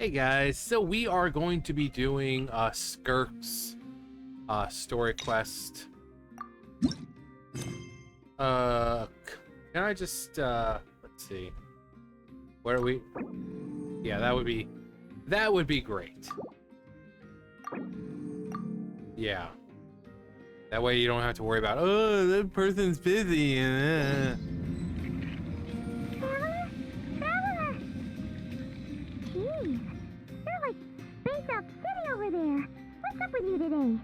Hey guys, so we are going to be doing Skirk's story quest. Can I just let's see. Where are we? Yeah, that would be great. Yeah. That way you don't have to worry about, oh, that person's busy. Over there. What's up with you today?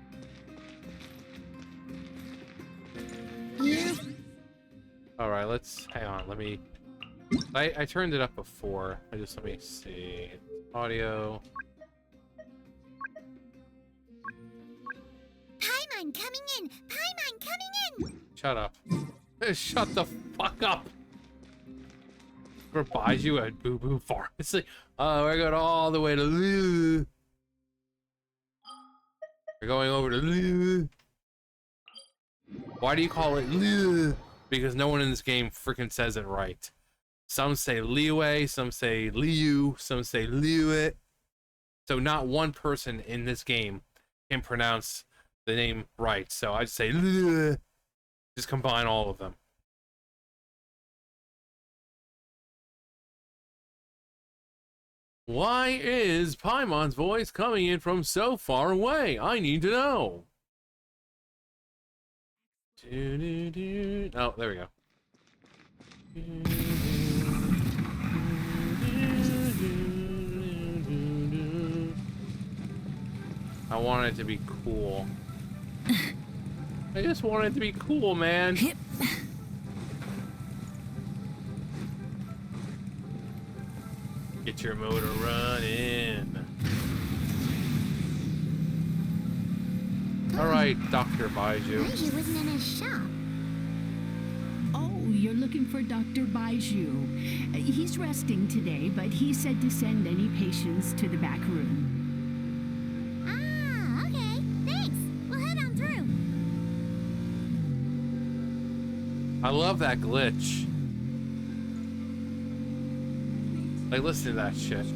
All right, let's hang on. Let me. I turned it up before. Let me see. Audio. Paimon coming in. Paimon coming in. Shut up. Shut the fuck up. Or buys you at Boo Boo Pharmacy. We're going all the way to Lou. We're going over to Liu. Why do you call it Liu? Because no one in this game freaking says it right. Some say Liwei, some say Liu, some say Liu. So not one person in this game can pronounce the name right. So I'd say Liu. Just combine all of them. Why is Paimon's voice coming in from so far away? I need to know. Oh, there we go. I want it to be cool. I just want it to be cool, man. Get your motor running. All right, Dr. Baiju. Baiju wasn't in his shop. Oh, you're looking for Dr. Baiju. He's resting today, but he said to send any patients to the back room. Ah, okay. Thanks. We'll head on through. I love that glitch. Like, listen to that shit.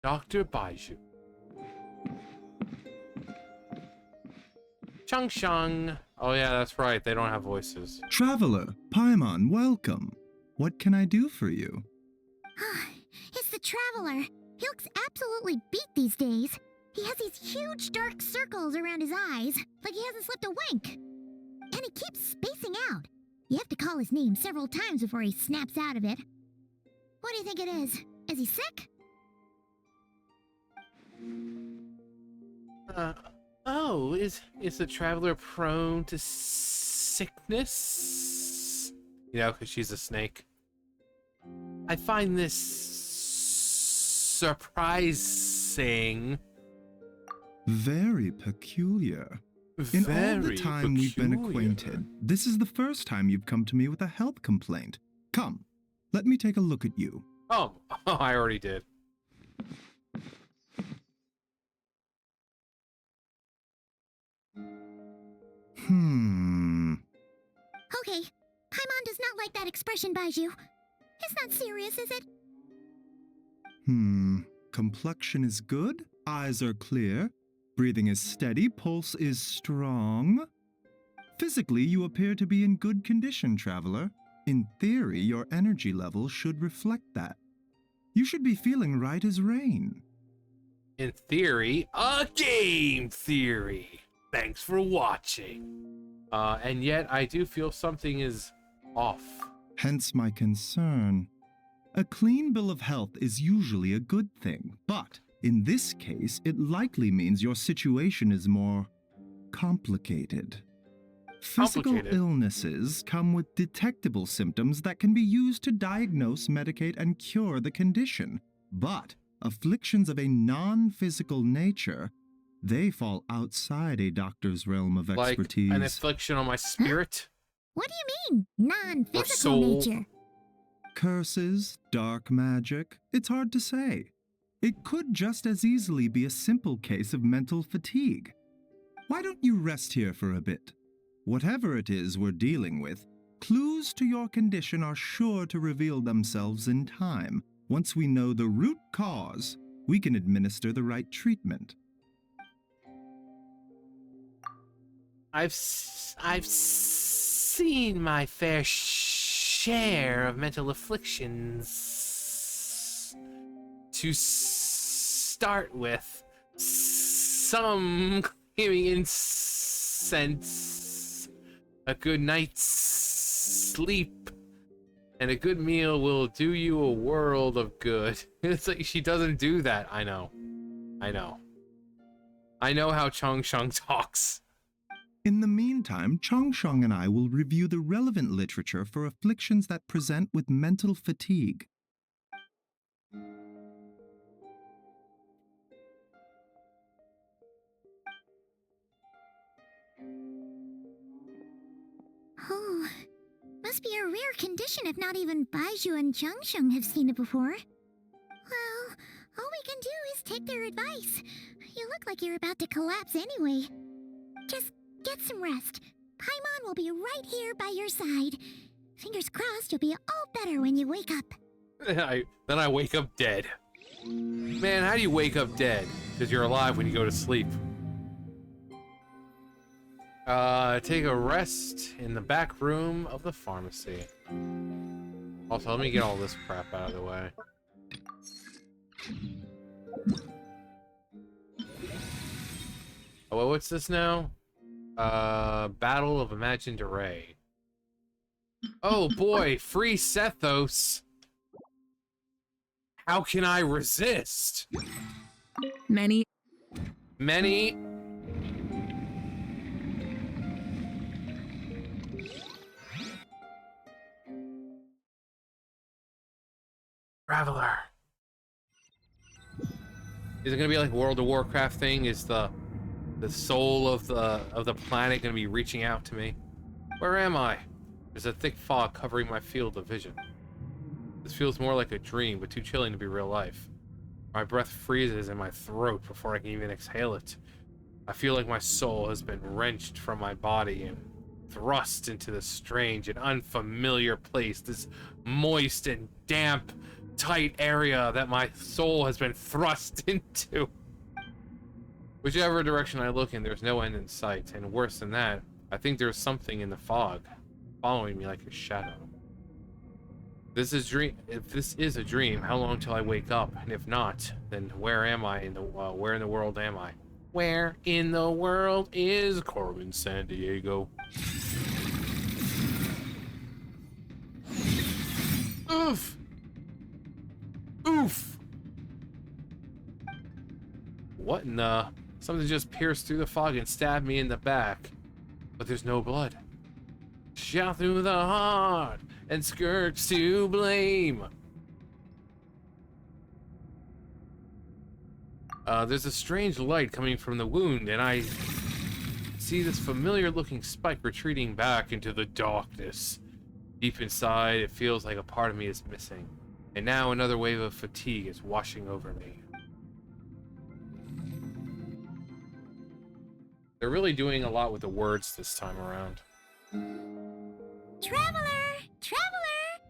Dr. Baiju. Chung Chung. Oh yeah, that's right. They don't have voices. Traveler, Paimon, welcome. What can I do for you? It's the Traveler. He looks absolutely beat these days. He has these huge dark circles around his eyes, like he hasn't slept a wink. And he keeps spacing out. You have to call his name several times before he snaps out of it. What do you think it is? Is he sick? Oh, is the Traveler prone to sickness? You know, because she's a snake. I find this surprising. Very peculiar. In all the time we've been acquainted, this is the first time you've come to me with a health complaint. Come, let me take a look at you. Oh, I already did. Okay, Paimon does not like that expression, Baiju. It's not serious, is it? Complexion is good, eyes are clear, breathing is steady, pulse is strong. Physically, you appear to be in good condition, Traveler. In theory, your energy level should reflect that. You should be feeling right as rain. In theory, a game theory. Thanks for watching. And yet, I do feel something is off. Hence my concern. A clean bill of health is usually a good thing, but in this case, it likely means your situation is more complicated. Physical illnesses come with detectable symptoms that can be used to diagnose, medicate, and cure the condition. But afflictions of a non-physical nature, they fall outside a doctor's realm of expertise. Like an affliction on my spirit? What do you mean, non-physical soul? nature? Curses, dark magic, it's hard to say. It could just as easily be a simple case of mental fatigue. Why don't you rest here for a bit? Whatever it is we're dealing with, clues to your condition are sure to reveal themselves in time. Once we know the root cause, we can administer the right treatment. I've seen my fair share of mental afflictions. To start with, some claiming incense, a good night's sleep, and a good meal will do you a world of good. It's like she doesn't do that. I know how Chong Sheng talks. In the meantime, Chongsheng and I will review the relevant literature for afflictions that present with mental fatigue. Oh, must be a rare condition if not even Baizhu and Changsheng have seen it before. Well, all we can do is take their advice. You look like you're about to collapse anyway. Just get some rest. Paimon will be right here by your side. Fingers crossed you'll be all better when you wake up. Then I wake up dead. Man, how do you wake up dead? Because you're alive when you go to sleep. Take a rest in the back room of the pharmacy. Also, let me get all this crap out of the way. Oh, well, what's this now? Battle of Imagined Array. Oh boy, free Sethos. How can I resist? Many. Traveler. Is it gonna be like World of Warcraft thing? Is the soul of the planet gonna be reaching out to me? Where am I? There's a thick fog covering my field of vision. This feels more like a dream, but too chilling to be real life. My breath freezes in my throat before I can even exhale it. I feel like my soul has been wrenched from my body and thrust into this strange and unfamiliar place, this moist and damp, tight area that my soul has been thrust into. Whichever direction I look in, there's no end in sight, and worse than that, I think there's something in the fog, following me like a shadow. If this is a dream, how long till I wake up? And if not, then where am I where in the world am I? Where in the world is Corbin Sandiego? Oof! Oof! What in the... Something just pierced through the fog and stabbed me in the back. But there's no blood. Shot through the heart, and Skirk's to blame. There's a strange light coming from the wound, and I see this familiar-looking spike retreating back into the darkness. Deep inside, it feels like a part of me is missing. And now another wave of fatigue is washing over me. They're really doing a lot with the words this time around. Traveler! Traveler!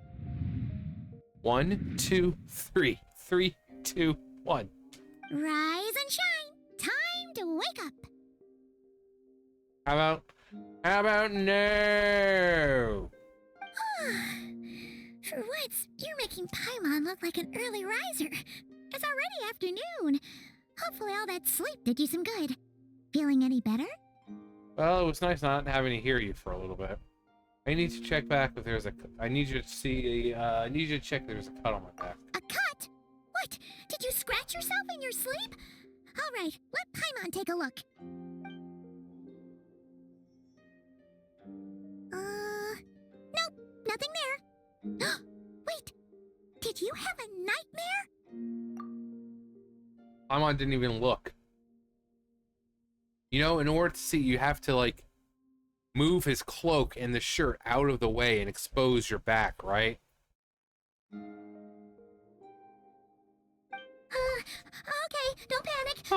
1, 2, 3. 3, 2, 1. Rise and shine! Time to wake up! How about no? For once, you're making Paimon look like an early riser. It's already afternoon. Hopefully all that sleep did you some good. Feeling any better? Well, it was nice not having to hear you for a little bit. I need to check back if there's a... I need you to check if there's a cut on my back. A cut? What? Did you scratch yourself in your sleep? All right, let Paimon take a look. Nope, nothing there. Wait, did you have a nightmare? Paimon didn't even look. You know, in order to see, you have to, like, move his cloak and the shirt out of the way and expose your back, right?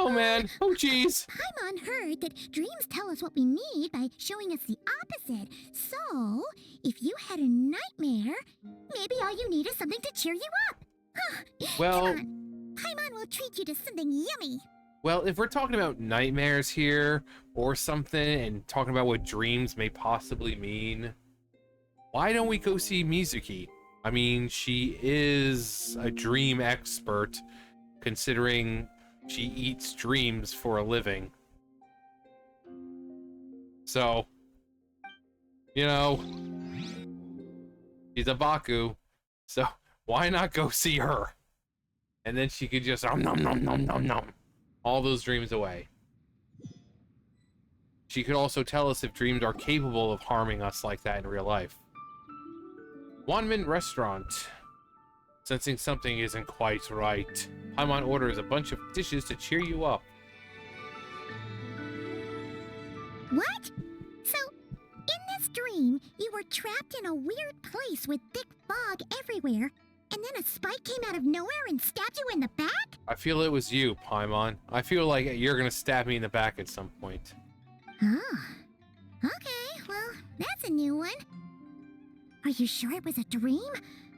Oh man. Oh jeez. Paimon heard that dreams tell us what we need by showing us the opposite. So, if you had a nightmare, maybe all you need is something to cheer you up. Well, Come on. Paimon will treat you to something yummy. well, if we're talking about nightmares here or something and talking about what dreams may possibly mean, why don't we go see Mizuki? I mean, she is a dream expert, considering she eats dreams for a living. So, you know, she's a Baku, so why not go see her? And then she could just nom nom nom nom nom all those dreams away. She could also tell us if dreams are capable of harming us like that in real life. Wanmin Restaurant. Sensing something isn't quite right, Paimon orders a bunch of dishes to cheer you up. What? So, in this dream, you were trapped in a weird place with thick fog everywhere, and then a spike came out of nowhere and stabbed you in the back? I feel it was you, Paimon. I feel like you're gonna stab me in the back at some point. Oh. Okay, well, that's a new one. Are you sure it was a dream?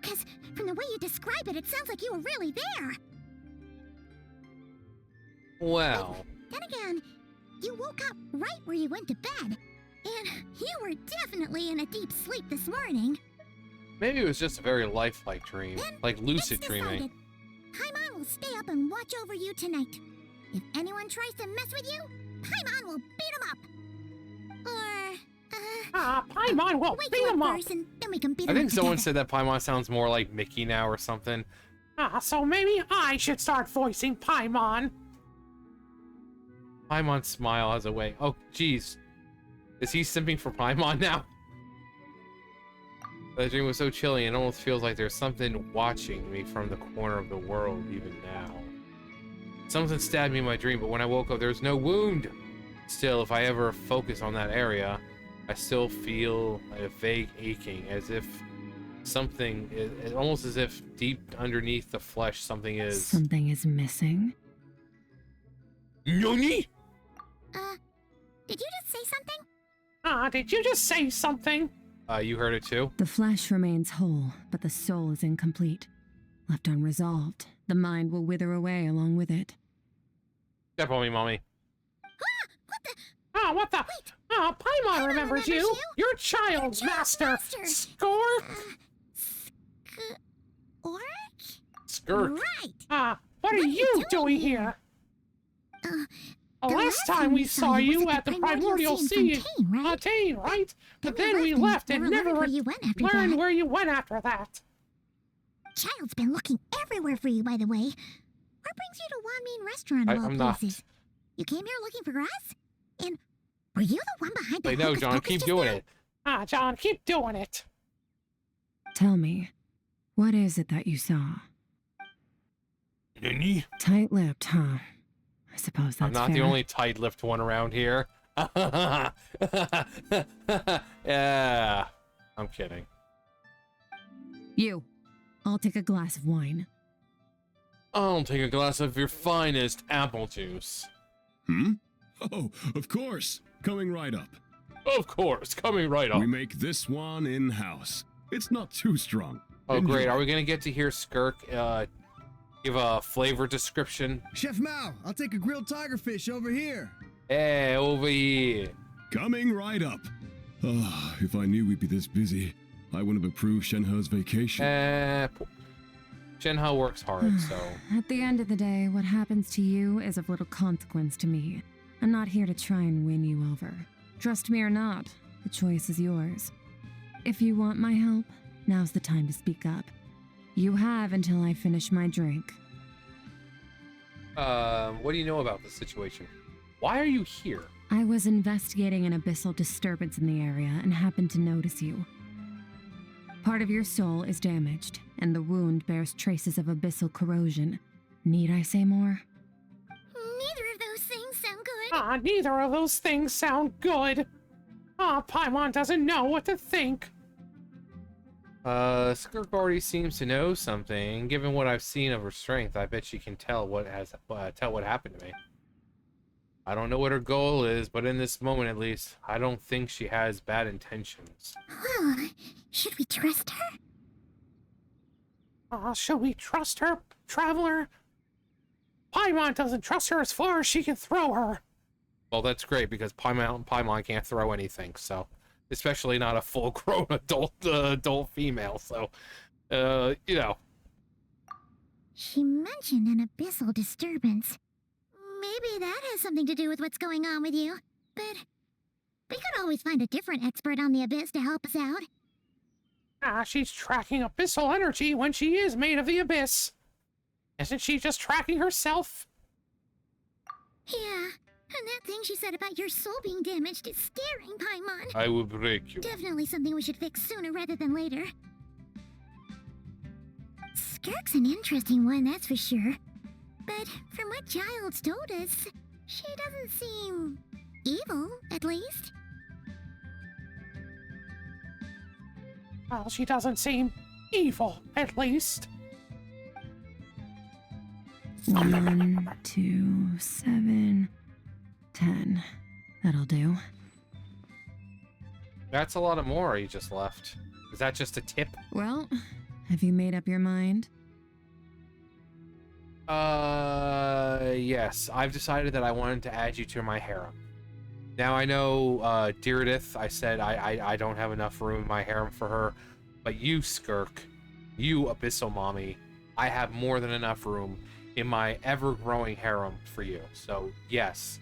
Because from the way you describe it, it sounds like you were really there. Well, Then again, you woke up right where you went to bed. And you were definitely in a deep sleep this morning. maybe it was just a very lifelike dream, Then like lucid it's dreaming. decided. Paimon will stay up and watch over you tonight. If anyone tries to mess with you, Paimon will beat him up. Or, Paimon will wake beat you him up up. first and then we can beat I him think up someone together. said that Paimon sounds more like Mickey now or something. So maybe I should start voicing Paimon. Paimon's smile has a way. Oh, jeez. Is he simping for Paimon now? That dream was so chilly, it almost feels like there's something watching me from the corner of the world even now. Something stabbed me in my dream, but when I woke up, there was no wound. Still, if I ever focus on that area, I still feel a vague aching, as if something, almost as if deep underneath the flesh, something is... Something is missing. NANI? Did you just say something? Did you just say something? You heard it too? The flesh remains whole, but the soul is incomplete. Left unresolved, the mind will wither away along with it. Step on me, mommy. What the? Paimon Paimon remembers you. remembers you? Your child's master. Skirk. Or? Skirk. Right. What are you doing here? The Last time we saw you at the Primordial Sea Fontaine, right? right? But then we we left and never never learned where you went after learned that. where you went after that. Child's been looking everywhere for you, by the way. What brings you to Wanmin Restaurant of all I'm not. places? You came here looking for us? And were you the one behind the Wait, no, hocus John, pocus keep just doing now? it. John, keep doing it. Tell me, what is it that you saw? NANI? Tight-lipped, huh? I suppose that's I'm not the fair. only tight-lipped one around here. Yeah, I'm kidding. You. I'll take a glass of wine. I'll take a glass of your finest apple juice. Oh, of course. Coming right up. Of course, coming right up. We make this one in-house. It's not too strong. Oh, great. Enjoy. Are we gonna get to hear Skirk give a flavor description? Chef Mao, I'll take a grilled tigerfish over here. Hey, over here. Coming right up. Ah, if I knew we'd be this busy, I wouldn't have approved Shenhe's vacation. Shenhe works hard, so... At the end of the day, what happens to you is of little consequence to me. I'm not here to try and win you over. Trust me or not, the choice is yours. If you want my help, now's the time to speak up. You have until I finish my drink. What do you know about this situation? Why are you here? I was investigating an abyssal disturbance in the area and happened to notice you. Part of your soul is damaged, and the wound bears traces of abyssal corrosion. Need I say more? Neither of those things sound good. Neither of those things sound good. Paimon doesn't know what to think. Skirk already seems to know something. Given what I've seen of her strength, I bet she can tell what happened to me. I don't know what her goal is, but in this moment at least, I don't think she has bad intentions. Well, should we trust her? Shall we trust her, Traveler? Paimon doesn't trust her as far as she can throw her. Well, that's great because Paimon can't throw anything, so especially not a full-grown adult female. So, you know. She mentioned an abyssal disturbance. Maybe that has something to do with what's going on with you. But we could always find a different expert on the abyss to help us out. She's tracking abyssal energy when she is made of the abyss. Isn't she just tracking herself? Yeah, and that thing she said about your soul being damaged is scaring, Paimon. I will break you. Definitely something we should fix sooner rather than later. Skirk's an interesting one, that's for sure. But from what Childs told us, she doesn't seem evil, at least. Well, she doesn't seem evil, at least. 1, 2, 7, 10. That'll do. That's a lot of more you just left. Is that just a tip? Well, have you made up your mind? Yes. I've decided that I wanted to add you to my harem. Now I know, Deirdith, I said I don't have enough room in my harem for her, but you, Skirk, you, Abyssal Mommy, I have more than enough room in my ever-growing harem for you. So, yes,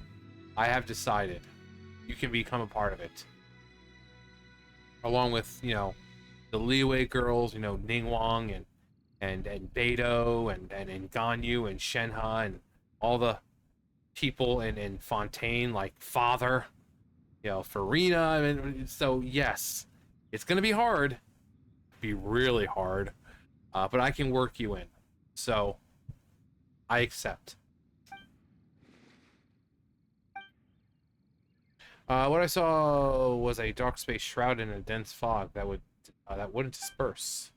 I have decided you can become a part of it. Along with, you know, the Liyue girls, you know, Ningguang and Beidou and Ganyu and Shenhe and all the people in Fontaine, like Father, you know, Farina. I mean, so yes, it's gonna be hard, be really hard, but I can work you in, so I accept. What I saw was a dark space shrouded in a dense fog that wouldn't disperse.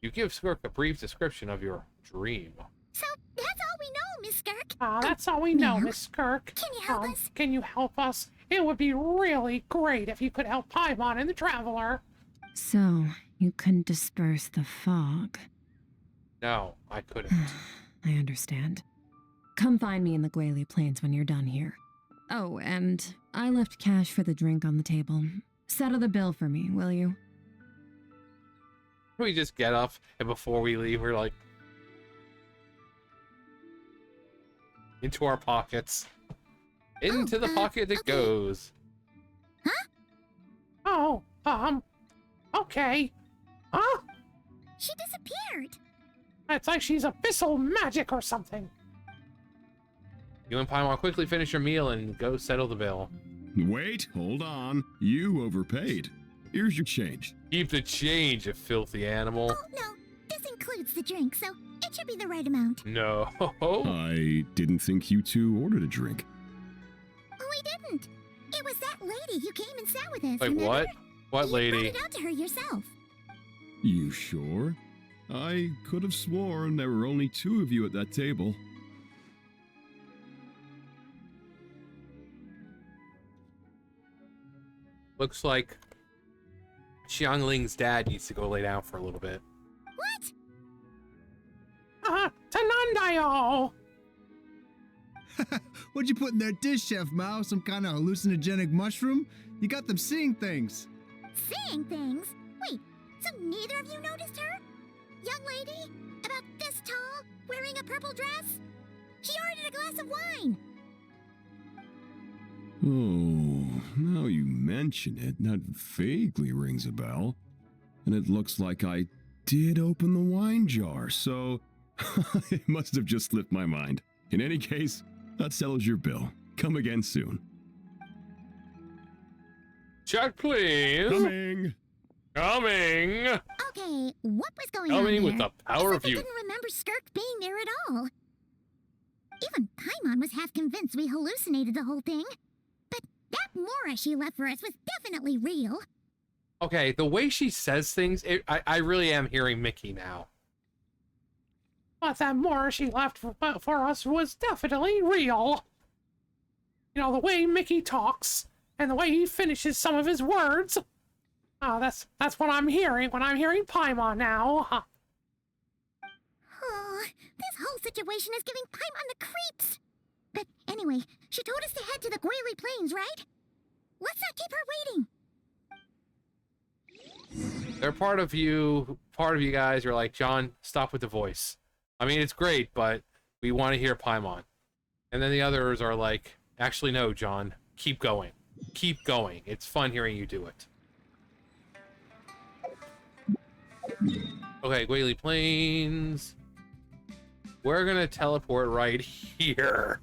You give Skirk a brief description of your dream. So, that's all we know, Miss Skirk. That's all we know, ma'am? Miss Skirk. Can you help us? Can you help us? It would be really great if you could help Paimon and the Traveler. So, you couldn't disperse the fog. No, I couldn't. I understand. Come find me in the Guili Plains when you're done here. Oh, and I left cash for the drink on the table. Settle the bill for me, will you? We just get up, and before we leave, we're like, into our pockets. Into the pocket it okay. goes. Oh, okay. Huh? She disappeared. It's like she's abyssal magic or something. You and Paimon quickly finish your meal and go settle the bill. Wait, hold on. You overpaid. Here's your change. Keep the change, you filthy animal. Oh, no, this includes the drink, so it should be the right amount. No. I didn't think you two ordered a drink. We didn't. It was that lady who came and sat with us. Wait, remember? what? What You lady? pointed out to her yourself. You sure? I could have sworn there were only two of you at that table. Looks like Xiangling's dad needs to go lay down for a little bit. What? Tanandayo! What'd you put in their dish, Chef Mao? Some kind of hallucinogenic mushroom? You got them seeing things. Seeing things? Wait, so neither of you noticed her? Young lady? About this tall? Wearing a purple dress? She ordered a glass of wine. Oh, now you mention it, that vaguely rings a bell. And it looks like I did open the wine jar, so it must have just slipped my mind. In any case, that settles your bill. Come again soon. Check, please. Coming! Coming. Okay, what was going on Coming there? with the power It's like of I youth. didn't remember Skirk being there at all. Even Paimon was half convinced we hallucinated the whole thing. But that Mora she left for us was definitely real. Okay, the way she says things, I really am hearing Mickey now. But that more she left for us was definitely real. You know, the way Mickey talks and the way he finishes some of his words. That's what I'm hearing when I'm hearing Paimon now. Oh, this whole situation is giving Paimon the creeps. But anyway, she told us to head to the Guili Plains, right? Let's not keep her waiting. They're part of you guys are like, John, stop with the voice. I mean, it's great, but we want to hear Paimon. And then the others are like, actually, no, John, keep going. Keep going. It's fun hearing you do it. Okay, Guili Plains. We're gonna teleport right here.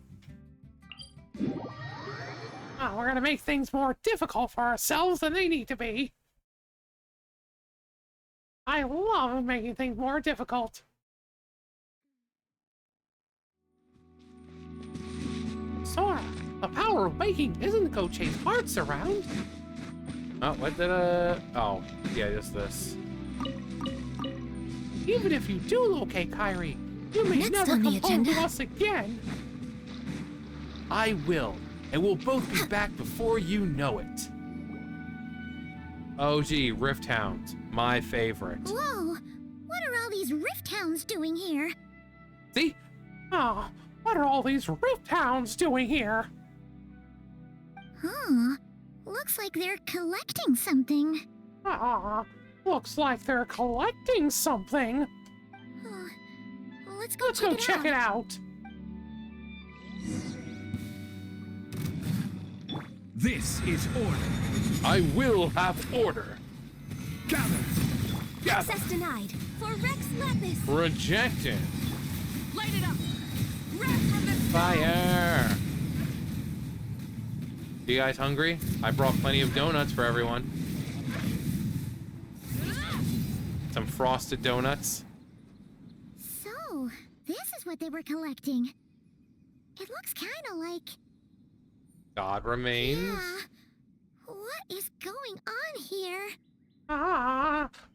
We're gonna make things more difficult for ourselves than they need to be. I love making things more difficult. Sora, the power of waking isn't to go chase hearts around. Oh, what did oh, yeah, just this. Even if you do locate Kairi, you may Next never on the come home to agenda. us again. I will, and we'll both be back before you know it. Oh, gee, Rift Hound, my favorite. Whoa, what are all these Rift Hounds doing here? See? Oh, what are all these Rift Hounds doing here? Huh, looks like they're collecting something. Looks like they're collecting something. Let's go Let's go check it out. out. This is order. I will have order. Gather. Gather. Access denied for Rex Lapis. Rejected. Light it up! Wrath from the Fire. You guys hungry? I brought plenty of donuts for everyone. Some frosted donuts. So, this is what they were collecting. It looks kind of like... God remains. Yeah. What is going on here?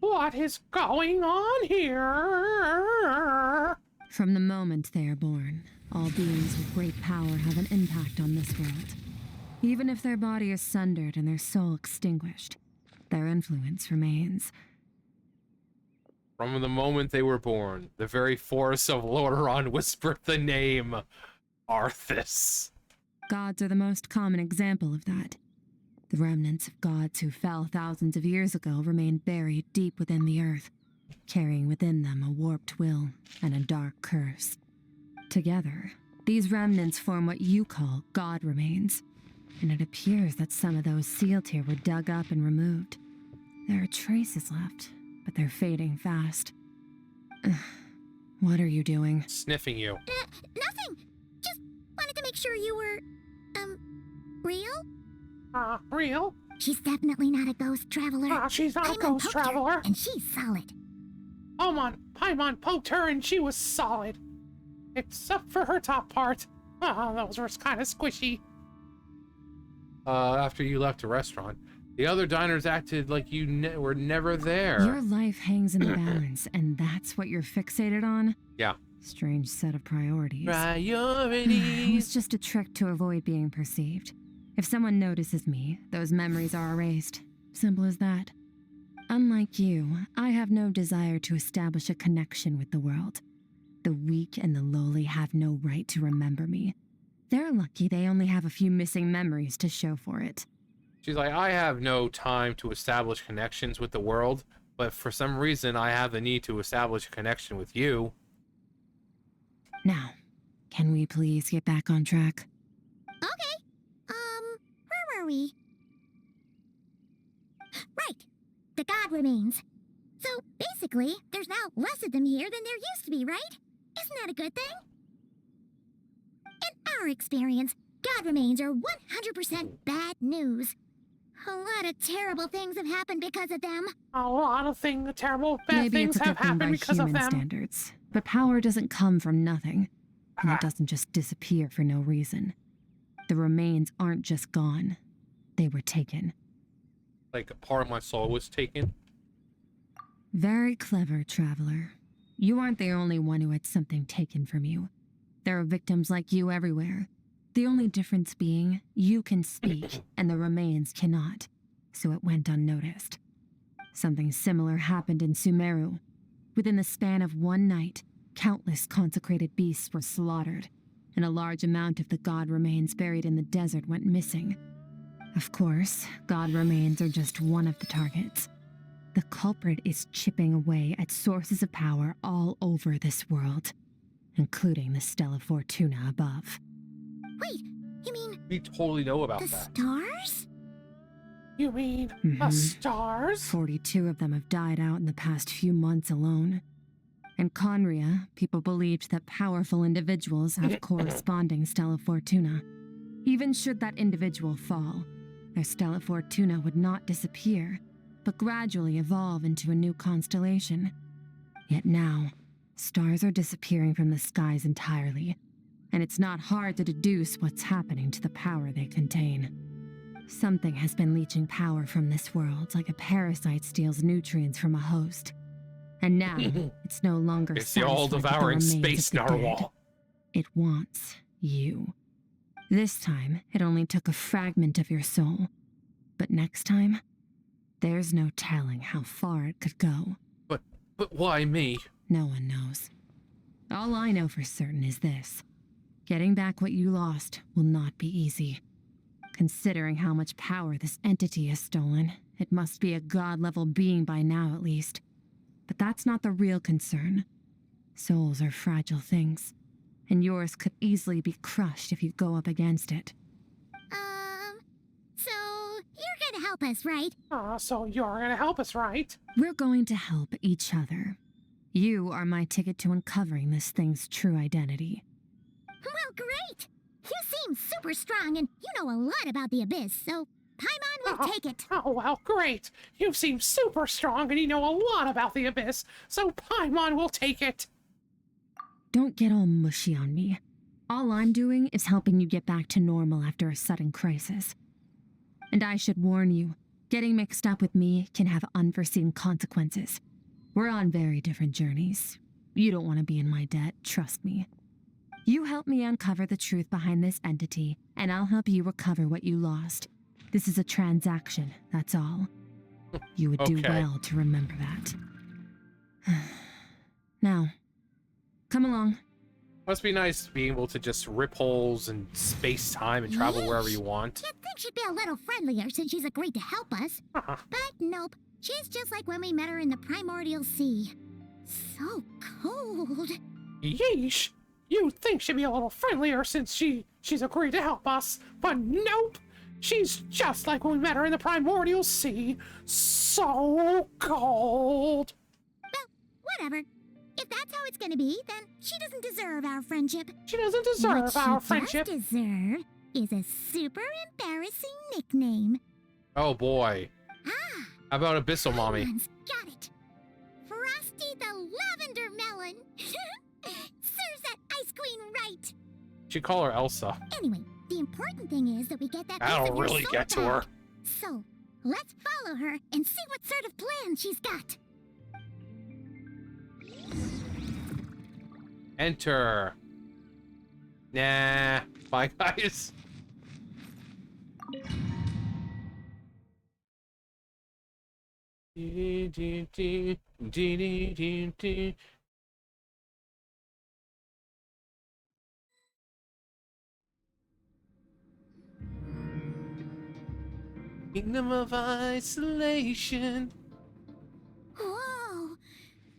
What is going on here? From the moment they are born, all beings with great power have an impact on this world. Even if their body is sundered and their soul extinguished, their influence remains. From the moment they were born, the very force of Lordaeron whispered the name Arthas. Gods are the most common example of that. The remnants of gods who fell thousands of years ago remain buried deep within the earth, carrying within them a warped will and a dark curse. Together, these remnants form what you call God remains, and it appears that some of those sealed here were dug up and removed. There are traces left, but they're fading fast. What are you doing? Sniffing you. Nothing. Just wanted to make sure you were, real? Real? She's definitely not a ghost traveler. She's not a Paimon ghost poked her, traveler. and she's solid. Paimon poked her and she was solid. Except for her top part. Those were kind of squishy. After you left the restaurant, the other diners acted like you were never there. Your life hangs in the balance, and that's what you're fixated on? Yeah. Strange set of priorities. It Priorities. was just a trick to avoid being perceived. If someone notices me, those memories are erased. Simple as that. Unlike you, I have no desire to establish a connection with the world. The weak and the lowly have no right to remember me. They're lucky they only have a few missing memories to show for it. She's like, I have no time to establish connections with the world, but for some reason I have the need to establish a connection with you. Now, can we please get back on track? Okay. Where were we? Right. The God remains. So, basically, there's now less of them here than there used to be, right? Isn't that a good thing? In our experience, God remains are 100% bad news. A lot of terrible things have happened because of them. A lot of terrible bad Maybe things it's a have good thing by happened because of human them. standards, but power doesn't come from nothing, and it doesn't just disappear for no reason. The remains aren't just gone; they were taken. Like a part of my soul was taken. Very clever, traveler. You aren't the only one who had something taken from you. There are victims like you everywhere. The only difference being, you can speak, and the remains cannot, so it went unnoticed. Something similar happened in Sumeru. Within the span of one night, countless consecrated beasts were slaughtered, and a large amount of the god remains buried in the desert went missing. Of course, god remains are just one of the targets. The culprit is chipping away at sources of power all over this world, including the Stella Fortuna above. Wait, you mean We totally know about the that. stars? You mean the stars? 42 of them have died out in the past few months alone. In Conria, people believed that powerful individuals have corresponding Stella Fortuna. Even should that individual fall, their Stella Fortuna would not disappear, but gradually evolve into a new constellation. Yet now, stars are disappearing from the skies entirely, and it's not hard to deduce what's happening to the power they contain. Something has been leeching power from this world like a parasite steals nutrients from a host. And now, it's no longer It's the all-devouring space narwhal. It wants you. This time, it only took a fragment of your soul. But next time, there's no telling how far it could go. But why me? No one knows. All I know for certain is this. Getting back what you lost will not be easy. Considering how much power this entity has stolen, it must be a god-level being by now at least. But that's not the real concern. Souls are fragile things, and yours could easily be crushed if you go up against it. So you're gonna help us, right? So you're gonna help us, right? We're going to help each other. You are my ticket to uncovering this thing's true identity. Well, great! You seem super strong, and you know a lot about the Abyss, so Paimon will take it. Oh, well, great. You seem super strong and you know a lot about the Abyss, so Paimon will take it. Don't get all mushy on me. All I'm doing is helping you get back to normal after a sudden crisis. And I should warn you, getting mixed up with me can have unforeseen consequences. We're on very different journeys. You don't want to be in my debt, trust me. You help me uncover the truth behind this entity, and I'll help you recover what you lost. This is a transaction, that's all. You would do Okay. well to remember that. Now, come along. Must be nice being able to just rip holes in space-time and travel wherever you want. You'd think she'd be a little friendlier since she's agreed to help us. But nope, she's just like when we met her in the primordial sea. So cold. Yeesh. You'd think she'd be a little friendlier since she's agreed to help us, but nope. She's just like when we met her in the primordial sea. So cold. Well, whatever. If that's how it's gonna be, then she doesn't deserve our friendship. She doesn't deserve what our she friendship. does deserve is a super embarrassing nickname. Oh boy. Ah, How about Abyssal Mommy? Paimon's got it. Frosty the Lavender Melon. Serves that ice queen right. Should call her Elsa. Anyway, the important thing is that we get that piece That'll of your really soul get to her. back. So, let's follow her and see what sort of plan she's got. Enter. Nah. Bye, guys. Kingdom of Isolation. Whoa!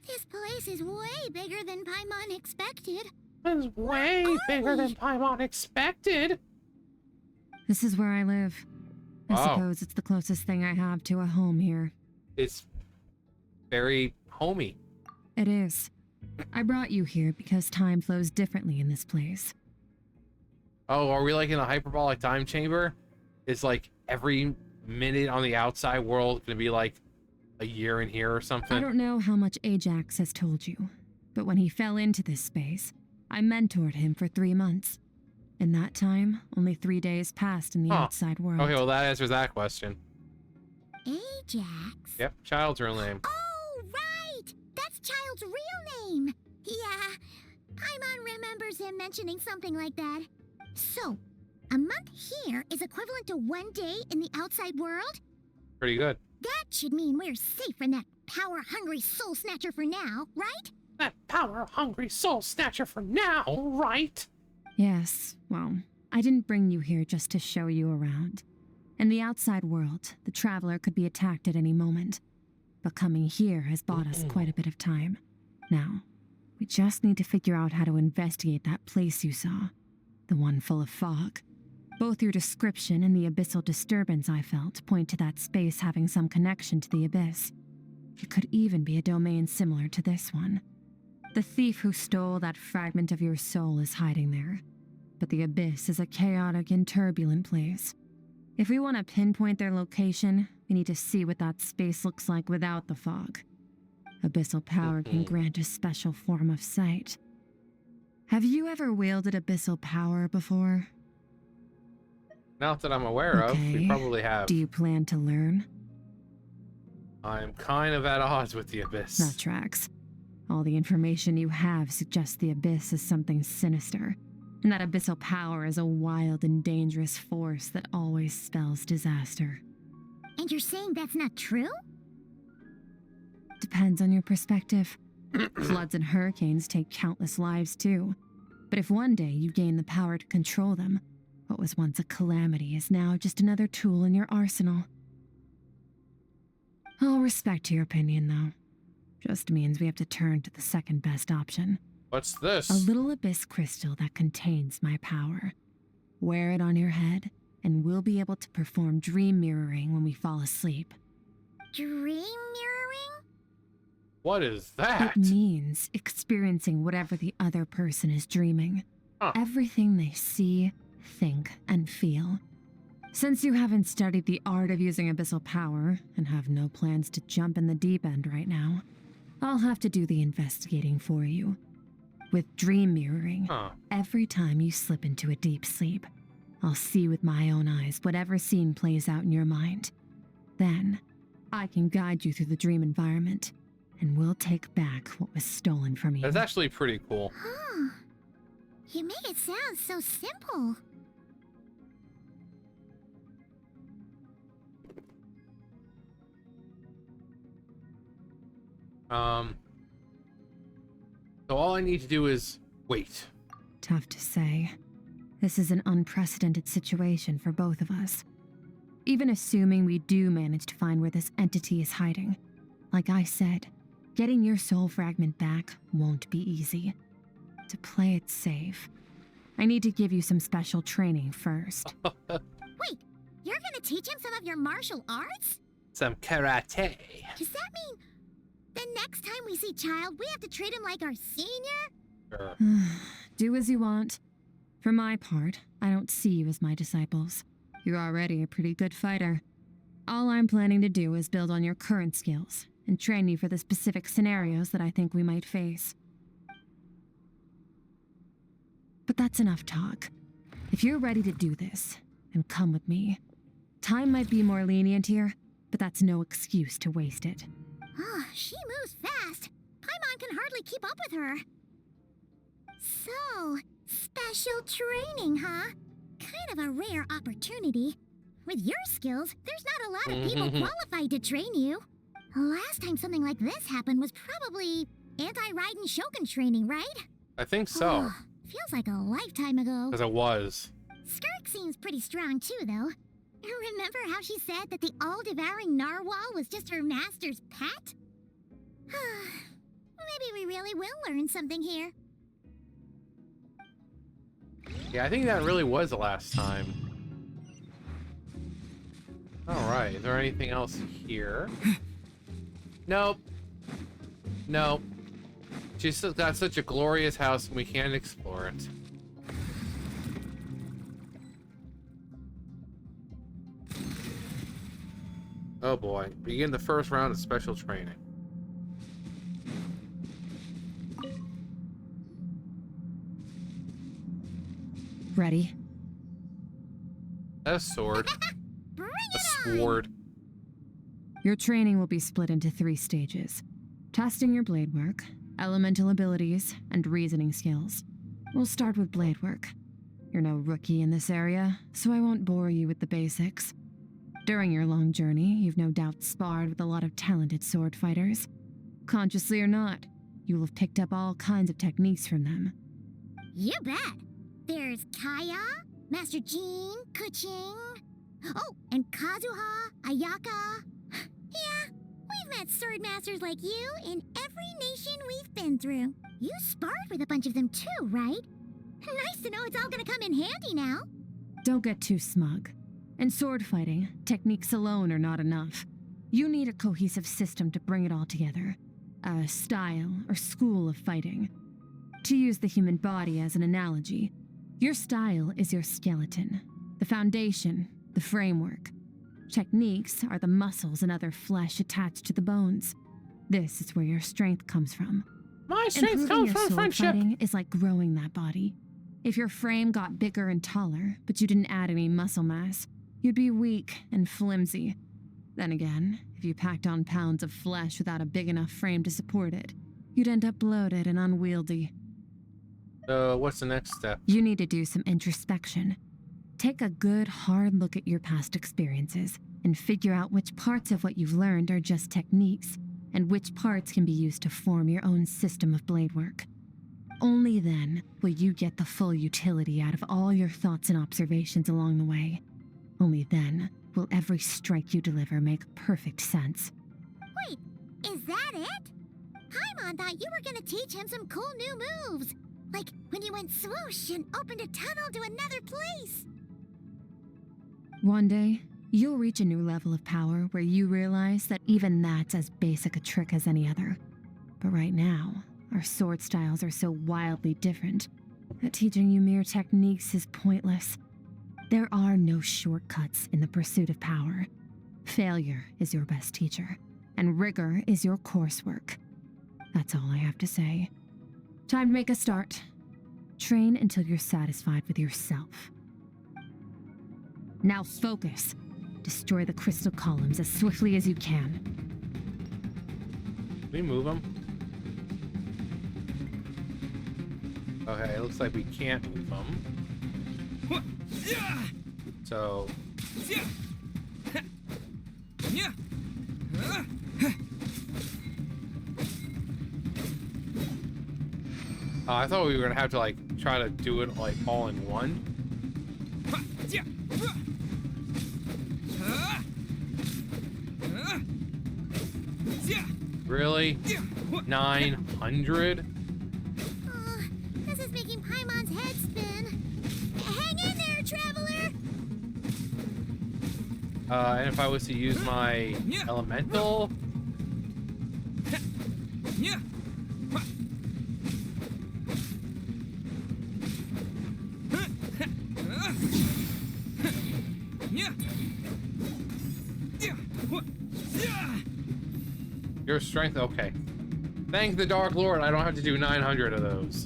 This place is way bigger than Paimon expected. It's way bigger than Paimon expected. This is where I live. I Wow. suppose it's the closest thing I have to a home here. It's very homey. It is. I brought you here because time flows differently in this place. Oh, are we like in a hyperbolic time chamber? Is like every minute on the outside world gonna be like a year in here or I something? don't know how much Ajax has told you, but when he fell into this space, I mentored him for 3 months. In that time, only 3 days passed in the Huh. outside world. Okay, well that answers that question. Ajax? Yep, child's real name. Oh, right! That's Child's real name. Yeah, Paimon remembers him mentioning something like that. So, A month here is equivalent to 1 day in the outside world? Pretty good. That should mean we're safe from that power-hungry soul snatcher for now, right? That power-hungry soul snatcher for now, right? Yes, well, I didn't bring you here just to show you around. In the outside world, the Traveler could be attacked at any moment. But coming here has bought us quite a bit of time. Now, we just need to figure out how to investigate that place you saw. The one full of fog. Both your description and the abyssal disturbance I felt point to that space having some connection to the abyss. It could even be a domain similar to this one. The thief who stole that fragment of your soul is hiding there. But the abyss is a chaotic and turbulent place. If we want to pinpoint their location, we need to see what that space looks like without the fog. Abyssal power can grant a special form of sight. Have you ever wielded abyssal power before? Not that I'm aware of. We probably have. Do you plan to learn? I'm kind of at odds with the Abyss. That tracks. All the information you have suggests the Abyss is something sinister, and that abyssal power is a wild and dangerous force that always spells disaster. And you're saying that's not true? Depends on your perspective. Floods and hurricanes take countless lives too. But if one day you gain the power to control them, what was once a calamity is now just another tool in your arsenal. I'll respect your opinion, though. Just means we have to turn to the second best option. What's this? A little abyss crystal that contains my power. Wear it on your head, and we'll be able to perform dream mirroring when we fall asleep. Dream mirroring? What is that? It means experiencing whatever the other person is dreaming. Huh. Everything they see, think, and feel. Since you haven't studied the art of using abyssal power, and have no plans to jump in the deep end right now, I'll have to do the investigating for you. With dream mirroring, every time you slip into a deep sleep, I'll see with my own eyes whatever scene plays out in your mind. Then, I can guide you through the dream environment, and we'll take back what was stolen from you. That's actually pretty cool. Huh. You make it sound so simple. So all I need to do is wait. Tough to say. This is an unprecedented situation for both of us. Even assuming we do manage to find where this entity is hiding, like I said, getting your soul fragment back won't be easy. To play it safe, I need to give you some special training first. Wait, you're gonna teach him some of your martial arts? Some karate. Does that mean the next time we see Child, we have to treat him like our senior? Sure. Do as you want. For my part, I don't see you as my disciples. You're already a pretty good fighter. All I'm planning to do is build on your current skills and train you for the specific scenarios that I think we might face. But that's enough talk. If you're ready to do this, then come with me. Time might be more lenient here, but that's no excuse to waste it. Oh, she moves fast. Paimon can hardly keep up with her. So, special training, huh? Kind of a rare opportunity. With your skills, there's not a lot of people qualified to train you. Last time something like this happened was probably anti-Raiden Shogun training, right? I think so. Oh, feels like a lifetime ago. Because it was. Skirk seems pretty strong too, though. Remember how she said that the all-devouring narwhal was just her master's pet? Maybe we really will learn something here. Yeah, I think that really was the last time. Alright, is there anything else here? Nope. Nope. She's got such a glorious house and we can't explore it. Oh boy, begin the first round of special training. Ready? A sword. Bring A it on! sword. Your training will be split into 3 stages. Testing your blade work, elemental abilities, and reasoning skills. We'll start with blade work. You're no rookie in this area, so I won't bore you with the basics. During your long journey, you've no doubt sparred with a lot of talented sword fighters. Consciously or not, you'll have picked up all kinds of techniques from them. You bet. There's Kaya, Master Jean, Kuching. Oh, and Kazuha, Ayaka. Yeah, we've met sword masters like you in every nation we've been through. You sparred with a bunch of them too, right? Nice to know it's all gonna come in handy now. Don't get too smug. In sword fighting, techniques alone are not enough. You need a cohesive system to bring it all together. A style or school of fighting. To use the human body as an analogy, your style is your skeleton, the foundation, the framework. Techniques are the muscles and other flesh attached to the bones. This is where your strength comes from. My strength Improving comes your from sword friendship. fighting is like growing that body. If your frame got bigger and taller, but you didn't add any muscle mass, you'd be weak and flimsy. Then again, if you packed on pounds of flesh without a big enough frame to support it, you'd end up bloated and unwieldy. So what's the next step? You need to do some introspection. Take a good, hard look at your past experiences and figure out which parts of what you've learned are just techniques, and which parts can be used to form your own system of blade work. Only then will you get the full utility out of all your thoughts and observations along the way. Only then will every strike you deliver make perfect sense. Wait, is that it? Paimon thought you were gonna teach him some cool new moves. Like when you went swoosh and opened a tunnel to another place. One day, you'll reach a new level of power where you realize that even that's as basic a trick as any other. But right now, our sword styles are so wildly different that teaching you mere techniques is pointless. There are no shortcuts in the pursuit of power. Failure is your best teacher, and rigor is your coursework. That's all I have to say. Time to make a start. Train until you're satisfied with yourself. Now focus. Destroy the crystal columns as swiftly as you can. Can we move them? Okay, it looks like we can't move them. So... I thought we were gonna have to like try to do it like all in one. Really? 900? This is making Paimon's head spin. Hang in there, traveler! And if I was to use my elemental? Your strength, okay. Thank the Dark Lord, I don't have to do 900 of those.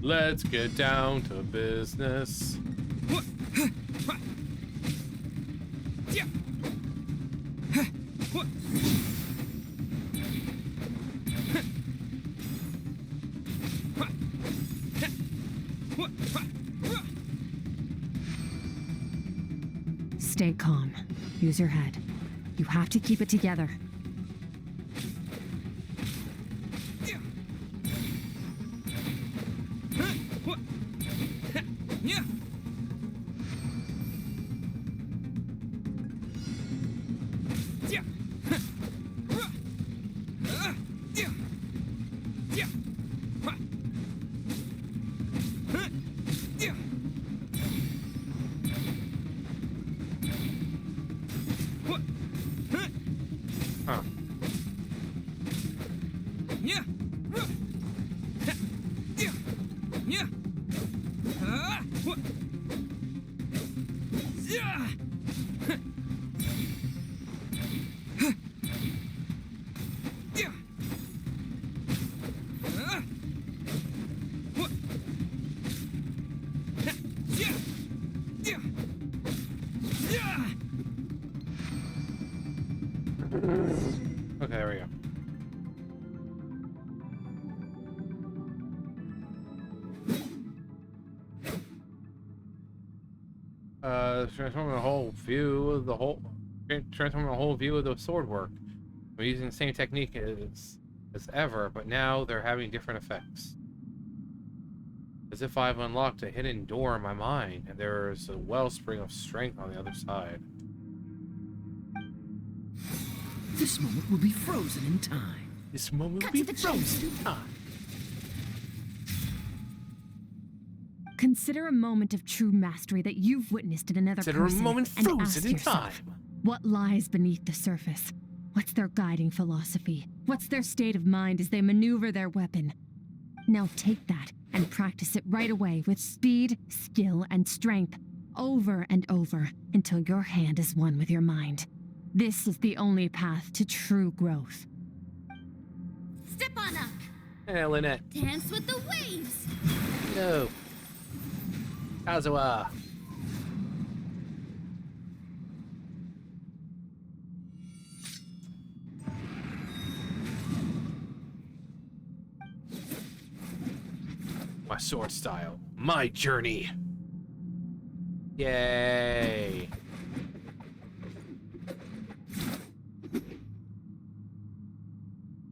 Let's get down to business. Stay calm. Use your head. You have to keep it together. Huh. Transforming a whole view of the sword work. I'm using the same technique as ever, but now they're having different effects. As if I've unlocked a hidden door in my mind, and there's a wellspring of strength on the other side. This moment will be frozen in time. This moment Cut will to be the frozen in time. Consider a moment of true mastery that you've witnessed in another Consider a person, moment and frozen ask in yourself, time. what lies beneath the surface? What's their guiding philosophy? What's their state of mind as they maneuver their weapon? Now take that and practice it right away with speed, skill, and strength, over and over, until your hand is one with your mind. This is the only path to true growth. Step on up. Hey, Lynette. Dance with the waves. No. Kazuha. My sword style. My journey. Yay.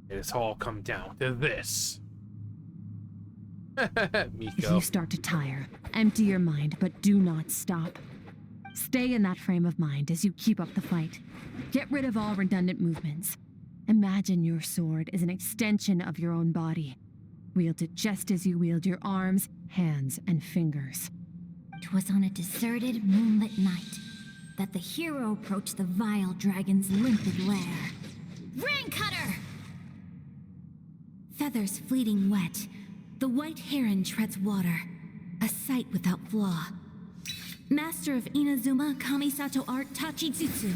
It has all come down to this. If Miko. you start to tire, empty your mind, but do not stop. Stay in that frame of mind as you keep up the fight. Get rid of all redundant movements. Imagine your sword is an extension of your own body. Wield it just as you wield your arms, hands, and fingers. 'Twas on a deserted, moonlit night that the hero approached the vile dragon's limpid lair. Rain Cutter! Feathers fleeting wet, the white heron treads water, a sight without flaw. Master of Inazuma Kamisato art Tachijutsu.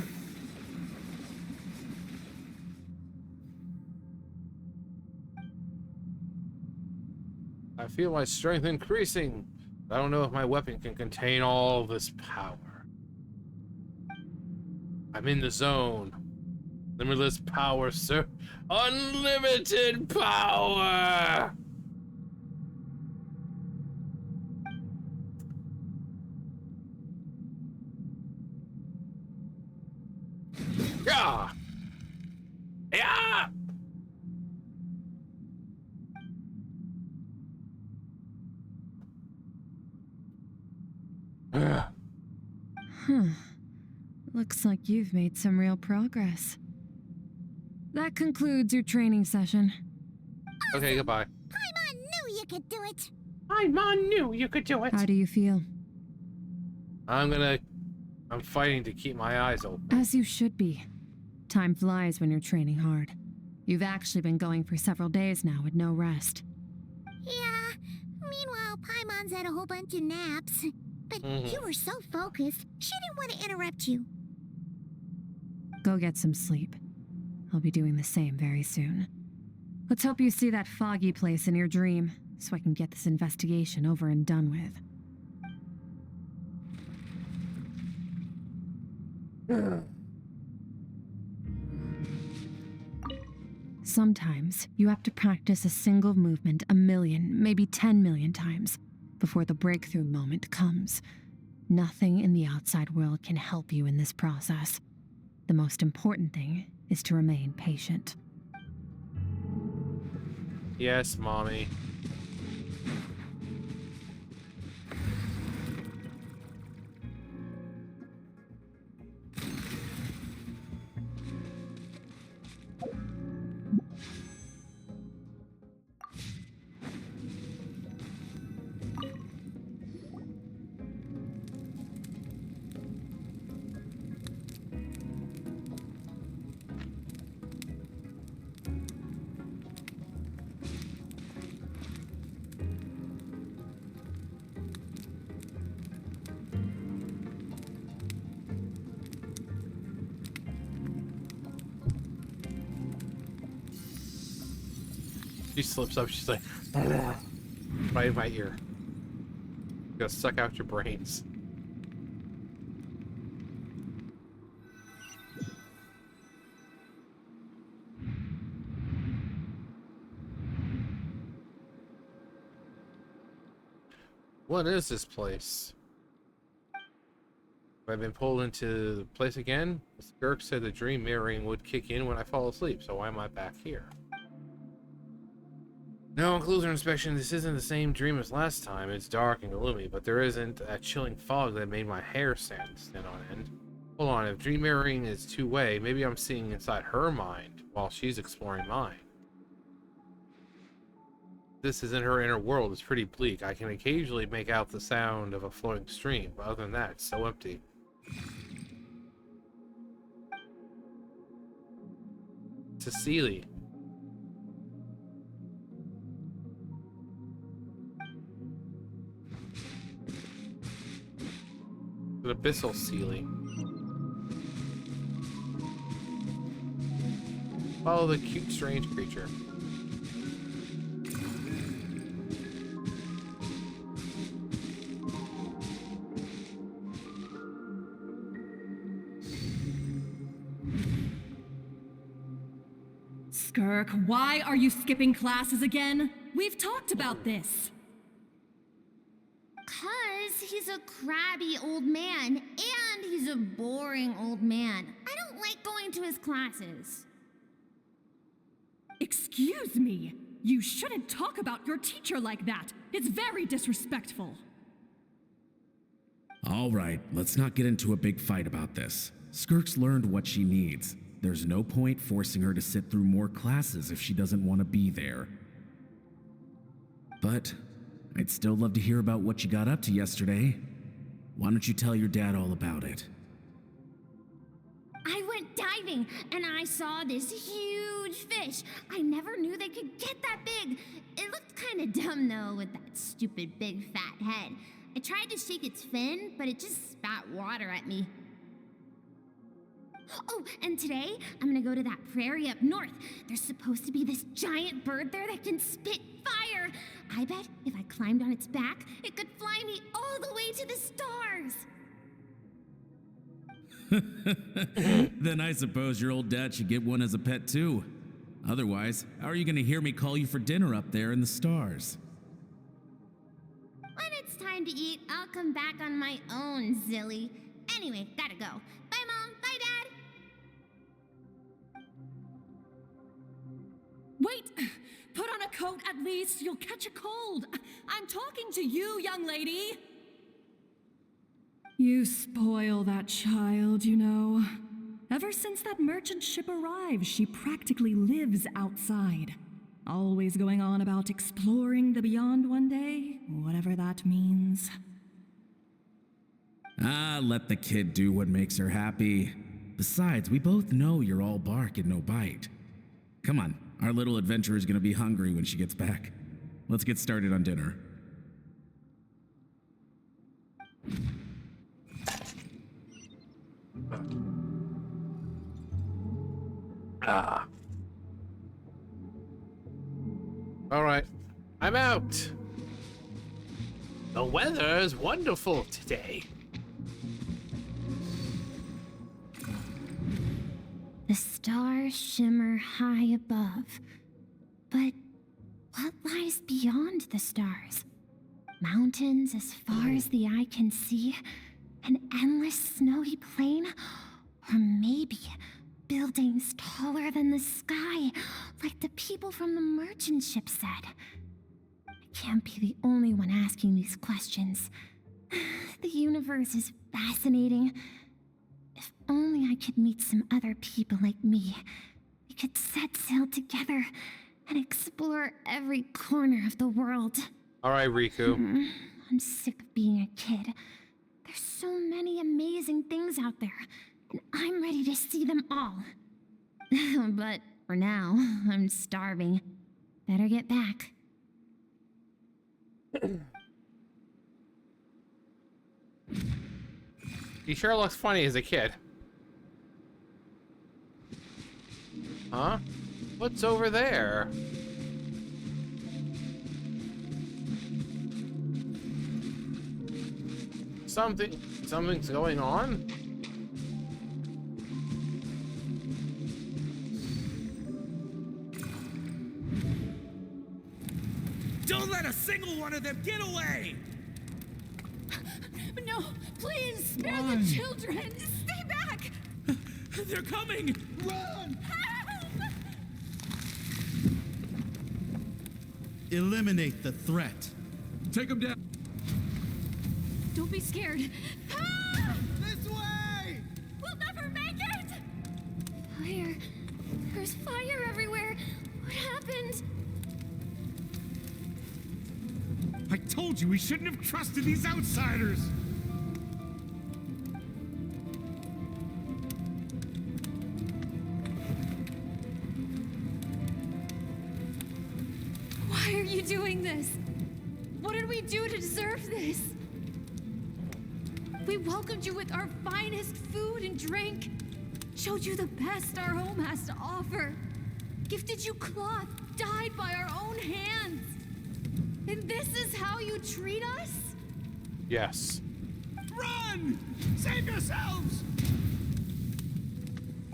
I feel my strength increasing. I don't know if my weapon can contain all this power. I'm in the zone. Limitless power, sir. Unlimited power! Yeah! Yeah! Huh. Looks like you've made some real progress. That concludes your training session. Okay, goodbye. Paimon knew you could do it. Paimon knew you could do it. How do you feel? I'm fighting to keep my eyes open. As you should be. Time flies when you're training hard. You've actually been going for several days now with no rest. Yeah. Meanwhile, Paimon's had a whole bunch of naps. But you were so focused, she didn't want to interrupt you. Go get some sleep. I'll be doing the same very soon. Let's hope you see that foggy place in your dream, so I can get this investigation over and done with. Sometimes you have to practice a single movement 1 million, maybe 10 million times before the breakthrough moment comes. Nothing in the outside world can help you in this process. The most important thing is to remain patient. Yes, mommy. She slips up, she's like, right in my ear. Gonna suck out your brains. What is this place? Have I been pulled into the place again? Skirk said the dream mirroring would kick in when I fall asleep, so why am I back here? No, on closer inspection, this isn't the same dream as last time. It's dark and gloomy, but there isn't that chilling fog that made my hair stand on end. Hold on, if dream mirroring is two-way, maybe I'm seeing inside her mind while she's exploring mine. This is in her inner world. It's pretty bleak. I can occasionally make out the sound of a flowing stream, but other than that, it's so empty. Cecily. An abyssal Sealy. Follow the cute, strange creature. Skirk, why are you skipping classes again? We've talked about this. 'Cause he's a crabby old man, and he's a boring old man. I don't like going to his classes. Excuse me. You shouldn't talk about your teacher like that. It's very disrespectful. All right, let's not get into a big fight about this. Skirk's learned what she needs. There's no point forcing her to sit through more classes if she doesn't want to be there. But I'd still love to hear about what you got up to yesterday. Why don't you tell your dad all about it? I went diving, and I saw this huge fish. I never knew they could get that big. It looked kind of dumb, though, with that stupid big fat head. I tried to shake its fin, but it just spat water at me. Oh, and today, I'm gonna go to that prairie up north. There's supposed to be this giant bird there that can spit fire. I bet if I climbed on its back, it could fly me all the way to the stars. Then I suppose your old dad should get one as a pet too. Otherwise, how are you going to hear me call you for dinner up there in the stars? When it's time to eat, I'll come back on my own, Zilly. Anyway, gotta go. Bye, Mom. Bye, Dad. Wait! Put on a coat at least. You'll catch a cold. I'm talking to you, young lady. You spoil that child, you know. Ever since that merchant ship arrived, she practically lives outside. Always going on about exploring the beyond one day, whatever that means. Ah, let the kid do what makes her happy. Besides, we both know you're all bark and no bite. Come on, our little adventurer is gonna be hungry when she gets back. Let's get started on dinner. All right, I'm out. The weather is wonderful today. The stars shimmer high above. But what lies beyond the stars? Mountains as far as the eye can see? An endless snowy plain? Or maybe buildings taller than the sky, like the people from the merchant ship said. I can't be the only one asking these questions. The universe is fascinating. If only I could meet some other people like me. We could set sail together and explore every corner of the world. All right, Riku. I'm sick of being a kid. There's so many amazing things out there, and I'm ready to see them all. But for now, I'm starving. Better get back. He sure looks funny as a kid. Huh? What's over there? Something's going on? Don't let a single one of them get away! No, please! Spare the children! Stay back! They're coming! Run! Help! Eliminate the threat. Take them down. Don't be scared. This way! We'll never make it! Fire. There's fire everywhere. What happened? I told you we shouldn't have trusted these outsiders! Why are you doing this? What did we do to deserve this? We welcomed you with our finest food and drink, showed you the best our home has to offer, gifted you cloth dyed by our own hands. And this is how you treat us? Yes. Run! Save yourselves!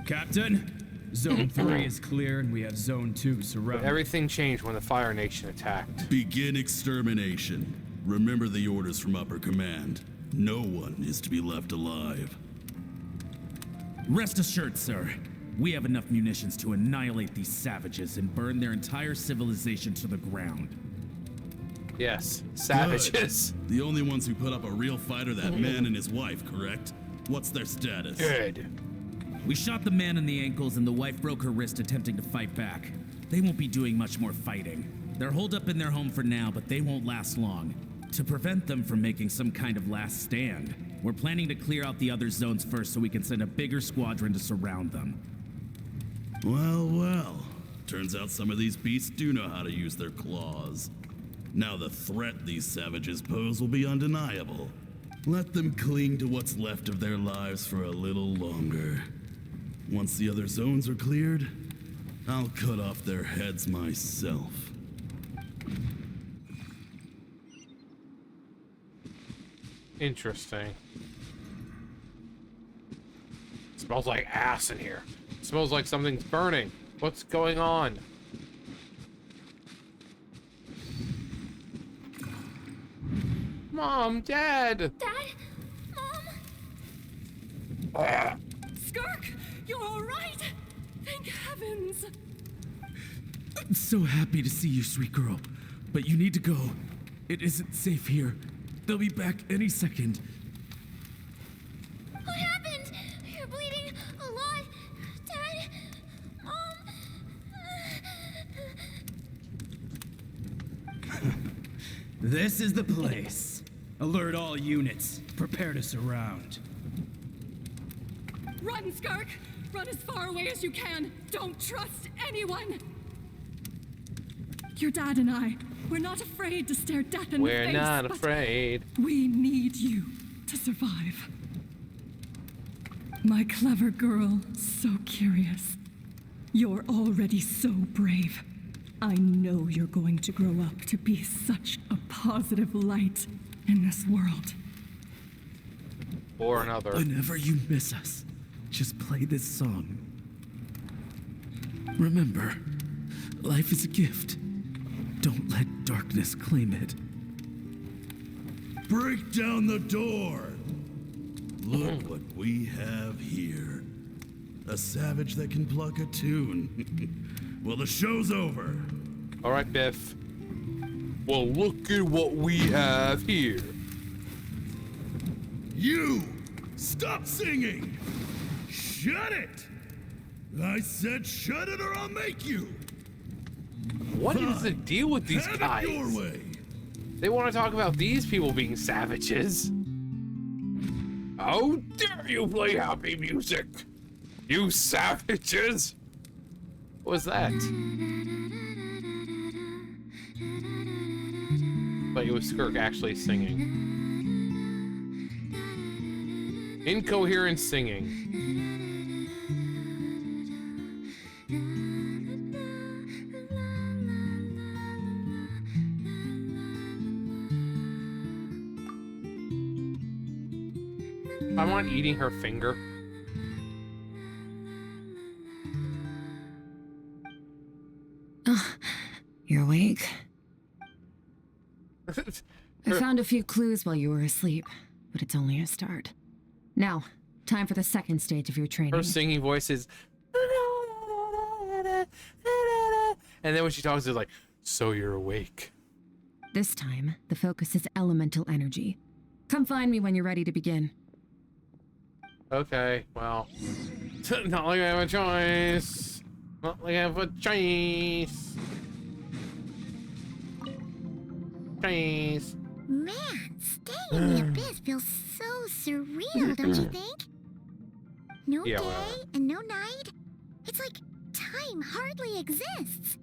Captain, Zone 3 is clear and we have Zone 2 But surrounded. everything changed when the Fire Nation attacked. Begin extermination. Remember the orders from upper command. No one is to be left alive. Rest assured, sir. We have enough munitions to annihilate these savages and burn their entire civilization to the ground. Yes, savages. Good. The only ones who put up a real fight are that man and his wife, correct? What's their status? Good. We shot the man in the ankles and the wife broke her wrist attempting to fight back. They won't be doing much more fighting. They're holed up in their home for now, but they won't last long. To prevent them from making some kind of last stand, we're planning to clear out the other zones first so we can send a bigger squadron to surround them. Well, well. Turns out some of these beasts do know how to use their claws. Now the threat these savages pose will be undeniable. Let them cling to what's left of their lives for a little longer. Once the other zones are cleared, I'll cut off their heads myself. Interesting. Smells like ass in here. Smells like something's burning. What's going on? Mom, Dad! Dad? Mom? Skirk, you're all right? Thank heavens. I'm so happy to see you, sweet girl. But you need to go. It isn't safe here. They'll be back any second. What happened? You're bleeding a lot. Dad? Mom? This is the place. Alert all units. Prepare to surround. Run, Skirk! Run as far away as you can. Don't trust anyone. Your dad and I, we're not afraid to stare death in the face. We're not but afraid. We need you to survive. My clever girl, so curious. You're already so brave. I know you're going to grow up to be such a positive light in this world. Or another. Whenever you miss us, just play this song. Remember, life is a gift. Don't let darkness claim it. Break down the door! Look what we have here. A savage that can pluck a tune. Well, the show's over. All right, Biff. Well, look at what we have here. You! Stop singing! Shut it! I said shut it or I'll make you! What is the deal with these Have guys? it your way! They want to talk about these people being savages. How dare you play happy music? You savages! What was that? But it was Skirk actually singing. Incoherent singing. I'm not eating her finger. You're awake? I found a few clues while you were asleep, but it's only a start. Now, time for the second stage of your training. Her singing voice is, and then when she talks, it's like, so you're awake. This time, the focus is elemental energy. Come find me when you're ready to begin. Okay, well, not like I have a choice. Not like I have a choice. Choice. Man, staying in the abyss feels so surreal, don't you think? No Yeah, day well. and no night. It's like time hardly exists.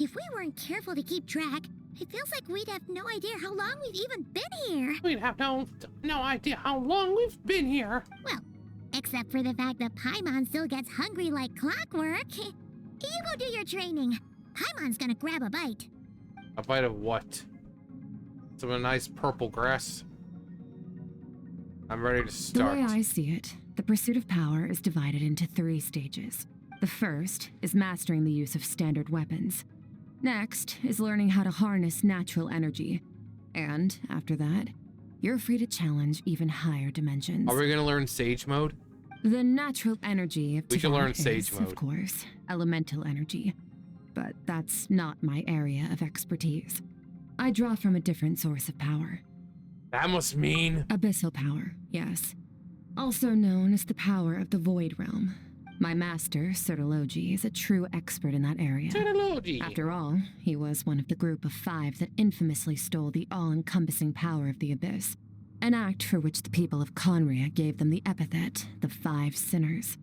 If we weren't careful to keep track, it feels like we'd have no idea how long we've even been here. We'd have no idea how long we've been here. Well, except for the fact that Paimon still gets hungry like clockwork. You go do your training. Paimon's gonna grab a bite. A bite of what? Some nice purple grass. I'm ready to start. The way I see it, the pursuit of power is divided into 3 stages. The first is mastering the use of standard weapons. Next is learning how to harness natural energy. And after that, you're free to challenge even higher dimensions. Are we gonna learn Sage Mode? The natural energy of We should Tibet learn Sage is, Mode. of course, elemental energy. But that's not my area of expertise. I draw from a different source of power. That must mean Abyssal power, yes. Also known as the power of the Void Realm. My master, Sertologi, is a true expert in that area. Sertologi. After all, he was one of the group of 5 that infamously stole the all-encompassing power of the Abyss. An act for which the people of Conria gave them the epithet, the 5 Sinners.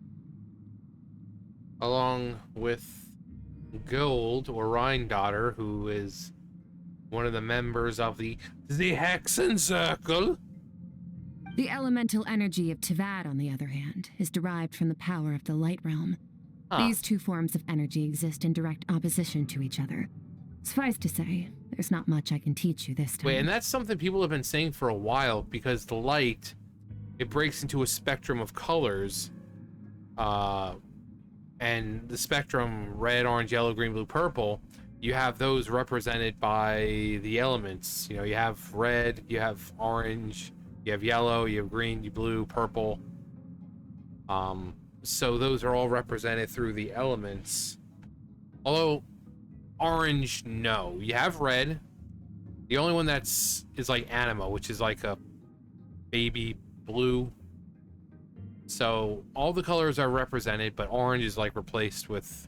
along with Gold or Rhine-Daughter, who is one of the members of the Hexen Circle. The elemental energy of Tivad, on the other hand, is derived from the power of the Light Realm. These 2 forms of energy exist in direct opposition to each other. Suffice to say, there's not much I can teach you this time. Wait, and that's something people have been saying for a while, because the light, it breaks into a spectrum of colors, and the spectrum red, orange, yellow, green, blue, purple, you have those represented by the elements. You know, you have red, you have orange, you have yellow, you have green, you blue, purple. So those are all represented through the elements. Although orange, no. You have red. The only one is like anima, which is like a baby blue. So all the colors are represented, but orange is like replaced with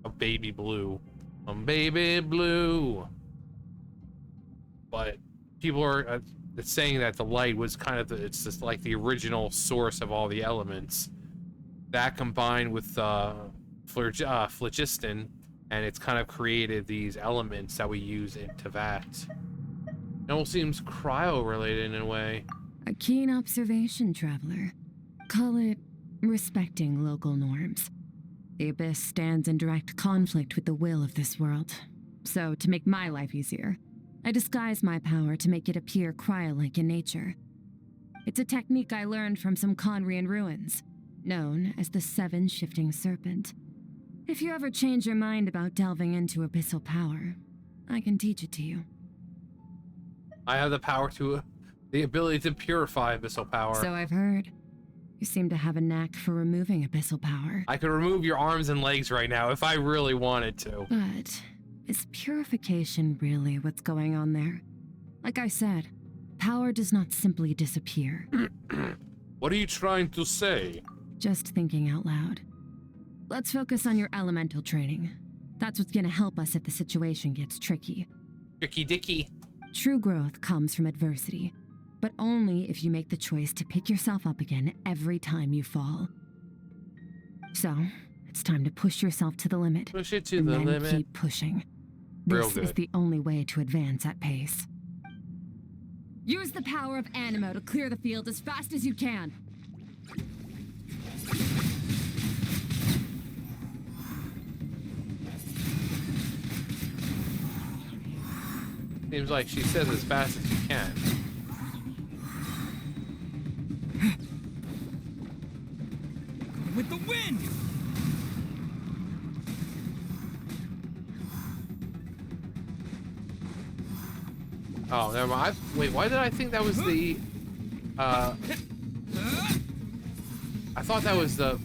a baby blue. Baby blue. But people are saying that the light was kind of it's just like the original source of all the elements. That combined with phlogiston, and it's kind of created these elements that we use in Tivat. It almost seems cryo-related in a way. A keen observation, traveler. Call it respecting local norms. The Abyss stands in direct conflict with the will of this world. So, to make my life easier, I disguise my power to make it appear cryo-like in nature. It's a technique I learned from some Conrian ruins, known as the 7 Shifting Serpent. If you ever change your mind about delving into abyssal power, I can teach it to you. I have the ability to purify abyssal power. So I've heard. You seem to have a knack for removing abyssal power. I could remove your arms and legs right now if I really wanted to. But is purification really what's going on there? Like I said, power does not simply disappear. What are you trying to say? Just thinking out loud. Let's focus on your elemental training. That's what's gonna help us if the situation gets tricky. Tricky dicky. True growth comes from adversity, but only if you make the choice to pick yourself up again every time you fall. So, it's time to push yourself to the limit. Push it to and the then limit. keep pushing. Real This is good. the only way to advance at pace. Use the power of Animo to clear the field as fast as you can. Seems like she says as fast as you can. With the wind! Oh, never mind. Wait, why did I think that was the I thought that was the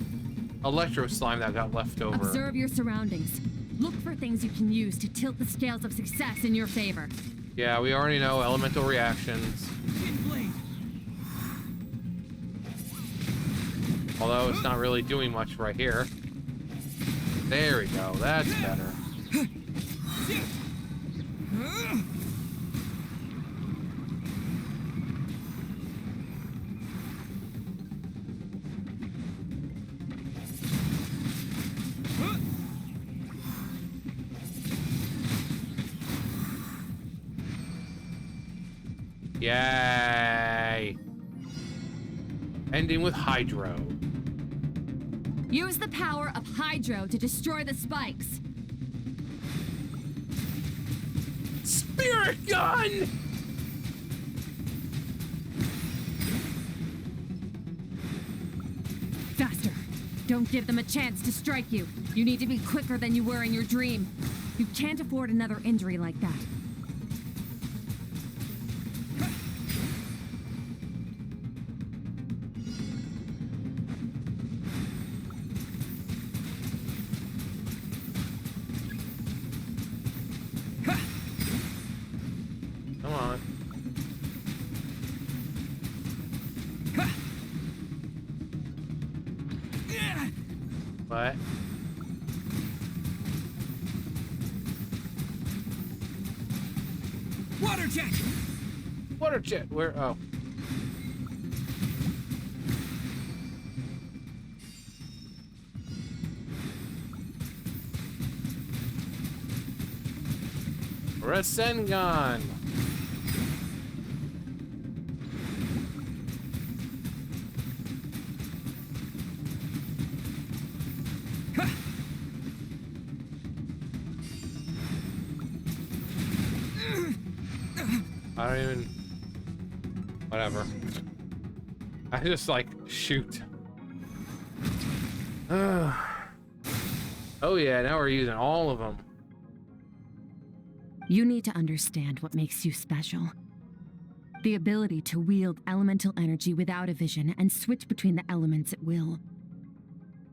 electro slime that got left over. Observe your surroundings. Look for things you can use to tilt the scales of success in your favor. Yeah, we already know elemental reactions. Although it's not really doing much right here. There we go, that's better. Yay! Ending with Hydro. Use the power of Hydro to destroy the spikes. Spirit Gun! Faster. Don't give them a chance to strike you. You need to be quicker than you were in your dream. You can't afford another injury like that. Come on. What? Water jet! Water jet, where? Oh. Rasengan. I don't even... Whatever. I just, like, shoot. Oh yeah, now we're using all of them. You need to understand what makes you special. The ability to wield elemental energy without a vision and switch between the elements at will.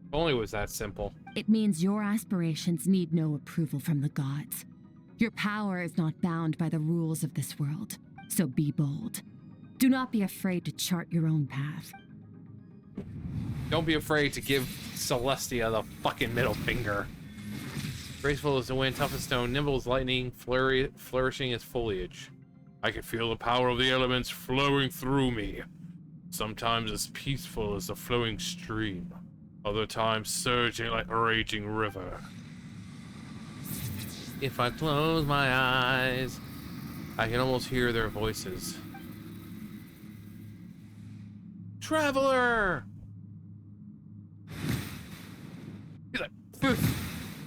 If only it was that simple. It means your aspirations need no approval from the gods. Your power is not bound by the rules of this world, so be bold. Do not be afraid to chart your own path. Don't be afraid to give Celestia the fucking middle finger. Graceful as the wind, tough as stone, nimble as lightning, flourishing as foliage. I can feel the power of the elements flowing through me. Sometimes as peaceful as a flowing stream. Other times surging like a raging river. If I close my eyes, I can almost hear their voices. Traveler! He's like,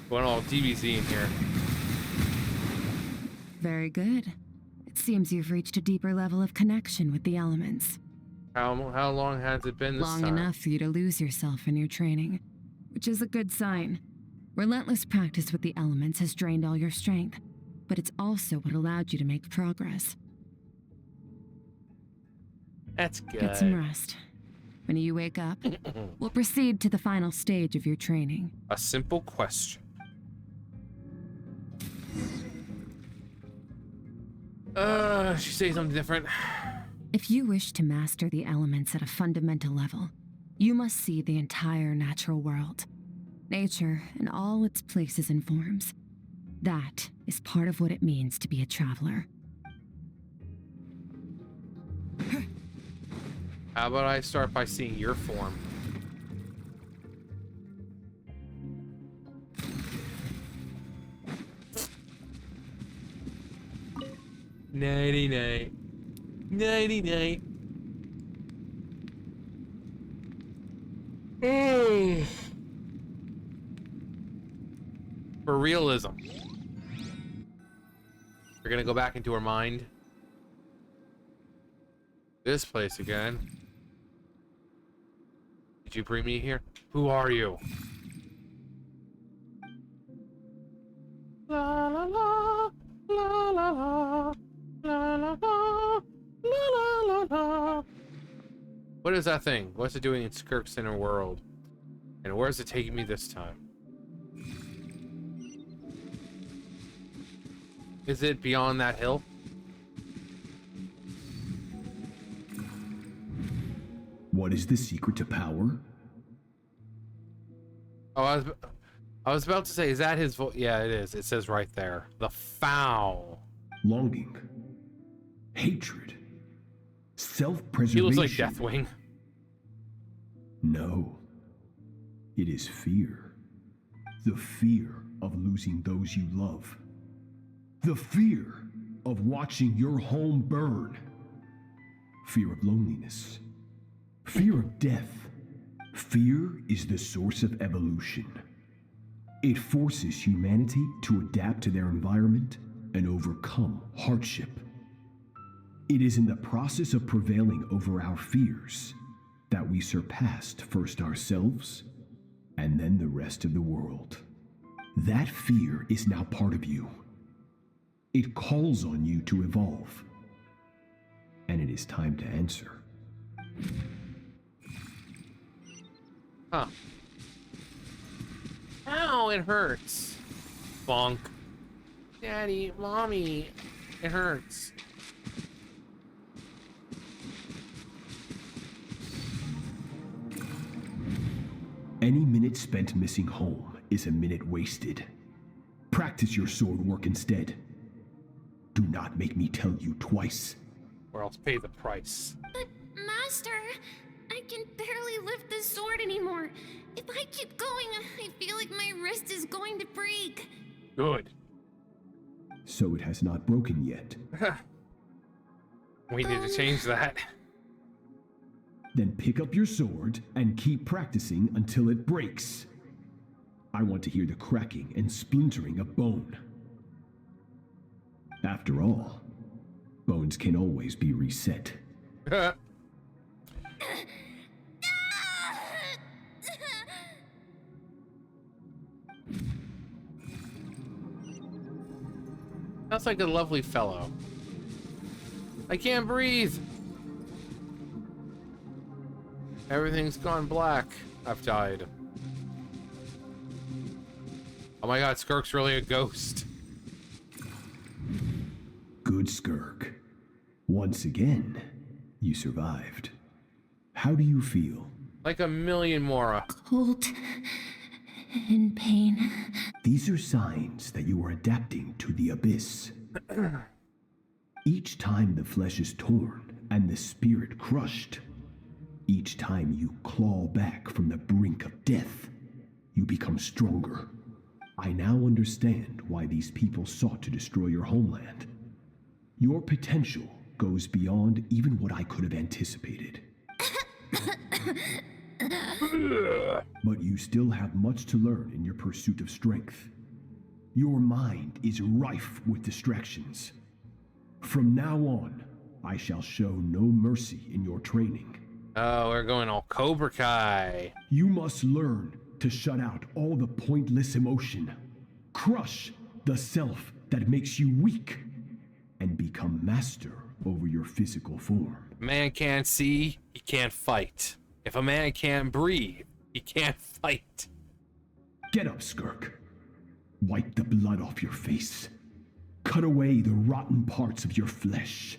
going all DBZ in here. Very good. It seems you've reached a deeper level of connection with the elements. How long has it been this Long time? enough for you to lose yourself in your training, which is a good sign. Relentless practice with the elements has drained all your strength, but it's also what allowed you to make progress. That's good. Get some rest. When you wake up, we'll proceed to the final stage of your training. A simple question. She say something different. If you wish to master the elements at a fundamental level, you must see the entire natural world. Nature in all its places and forms. That is part of what it means to be a traveler. How about I start by seeing your form? Nighty night. Nighty night. For realism. We're gonna go back into her mind. This place again. Did you bring me here? Who are you? La la la la la la la la la la la la. What is that thing? What's it doing in Skirk's inner world? And where's it taking me this time? Is it beyond that hill? What is the secret to power? Oh, I was about to say, is that his voice? Yeah, it is. It says right there. The foul. Longing. Hatred. Self-preservation. He looks like Deathwing. No. It is fear. The fear of losing those you love. The fear of watching your home burn. Fear of loneliness. Fear of death. Fear is the source of evolution. It forces humanity to adapt to their environment and overcome hardship. It is in the process of prevailing over our fears that we surpassed first ourselves and then the rest of the world. That fear is now part of you. It calls on you to evolve. And it is time to answer. Huh. Ow, it hurts. Bonk. Daddy, mommy, it hurts. Any minute spent missing home is a minute wasted. Practice your sword work instead. Do not make me tell you twice. Or else pay the price. But, Master, I can barely lift the sword anymore. If I keep going, I feel like my wrist is going to break. Good. So it has not broken yet. We need to change that. Then pick up your sword and keep practicing until it breaks. I want to hear the cracking and splintering of bone. After all, bones can always be reset. Sounds like a lovely fellow. I can't breathe. Everything's gone black. I've died. Oh my god, Skirk's really a ghost. Good, Skirk. Once again, you survived. How do you feel? Like a million, Mora. Cold. In pain. These are signs that you are adapting to the abyss. Each time the flesh is torn and the spirit crushed, each time you claw back from the brink of death, you become stronger. I now understand why these people sought to destroy your homeland. Your potential goes beyond even what I could have anticipated. But you still have much to learn in your pursuit of strength. Your mind is rife with distractions. From now on, I shall show no mercy in your training. Oh, we're going all Cobra Kai. You must learn to shut out all the pointless emotion. Crush the self that makes you weak. And become master over your physical form. If a man can't see, he can't fight. If a man can't breathe, he can't fight. Get up, Skirk. Wipe the blood off your face. Cut away the rotten parts of your flesh.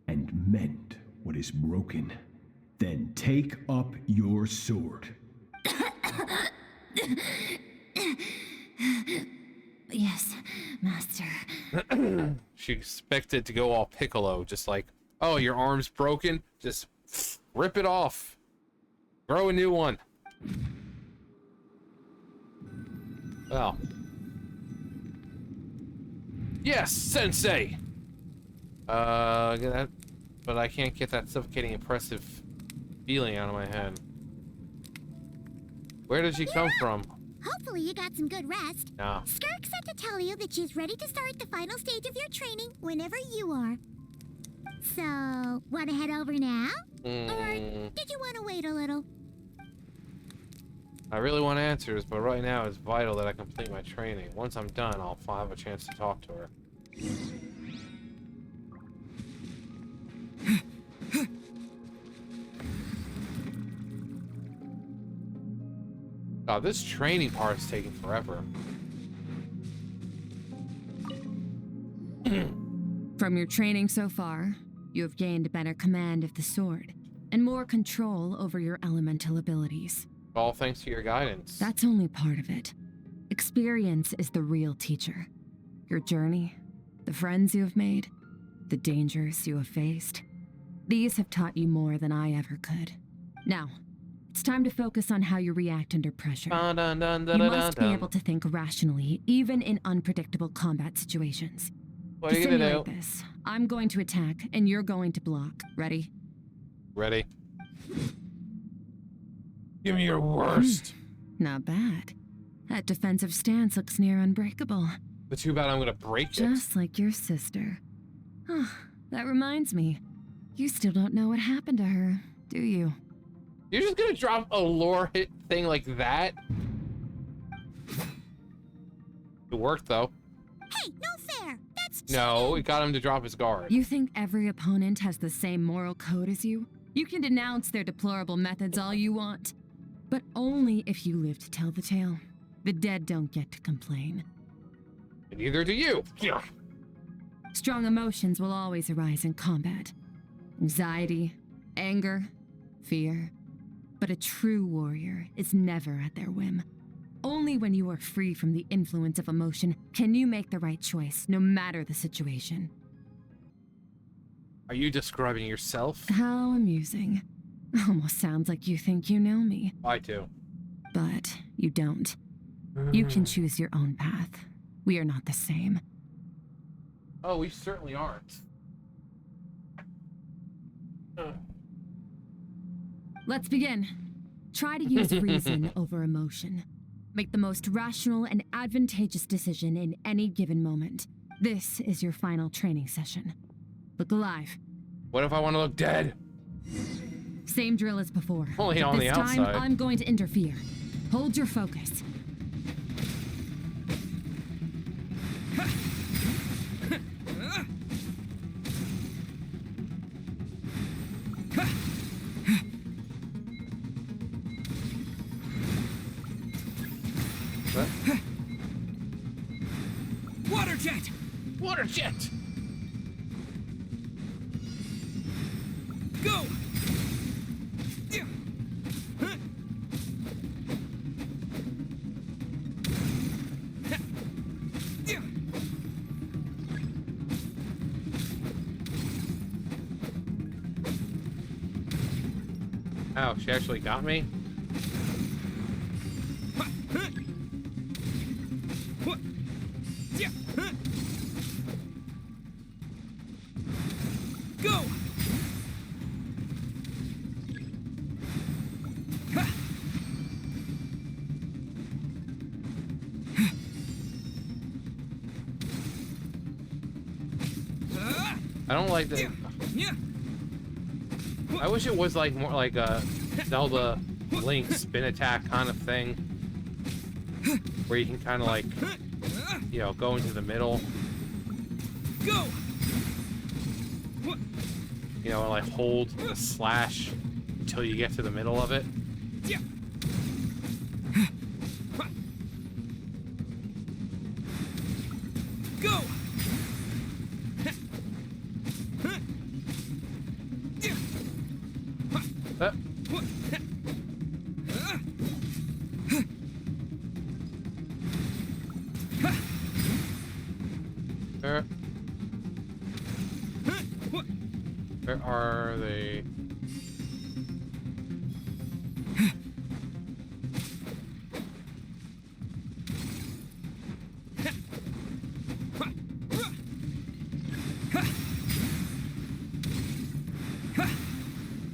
And mend what is broken. Then take up your sword. Yes, Master. She expected to go all Piccolo, just like, oh, your arm's broken? Just rip it off. Grow a new one. Well. Yes, Sensei! Get that, but I can't get that suffocating impressive feeling out of my head. Where did she come from? Hopefully you got some good rest. No. Skirk said to tell you that she's ready to start the final stage of your training whenever you are. So, want to head over now? Or did you want to wait a little? I really want answers, but right now it's vital that I complete my training. Once I'm done, I'll have a chance to talk to her. God, this training part is taking forever. From your training so far, you have gained better command of the sword and more control over your elemental abilities. All thanks to your guidance. That's only part of it. Experience is the real teacher. Your journey, the friends you have made, the dangers you have faced. These have taught you more than I ever could. Now, it's time to focus on how you react under pressure. You must be able to think rationally, even in unpredictable combat situations. What are you gonna do? This, I'm going to attack, and you're going to block. Ready? Ready. Give me your worst. Not bad. That defensive stance looks near unbreakable. But too bad I'm gonna break it. Just like your sister. Oh, that reminds me. You still don't know what happened to her, do you? You're just gonna drop a lore hit thing like that? It worked though. Hey, no fair! That's No, it got him to drop his guard. You think every opponent has the same moral code as you? You can denounce their deplorable methods all you want, but only if you live to tell the tale. The dead don't get to complain. And neither do you. Yeah. Strong emotions will always arise in combat. Anxiety, anger, fear. But a true warrior is never at their whim. Only when you are free from the influence of emotion can you make the right choice, no matter the situation. Are you describing yourself? How amusing. Almost sounds like you think you know me. I do. But you don't. You can choose your own path. We are not the same. Oh, we certainly aren't. Let's begin. Try to use reason over emotion. Make the most rational and advantageous decision in any given moment. This is your final training session. Look alive. What if I want to look dead? Same drill as before. Only on the outside. This time, I'm going to interfere. Hold your focus. What? Water jet! Water jet! Go! Oh, she actually got me? Go! I don't like that. I wish it was like more like a Zelda Link spin attack kind of thing, where you can kind of like, you know, go into the middle. Go! You know, and like hold the slash until you get to the middle of it. Go! Where are they?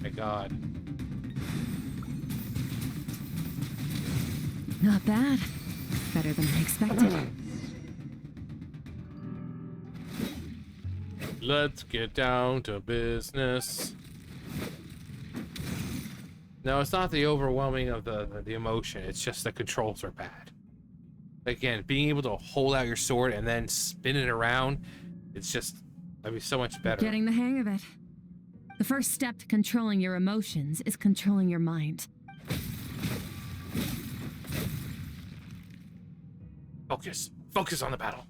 My God. Not bad. Better than I expected. Let's get down to business. No, it's not the overwhelming of the emotion. It's just the controls are bad. Again, being able to hold out your sword and then spin it around, it's just, that'd be so much better. Getting the hang of it. The first step to controlling your emotions is controlling your mind. Focus. Focus on the battle.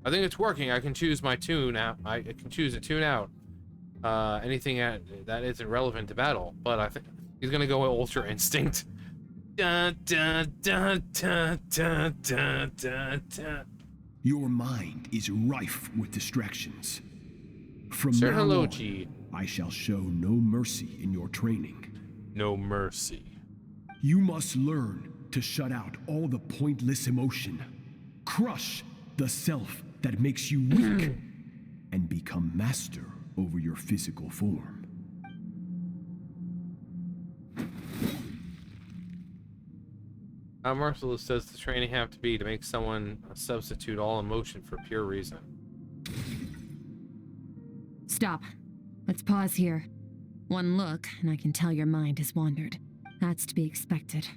I think it's working. I can choose my tune out. I can choose a tune out. Anything that isn't relevant to battle. But I think he's gonna go with Ultra Instinct. Dun, dun, dun, dun, dun, dun, dun, dun. Your mind is rife with distractions. From Sir now Hello on, G. I shall show no mercy in your training. No mercy. You must learn to shut out all the pointless emotion. Crush the self that makes you weak. And become master over your physical form. How merciless does the training have to be to make someone substitute all emotion for pure reason? Stop. Let's pause here. One look, and I can tell your mind has wandered. That's to be expected.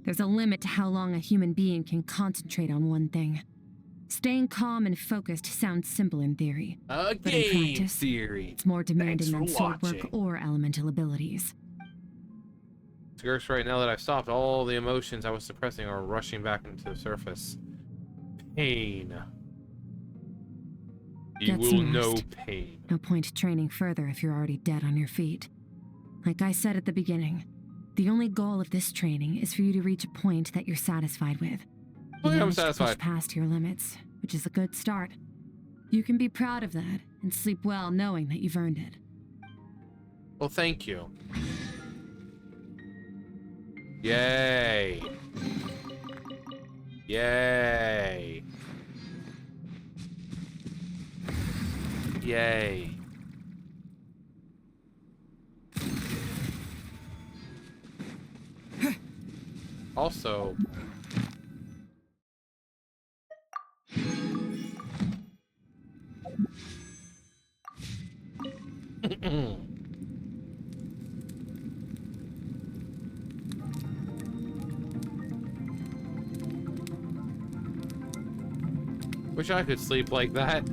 There's a limit to how long a human being can concentrate on one thing. Staying calm and focused sounds simple in theory. A but in game practice, theory. it's more demanding than Thanks for sword work watching. or elemental abilities. Skirk's right now that I've stopped, all the emotions I was suppressing are rushing back into the surface. Pain. You Get will some know rest. pain. No point training further if you're already dead on your feet. Like I said at the beginning, the only goal of this training is for you to reach a point that you're satisfied with. Oh, yeah, I'm managed to satisfied. push past your limits, which is a good start. You can be proud of that and sleep well knowing that you've earned it. Well, thank you. Yay. Yay. Yay. Also, wish I could sleep like that.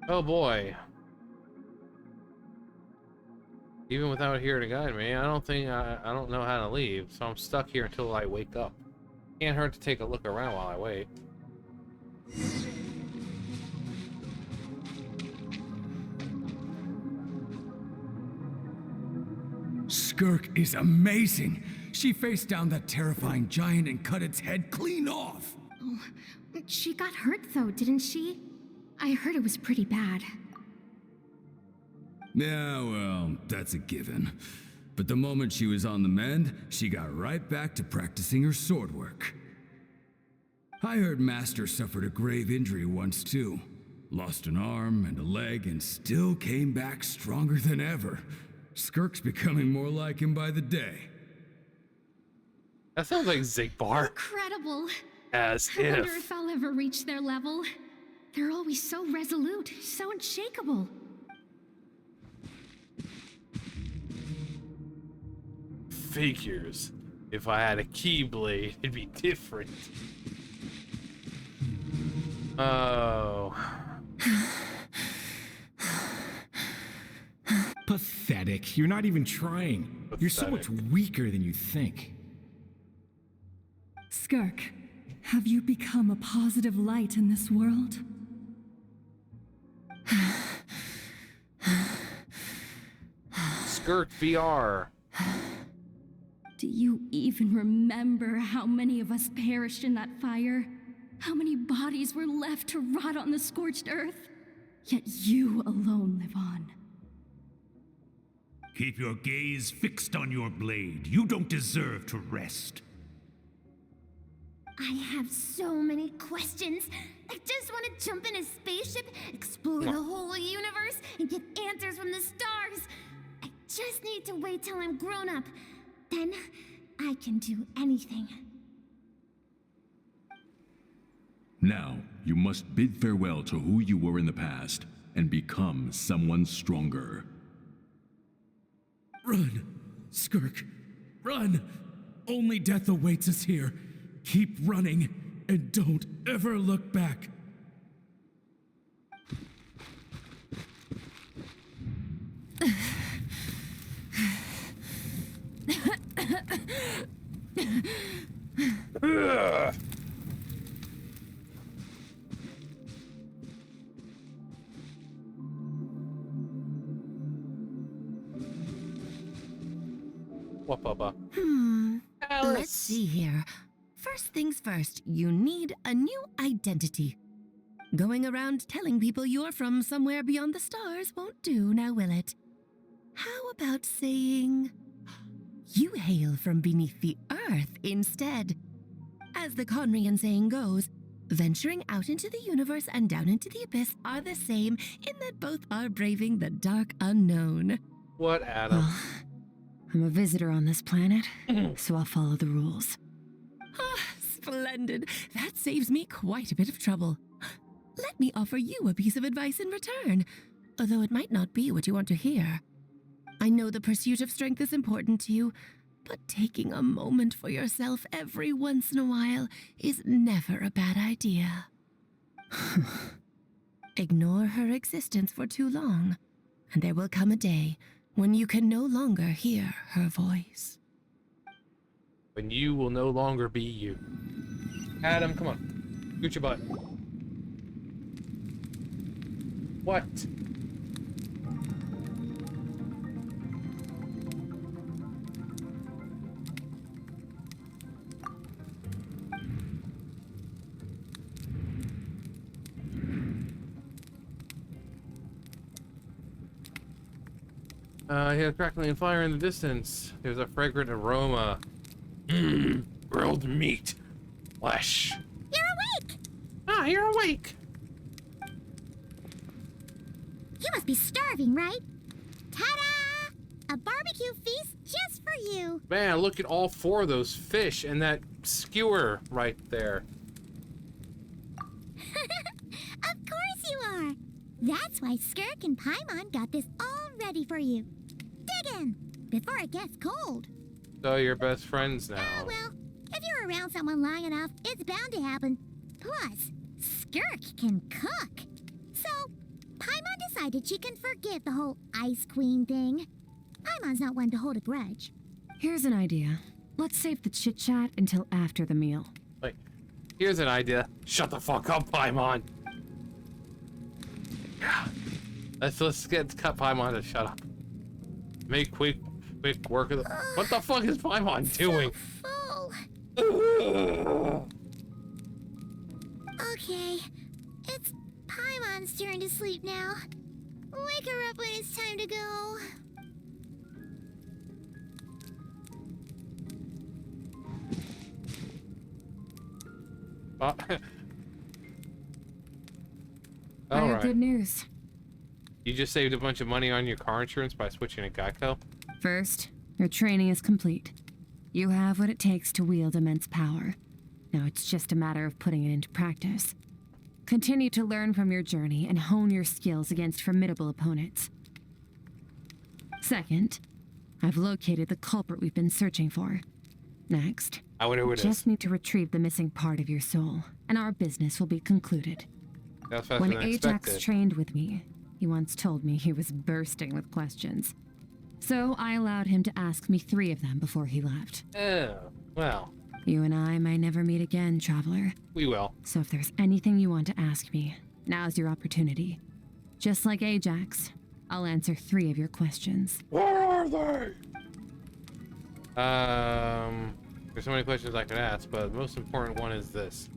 Oh boy. Even without here to guide me, I don't know how to leave, so I'm stuck here until I wake up. Can't hurt to take a look around while I wait. Skirk is amazing. She faced down that terrifying giant and cut its head clean off. Oh, she got hurt though, didn't she? I heard it was pretty bad. Yeah, well, that's a given. But the moment she was on the mend, she got right back to practicing her sword work. I heard Master suffered a grave injury once too. Lost an arm and a leg and still came back stronger than ever. Skirk's becoming more like him by the day. That sounds like Zigbar. Incredible. As I wonder if. if I'll ever reach their level. They're always so resolute, so unshakable. Figures. If I had a keyblade, it'd be different. Oh. Pathetic. You're not even trying. You're so much weaker than you think. Skirk, have you become a positive light in this world? Skirk VR. Do you even remember how many of us perished in that fire? How many bodies were left to rot on the scorched earth? Yet you alone live on. Keep your gaze fixed on your blade. You don't deserve to rest. I have so many questions. I just want to jump in a spaceship, explore the whole universe, and get answers from the stars. I just need to wait till I'm grown up. Then I can do anything. Now, you must bid farewell to who you were in the past and become someone stronger. Run! Skirk, Run! Only death awaits us here. Keep running, and don't ever look back. What, Bubba? Let's see here. First things first, you need a new identity. Going around telling people you're from somewhere beyond the stars won't do, now will it? How about saying you hail from beneath the earth instead? As the Conrian saying goes, venturing out into the universe and down into the abyss are the same in that both are braving the dark unknown. What, Adam? Well, I'm a visitor on this planet, so I'll follow the rules. Ah, splendid. That saves me quite a bit of trouble. Let me offer you a piece of advice in return, although it might not be what you want to hear. I know the pursuit of strength is important to you, but taking a moment for yourself every once in a while is never a bad idea. Ignore her existence for too long, and there will come a day when you can no longer hear her voice. When you will no longer be you. Adam, come on. Scoot your butt. What? I hear crackling fire in the distance. There's a fragrant aroma. Grilled meat. Flesh. You're awake! Ah, you're awake. You must be starving, right? Ta-da! A barbecue feast just for you. Man, look at all four of those fish and that skewer right there. Of course you are. That's why Skirk and Paimon got this all ready for you. Dig in before it gets cold. So you're best friends now. Well, if you're around someone long enough, it's bound to happen. Plus, Skirk can cook. So, Paimon decided she can forgive the whole Ice Queen thing. Paimon's not one to hold a grudge. Here's an idea. Let's save the chit-chat until after the meal. Wait, here's an idea. Shut the fuck up, Paimon. Yeah. Let's get cut Paimon to shut up. Make quick work of the. What the fuck is Paimon doing? So full. Okay, it's Paimon's turn to sleep now. Wake her up when it's time to go. I have Alright. good news. You just saved a bunch of money on your car insurance by switching to Geico? First, your training is complete. You have what it takes to wield immense power. Now it's just a matter of putting it into practice. Continue to learn from your journey and hone your skills against formidable opponents. Second, I've located the culprit we've been searching for. Next, I wonder who it is. just need to retrieve the missing part of your soul, and our business will be concluded. That's faster When than Ajax expected. trained with me, he once told me he was bursting with questions. So I allowed him to ask me 3 of them before he left. Oh, well, You and I may never meet again, Traveler. we will. So if there's anything you want to ask me, now's your opportunity. Just like Ajax, I'll answer 3 of your questions. Where are they? There's so many questions I could ask, but the most important one is this.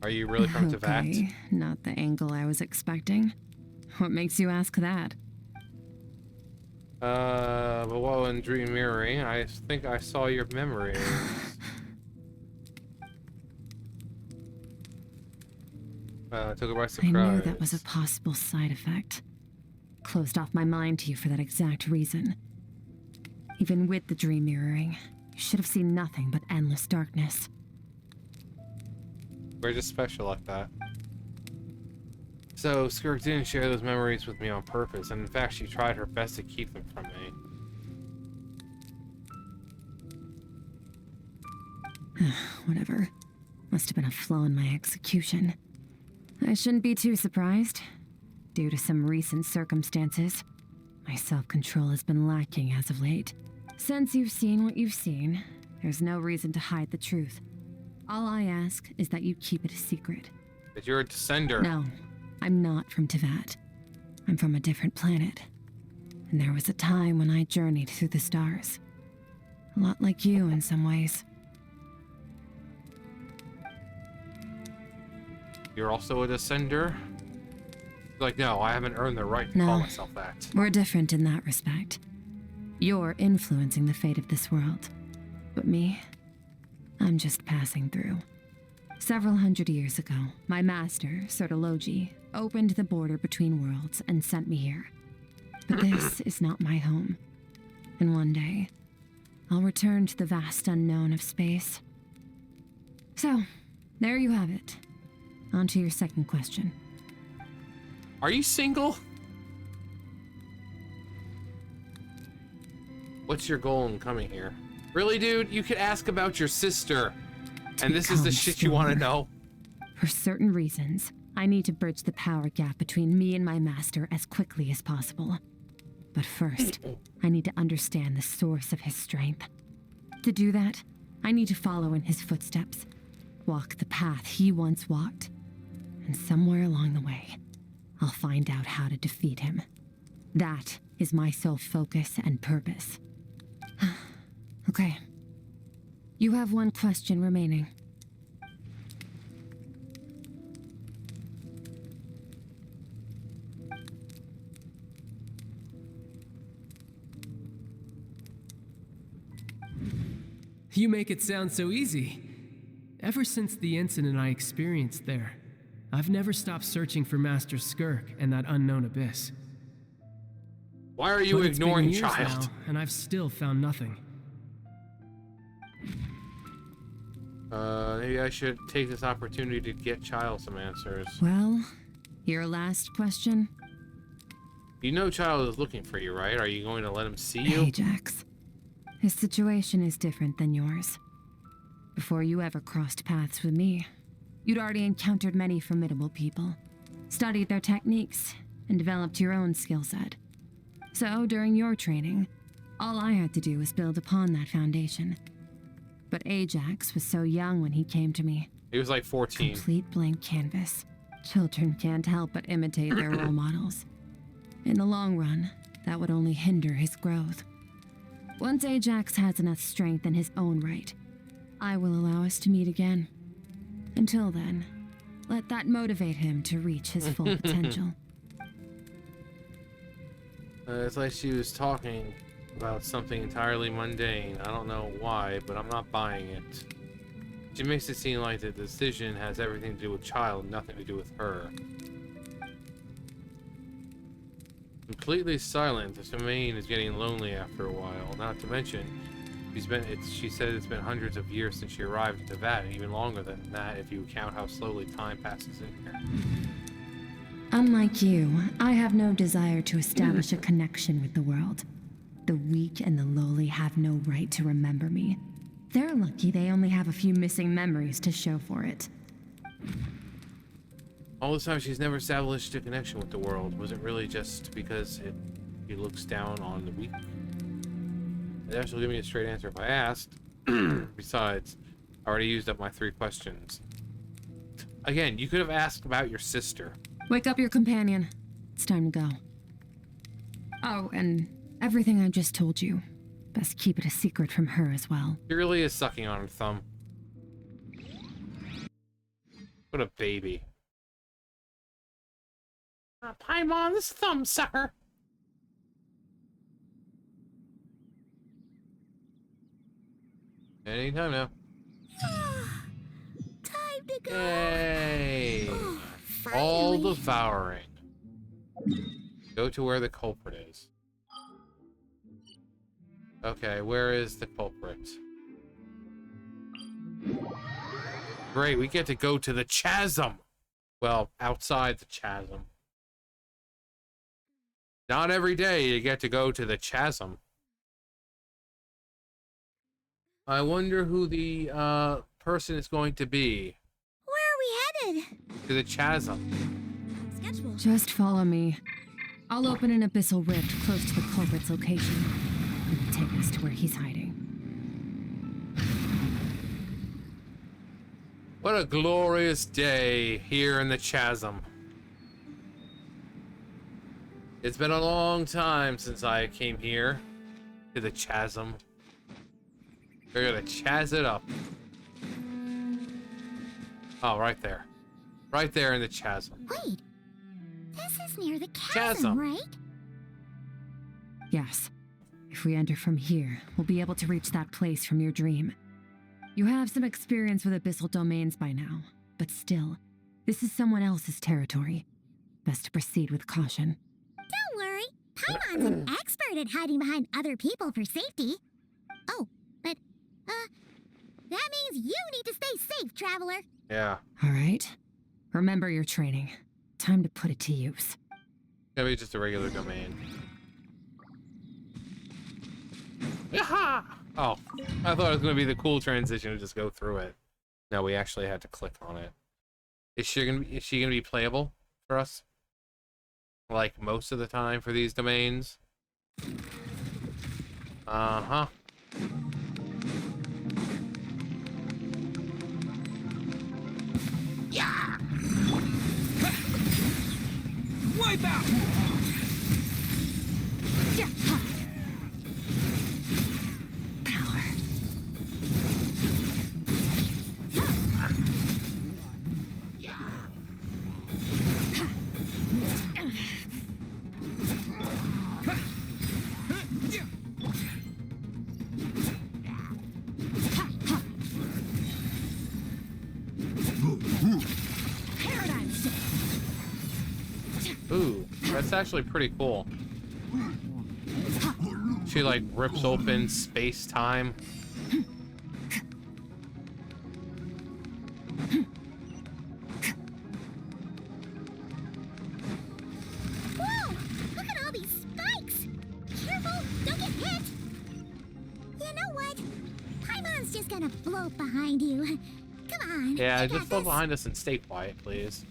Are you really from Teyvat? Okay, not the angle I was expecting. What makes you ask that? But while in dream mirroring, I think I saw your memories. I took it by surprise. I knew that was a possible side effect. Closed off my mind to you for that exact reason. Even with the dream mirroring, you should have seen nothing but endless darkness. We're just special like that. So, Skirk didn't share those memories with me on purpose, and in fact, she tried her best to keep them from me. Whatever. Must have been a flaw in my execution. I shouldn't be too surprised. Due to some recent circumstances, my self-control has been lacking as of late. Since you've seen what you've seen, there's no reason to hide the truth. All I ask is that you keep it a secret. That you're a descender. No, I'm not from Tevat. I'm from a different planet. And there was a time when I journeyed through the stars. A lot like you in some ways. You're also a descender? Like, no, I haven't earned the right to call myself that. We're different in that respect. You're influencing the fate of this world. But me, I'm just passing through. Several hundred years ago, my master, Sertologi, opened the border between worlds and sent me here. But this is not my home. And one day, I'll return to the vast unknown of space. So, there you have it. On to your second question. Are you single? What's your goal in coming here? Really, dude? You could ask about your sister. And this is the shit you want to know? For certain reasons, I need to bridge the power gap between me and my master as quickly as possible. But first, I need to understand the source of his strength. To do that, I need to follow in his footsteps, walk the path he once walked. And somewhere along the way, I'll find out how to defeat him. That is my sole focus and purpose. Okay. You have one question remaining. You make it sound so easy. Ever since the incident I experienced there, I've never stopped searching for Master Skirk and that unknown abyss. Why are you ignoring child? Now, and I've still found nothing. Maybe I should take this opportunity to get Child some answers. Well, your last question? You know Child is looking for you, right? Are you going to let him see you? Ajax. His situation is different than yours. Before you ever crossed paths with me, you'd already encountered many formidable people, studied their techniques, and developed your own skill set. So, during your training, all I had to do was build upon that foundation. But Ajax was so young when he came to me. He was like 14. Complete blank canvas. Children can't help but imitate their role models. In the long run, that would only hinder his growth. Once Ajax has enough strength in his own right, I will allow us to meet again. Until then, let that motivate him to reach his full potential. It's like she was talking about something entirely mundane. I don't know why, but I'm not buying it. She makes it seem like the decision has everything to do with Child, nothing to do with her. Completely silent, this domain is getting lonely after a while. Not to mention, she said it's been hundreds of years since she arrived in Tevat, and even longer than that if you count how slowly time passes in here. Unlike you, I have no desire to establish a connection with the world. The weak and the lowly have no right to remember me. They're lucky they only have a few missing memories to show for it. All this time she's never established a connection with the world. Was it really just because he looks down on the weak? It actually give me a straight answer if I asked. Besides, I already used up my 3 questions. Again, you could have asked about your sister. Wake up your companion. It's time to go. Oh, and everything I just told you. Best keep it a secret from her as well. She really is sucking on her thumb. What a baby. Paimon's thumb sucker. Anytime now. Time to go. Yay! All devouring. Go to where the culprit is. Okay, where is the culprit? Great, we get to go to the chasm. Well, outside the chasm. Not every day you get to go to the chasm. I wonder who the person is going to be. Where are we headed? To the chasm. Sketchbook. Just follow me. I'll open an abyssal rift close to the culprit's location. It will take us to where he's hiding. What a glorious day here in the chasm. It's been a long time since I came here to the chasm. We're gonna chaz it up. Oh, right there. Right there in the chasm. Wait. This is near the chasm, right? Yes. If we enter from here, we'll be able to reach that place from your dream. You have some experience with abyssal domains by now, but still, this is someone else's territory. Best to proceed with caution. Don't worry. Paimon's an expert at hiding behind other people for safety. Oh, but, that means you need to stay safe, traveler. Yeah. All right. Remember your training. Time to put it to use. Gonna be just a regular domain. Yaha! Oh, I thought it was gonna be the cool transition to just go through it. No, we actually had to click on it. Is she gonna be playable for us? Like most of the time for these domains? Uh-huh. Yeah! Wipe out! Power. Ooh, that's actually pretty cool. She like rips open space-time. Whoa! Look at all these spikes! Careful! Don't get hit! You know what? Paimon's just gonna float behind you. Come on. Yeah, you just got float this. behind us and stay quiet, please.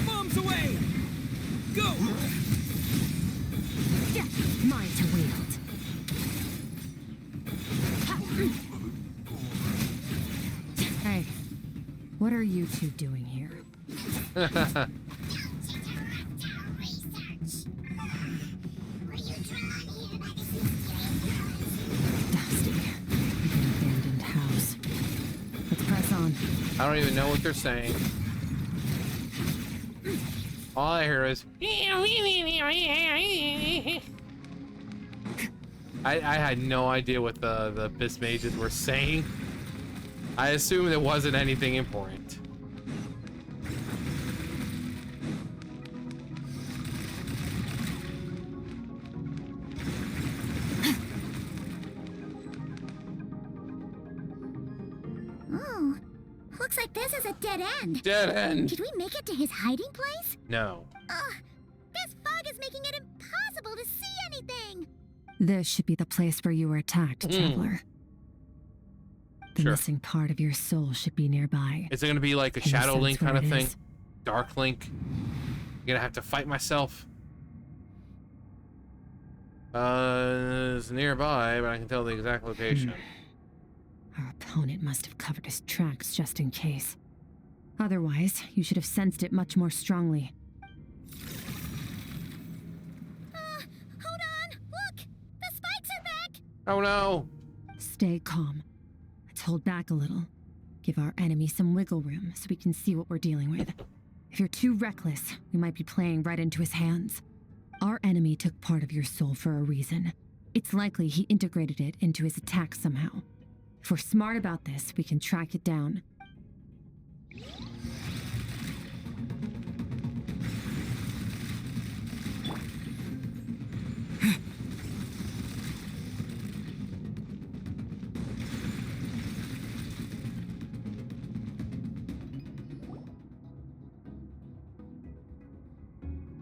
Bombs away! Go! Mine to wield. Hey, what are you two doing here? Dusty. Like an abandoned house. Let's press on. I don't even know what they're saying. All I hear is I had no idea what the Abyss Mages were saying. I assumed it wasn't anything important. Oh, looks like this is a dead end. Dead end. Did we make it to his hiding place? No. Ugh, this fog is making it impossible to see anything. This should be the place where you were attacked, traveler. The Sure. missing part of your soul should be nearby. Is it gonna be like a Can you Shadow sense Link where kind of it thing? is? Dark Link? I'm gonna have to fight myself. It's nearby, but I can tell the exact location. Our opponent must have covered his tracks just in case. Otherwise, you should have sensed it much more strongly. Hold on. Look, the spikes are back. Oh no! Stay calm. Let's hold back a little. Give our enemy some wiggle room so we can see what we're dealing with. If you're too reckless, we might be playing right into his hands. Our enemy took part of your soul for a reason. It's likely he integrated it into his attack somehow. If we're smart about this, we can track it down.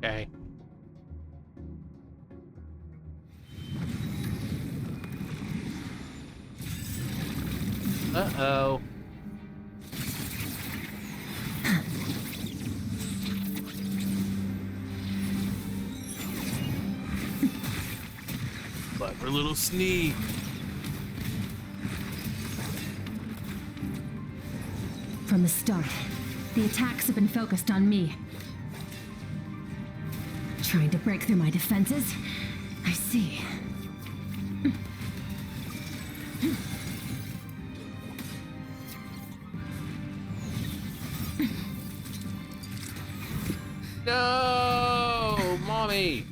Okay. Uh-oh. Clever little sneak. From the start, the attacks have been focused on me. Trying to break through my defenses? I see. No, mommy.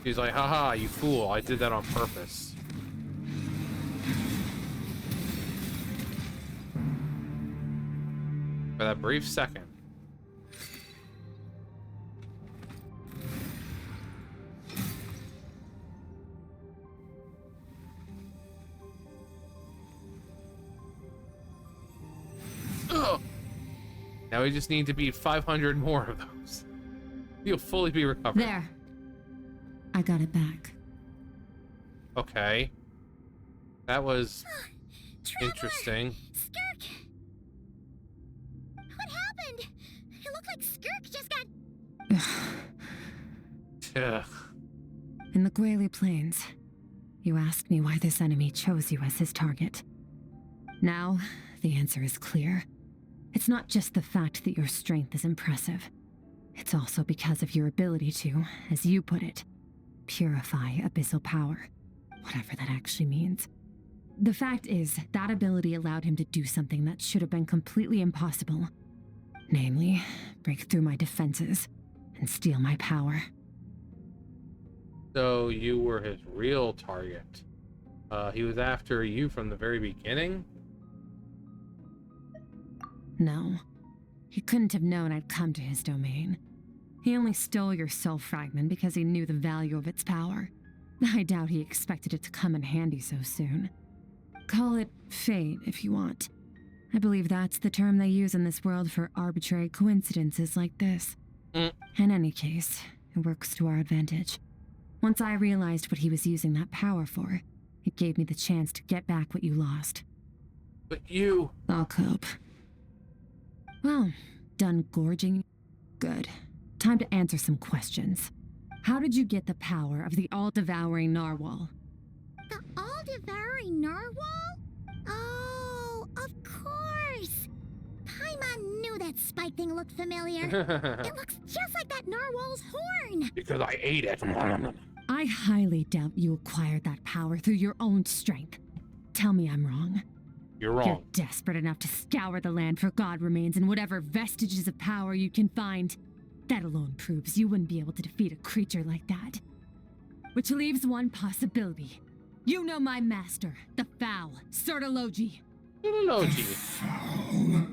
She's like, haha, you fool. I did that on purpose. For that brief second. Ugh. Now we just need to beat 500 more of those. You'll fully be recovered. There. I got it back. Okay. That was interesting. Skirk! What happened? It looked like Skirk just got... Ugh. In the Gwali Plains, you asked me why this enemy chose you as his target. Now, the answer is clear. It's not just the fact that your strength is impressive. It's also because of your ability to, as you put it, purify abyssal power. Whatever that actually means. The fact is, that ability allowed him to do something that should have been completely impossible. Namely, break through my defenses and steal my power. So you were his real target. He was after you from the very beginning? No. He couldn't have known I'd come to his domain. He only stole your soul fragment because he knew the value of its power. I doubt he expected it to come in handy so soon. Call it fate if you want. I believe that's the term they use in this world for arbitrary coincidences like this. In any case, it works to our advantage. Once I realized what he was using that power for, it gave me the chance to get back what you lost. But you... I'll cope. Well, done gorging? Good. Time to answer some questions. How did you get the power of the all-devouring narwhal? The all-devouring narwhal? Oh, of course! Paimon knew that spike thing looked familiar. It looks just like that narwhal's horn! Because I ate it. I highly doubt you acquired that power through your own strength. Tell me I'm wrong. You're wrong. You're desperate enough to scour the land for god remains and whatever vestiges of power you can find. That alone proves you wouldn't be able to defeat a creature like that. Which leaves one possibility. You know my master, the foul, Sertologi. Sertologi?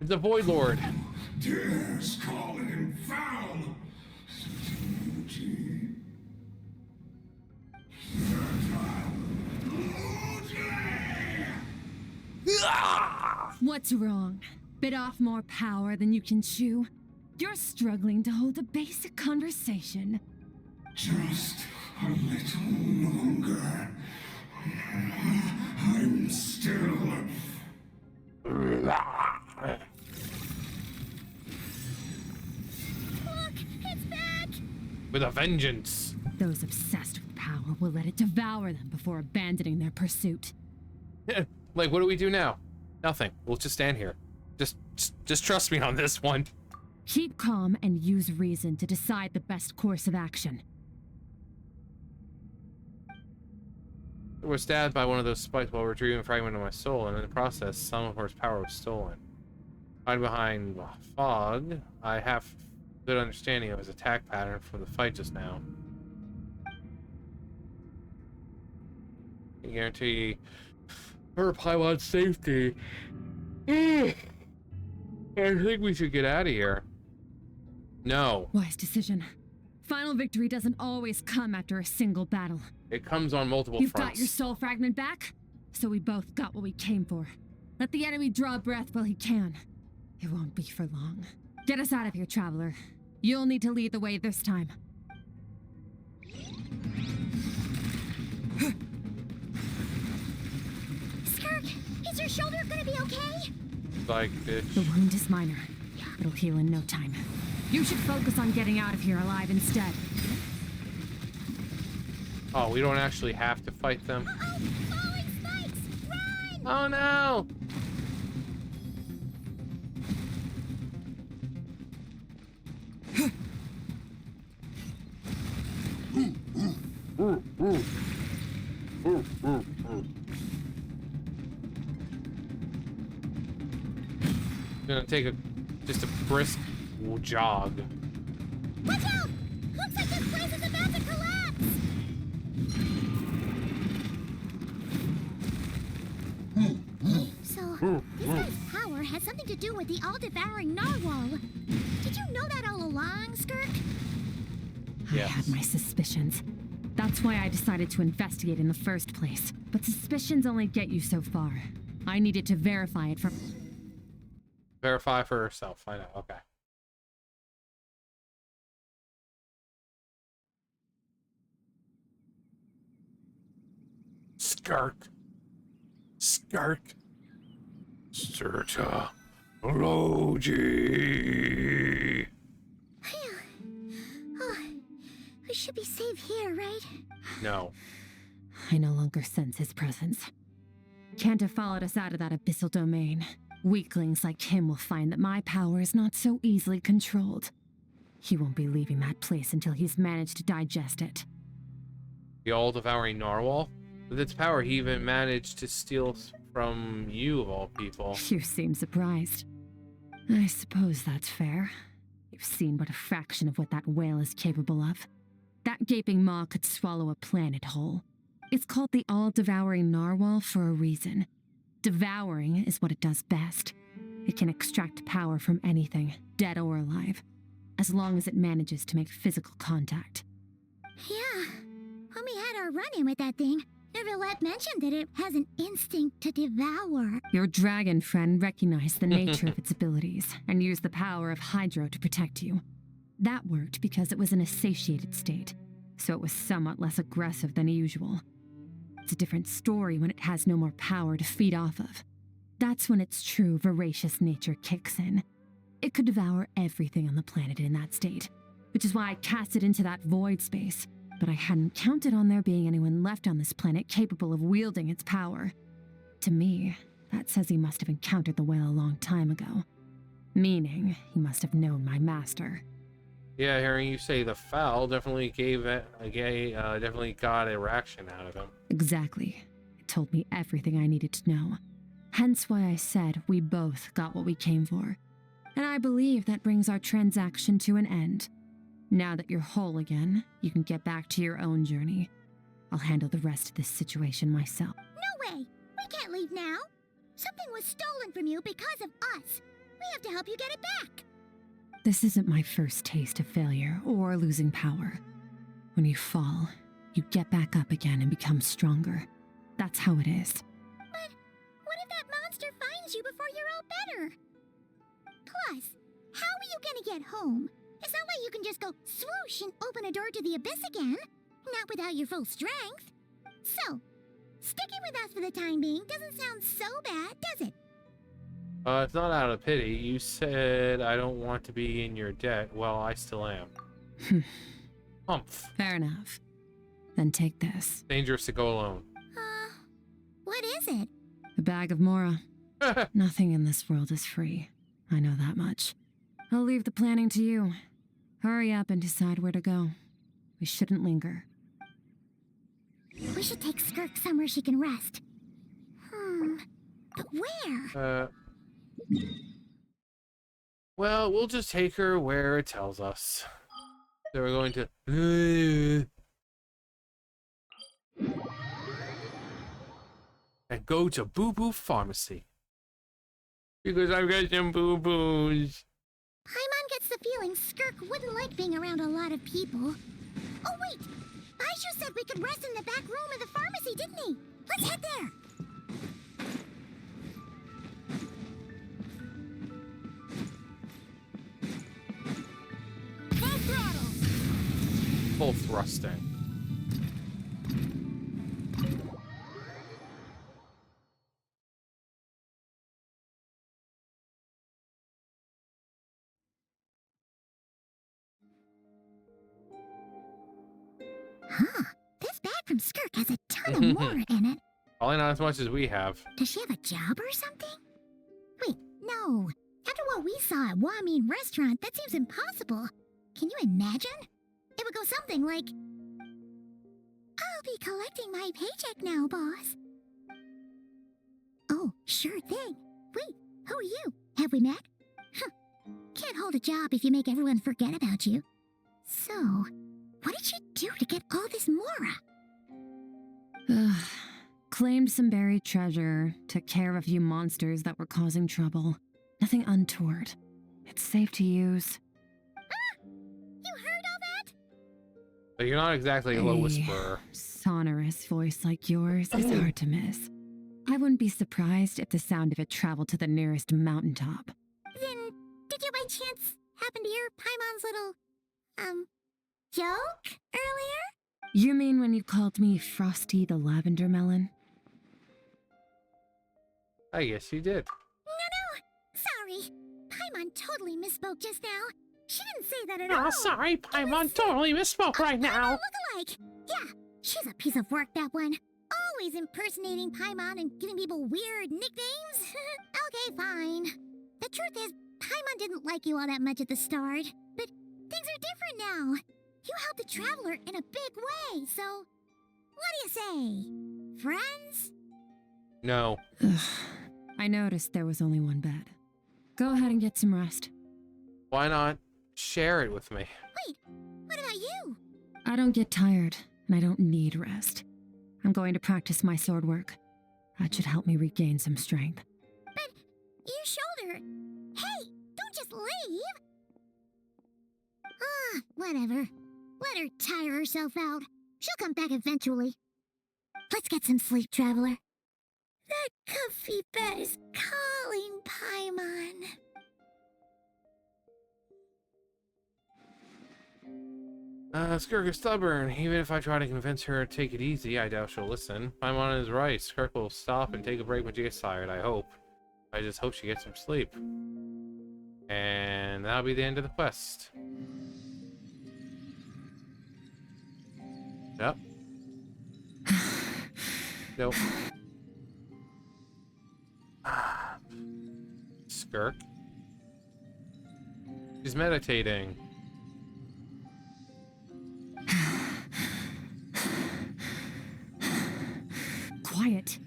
It's a Void Lord. Dares call him foul? What's wrong? Bit off more power than you can chew? You're struggling to hold a basic conversation. Just a little longer. I'm still... Look, it's back! With a vengeance. Those obsessed with power will let it devour them before abandoning their pursuit. Like, what do we do now? Nothing. We'll just stand here. Just trust me on this one. Keep calm and use reason to decide the best course of action. We were stabbed by one of those spikes while retrieving a fragment of my soul, and in the process, some of her power was stolen. Hiding behind fog, I have a good understanding of his attack pattern from the fight just now. I guarantee her Paimon's safety. I think we should get out of here. No. Wise decision. Final victory doesn't always come after a single battle. It comes on multiple You've fronts. got your soul fragment back, so we both got what we came for. Let the enemy draw breath while he can. It won't be for long. Get us out of here, traveler. You'll need to lead the way this time. Skirk, is your shoulder gonna be okay? Like, bitch. The wound is minor. It'll heal in no time. You should focus on getting out of here alive instead. Oh, we don't actually have to fight them. Uh-oh! Falling spikes! Run! Oh no! Gonna take just a brisk jog. Watch out! Looks like this place is about to collapse! So, this guy's power has something to do with the all-devouring narwhal. Did you know that all along, Skirk? I had my suspicions. That's why I decided to investigate in the first place. But suspicions only get you so far. I needed to verify it for... Verify for herself. Find out. Okay. Skirk. Skirk. Serta. Logi. Oh, we should be safe here, right? No. I no longer sense his presence. Can't have followed us out of that abyssal domain. Weaklings like him will find that my power is not so easily controlled. He won't be leaving that place until he's managed to digest it. The all-devouring narwhal? With its power, he even managed to steal from you, of all people. You seem surprised. I suppose that's fair. You've seen but a fraction of what that whale is capable of. That gaping maw could swallow a planet whole. It's called the all-devouring narwhal for a reason. Devouring is what it does best. It can extract power from anything, dead or alive, as long as it manages to make physical contact. Yeah. When we had our run-in with that thing, Neverlet mentioned that it has an instinct to devour. Your dragon friend recognized the nature of its abilities and used the power of Hydro to protect you. That worked because it was in a satiated state, so it was somewhat less aggressive than usual. It's a different story when it has no more power to feed off of. That's when its true voracious nature kicks in. It could devour everything on the planet in that state, which is why I cast it into that void space. But I hadn't counted on there being anyone left on this planet capable of wielding its power. To me, that says he must have encountered the whale a long time ago. Meaning, he must have known my master. Yeah, hearing you say the foul definitely definitely got a reaction out of him. Exactly. It told me everything I needed to know. Hence why I said we both got what we came for. And I believe that brings our transaction to an end. Now that you're whole again, you can get back to your own journey. I'll handle the rest of this situation myself. No way! We can't leave now! Something was stolen from you because of us. We have to help you get it back. This isn't my first taste of failure or losing power. When you fall, you get back up again and become stronger. That's how it is. But what if that monster finds you before you're all better? Plus, how are you gonna get home? It's not like you can just go swoosh and open a door to the abyss again. Not without your full strength. So, sticking with us for the time being doesn't sound so bad, does it? It's not out of pity. You said I don't want to be in your debt. Well, I still am. Humph. Fair enough. Then take this. Dangerous to go alone. What is it? A bag of Mora. Nothing in this world is free. I know that much. I'll leave the planning to you. Hurry up and decide where to go. We shouldn't linger. We should take Skirk somewhere she can rest. But where? Well, we'll just take her where it tells us. So we're going to... and go to Boo Boo Pharmacy. Because I've got some boo-boos. Paimon gets the feeling Skirk wouldn't like being around a lot of people. Oh wait! Baishu said we could rest in the back room of the pharmacy, didn't he? Let's head there! Full throttle! Full thrusting. Huh. This bag from Skirk has a ton of more in it. Probably not as much as we have. Does she have a job or something? Wait, no. After what we saw at Wamin Restaurant, that seems impossible. Can you imagine? It would go something like, I'll be collecting my paycheck now, boss. Oh, sure thing. Wait, who are you? Have we met? Huh. Can't hold a job if you make everyone forget about you. So, what did she do to get all this Mora? Claimed some buried treasure, took care of a few monsters that were causing trouble. Nothing untoward. It's safe to use. You heard all that? But you're not exactly a low whisperer. Sonorous voice like yours is hard to miss. I wouldn't be surprised if the sound of it traveled to the nearest mountaintop. Then, did you by chance happen to hear Paimon's little, joke earlier? You mean when you called me Frosty the Lavender Melon? I guess you did. No. Sorry. Paimon totally misspoke just now. She didn't say that at all. Oh, sorry, Paimon totally misspoke right now. Look-alike. Yeah, she's a piece of work, that one. Always impersonating Paimon and giving people weird nicknames. Okay, fine. The truth is, Paimon didn't like you all that much at the start, but things are different now. You helped the Traveler in a big way, so what do you say? Friends? No. I noticed there was only one bed. Go ahead and get some rest. Why not share it with me? Wait, what about you? I don't get tired, and I don't need rest. I'm going to practice my sword work. That should help me regain some strength. But your shoulder... Hey, don't just leave! Whatever. Let her tire herself out. She'll come back eventually. Let's get some sleep, Traveler. That comfy bed is calling, Paimon. Skirk is stubborn. Even if I try to convince her to take it easy, I doubt she'll listen. Paimon is right. Skirk will stop and take a break when she gets tired, I hope. I just hope she gets some sleep. And that'll be the end of the quest. Yep. Nope. Skirk. She's meditating. Quiet.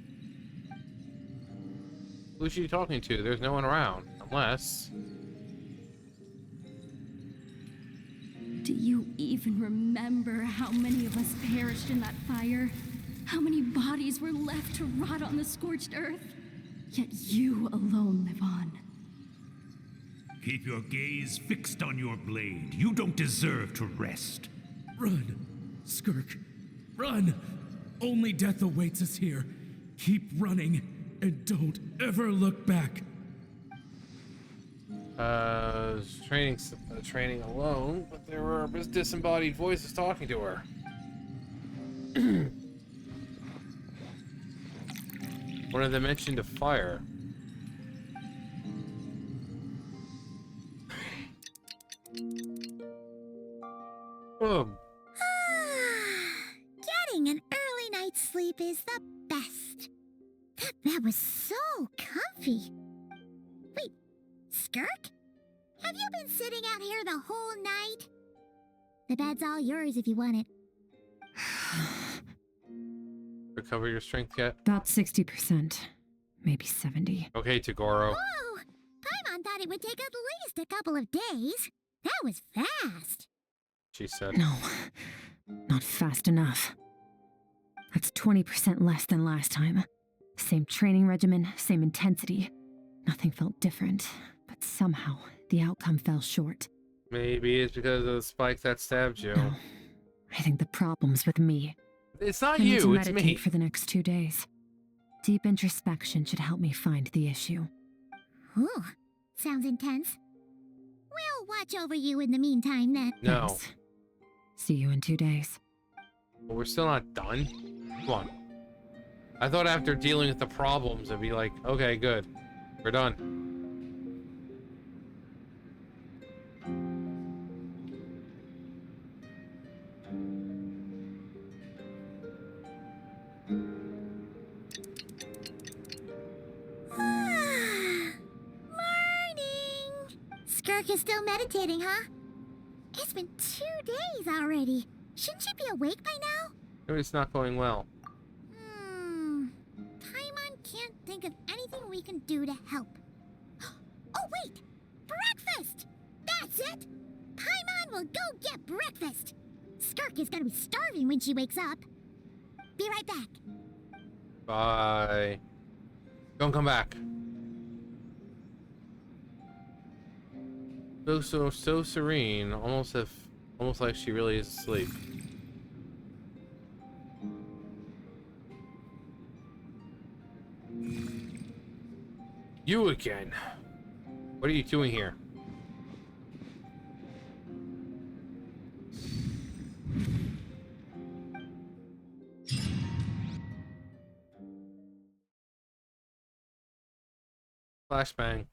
Who's she talking to? There's no one around. Unless... Do you even remember how many of us perished in that fire? How many bodies were left to rot on the scorched earth? Yet you alone live on. Keep your gaze fixed on your blade. You don't deserve to rest. Run, Skirk. Run! Only death awaits us here. Keep running, and don't ever look back. Training alone, but there were disembodied voices talking to her. One of them mentioned a fire. Getting an early night's sleep is the best. That bed was so comfy. Wait, Skirk? Have you been sitting out here the whole night? The bed's all yours if you want it. Recover your strength yet? About 60%. Maybe 70. Okay, Tagoro. Whoa! Paimon thought it would take at least a couple of days. That was fast. She said. No, not fast enough. That's 20% less than last time. Same training regimen, same intensity. Nothing felt different, but somehow the outcome fell short. Maybe it's because of the spike that stabbed you. No, I think the problem's with me. It's not I need to you, it's meditate me. for the next 2 days. Deep introspection should help me find the issue. Ooh, sounds intense. We'll watch over you in the meantime then. No. Thanks. See you in 2 days. But we're still not done? Come on. I thought after dealing with the problems, it'd be like, okay, good. We're done. Skirk is still meditating, huh? It's been 2 days already. Shouldn't she be awake by now? Maybe it's not going well. Paimon can't think of anything we can do to help. Oh, wait! Breakfast! That's it! Paimon will go get breakfast! Skirk is gonna be starving when she wakes up. Be right back. Bye. Don't come back. So serene, almost like she really is asleep. You again. What are you doing here? Flashbang.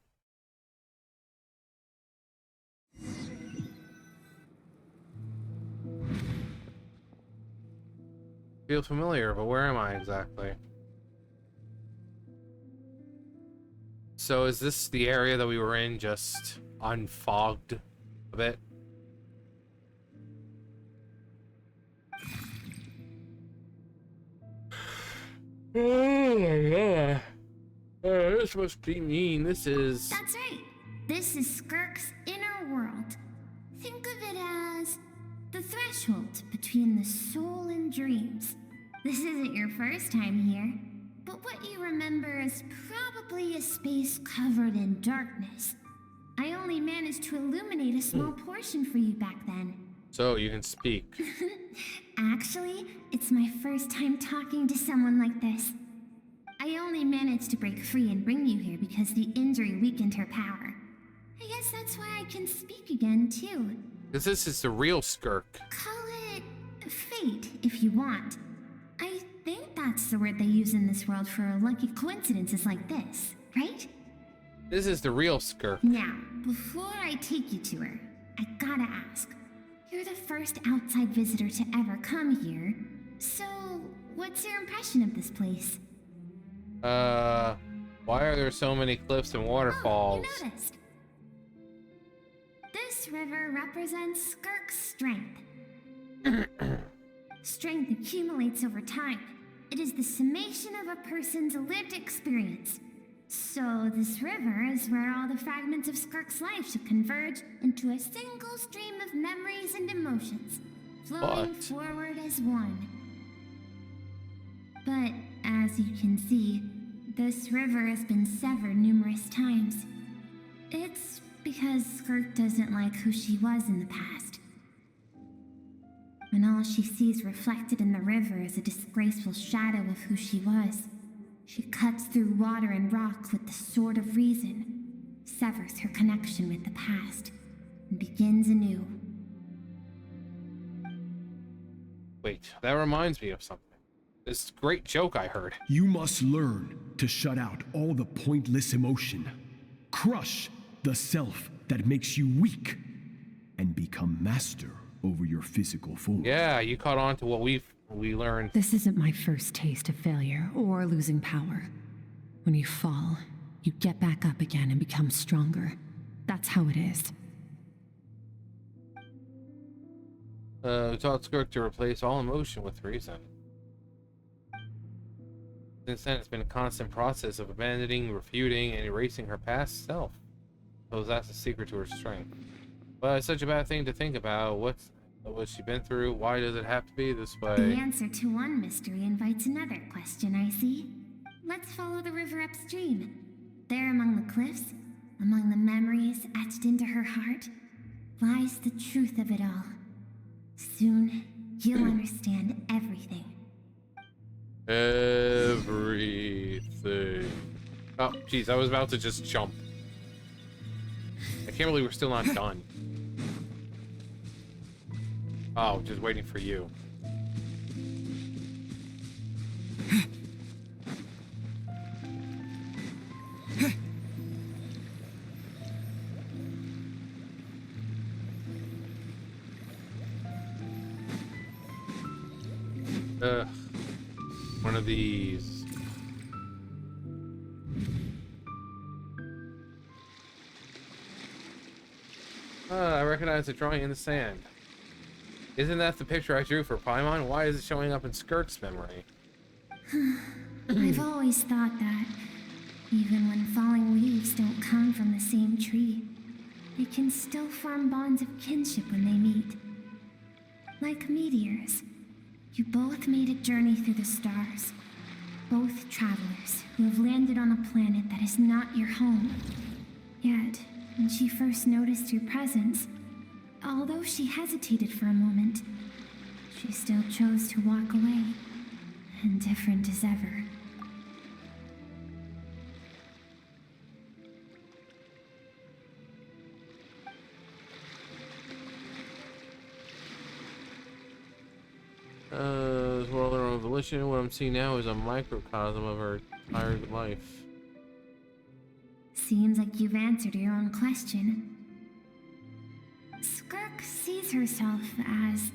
Feel familiar, but where am I exactly? So is this the area that we were in, just unfogged a bit? Yeah. This must be mean. This is... That's right. This is Skirk's inner world. Think of it as the threshold between the soul and dreams. This isn't your first time here, but what you remember is probably a space covered in darkness. I only managed to illuminate a small portion for you back then. So you can speak. Actually, it's my first time talking to someone like this. I only managed to break free and bring you here because the injury weakened her power. I guess that's why I can speak again, too. Because this is the real Skirk. Call it fate, if you want. I think that's the word they use in this world for lucky coincidences like this, right? This is the real Skirk. Now, before I take you to her, I gotta ask. You're the first outside visitor to ever come here, so what's your impression of this place? Why are there so many cliffs and waterfalls? Oh, you noticed. This river represents Skirk's strength. Strength accumulates over time. It is the summation of a person's lived experience. So this river is where all the fragments of Skirk's life should converge into a single stream of memories and emotions, flowing forward as one. But as you can see, this river has been severed numerous times. It's because Skirk doesn't like who she was in the past. When all she sees reflected in the river is a disgraceful shadow of who she was, she cuts through water and rock with the sword of reason, severs her connection with the past, and begins anew. Wait, that reminds me of something. This great joke I heard. You must learn to shut out all the pointless emotion. Crush the self that makes you weak, and become master over your physical form. Yeah, you caught on to what we learned. This isn't my first taste of failure or losing power. When you fall, you get back up again and become stronger. That's how it is. We taught Skirk to replace all emotion with reason. Since then, it's been a constant process of abandoning, refuting, and erasing her past self. So that's the secret to her strength. But it's such a bad thing to think about. What's she been through? Why does it have to be this way? The answer to one mystery invites another question, I see. Let's follow the river upstream. There among the cliffs, among the memories etched into her heart, lies the truth of it all. Soon, you'll understand everything. Everything. Oh, jeez, I was about to just jump. I can't believe we're still not done. Oh, just waiting for you. One of these. I recognize the drawing in the sand. Isn't that the picture I drew for Paimon? Why is it showing up in Skirk's memory? I've always thought that, even when falling leaves don't come from the same tree, they can still form bonds of kinship when they meet. Like meteors, you both made a journey through the stars. Both travelers who have landed on a planet that is not your home. Yet, when she first noticed your presence, although she hesitated for a moment, she still chose to walk away, indifferent as ever. This world of her own volition. What I'm seeing now is a microcosm of her entire life. Seems like you've answered your own question. Skirk sees herself as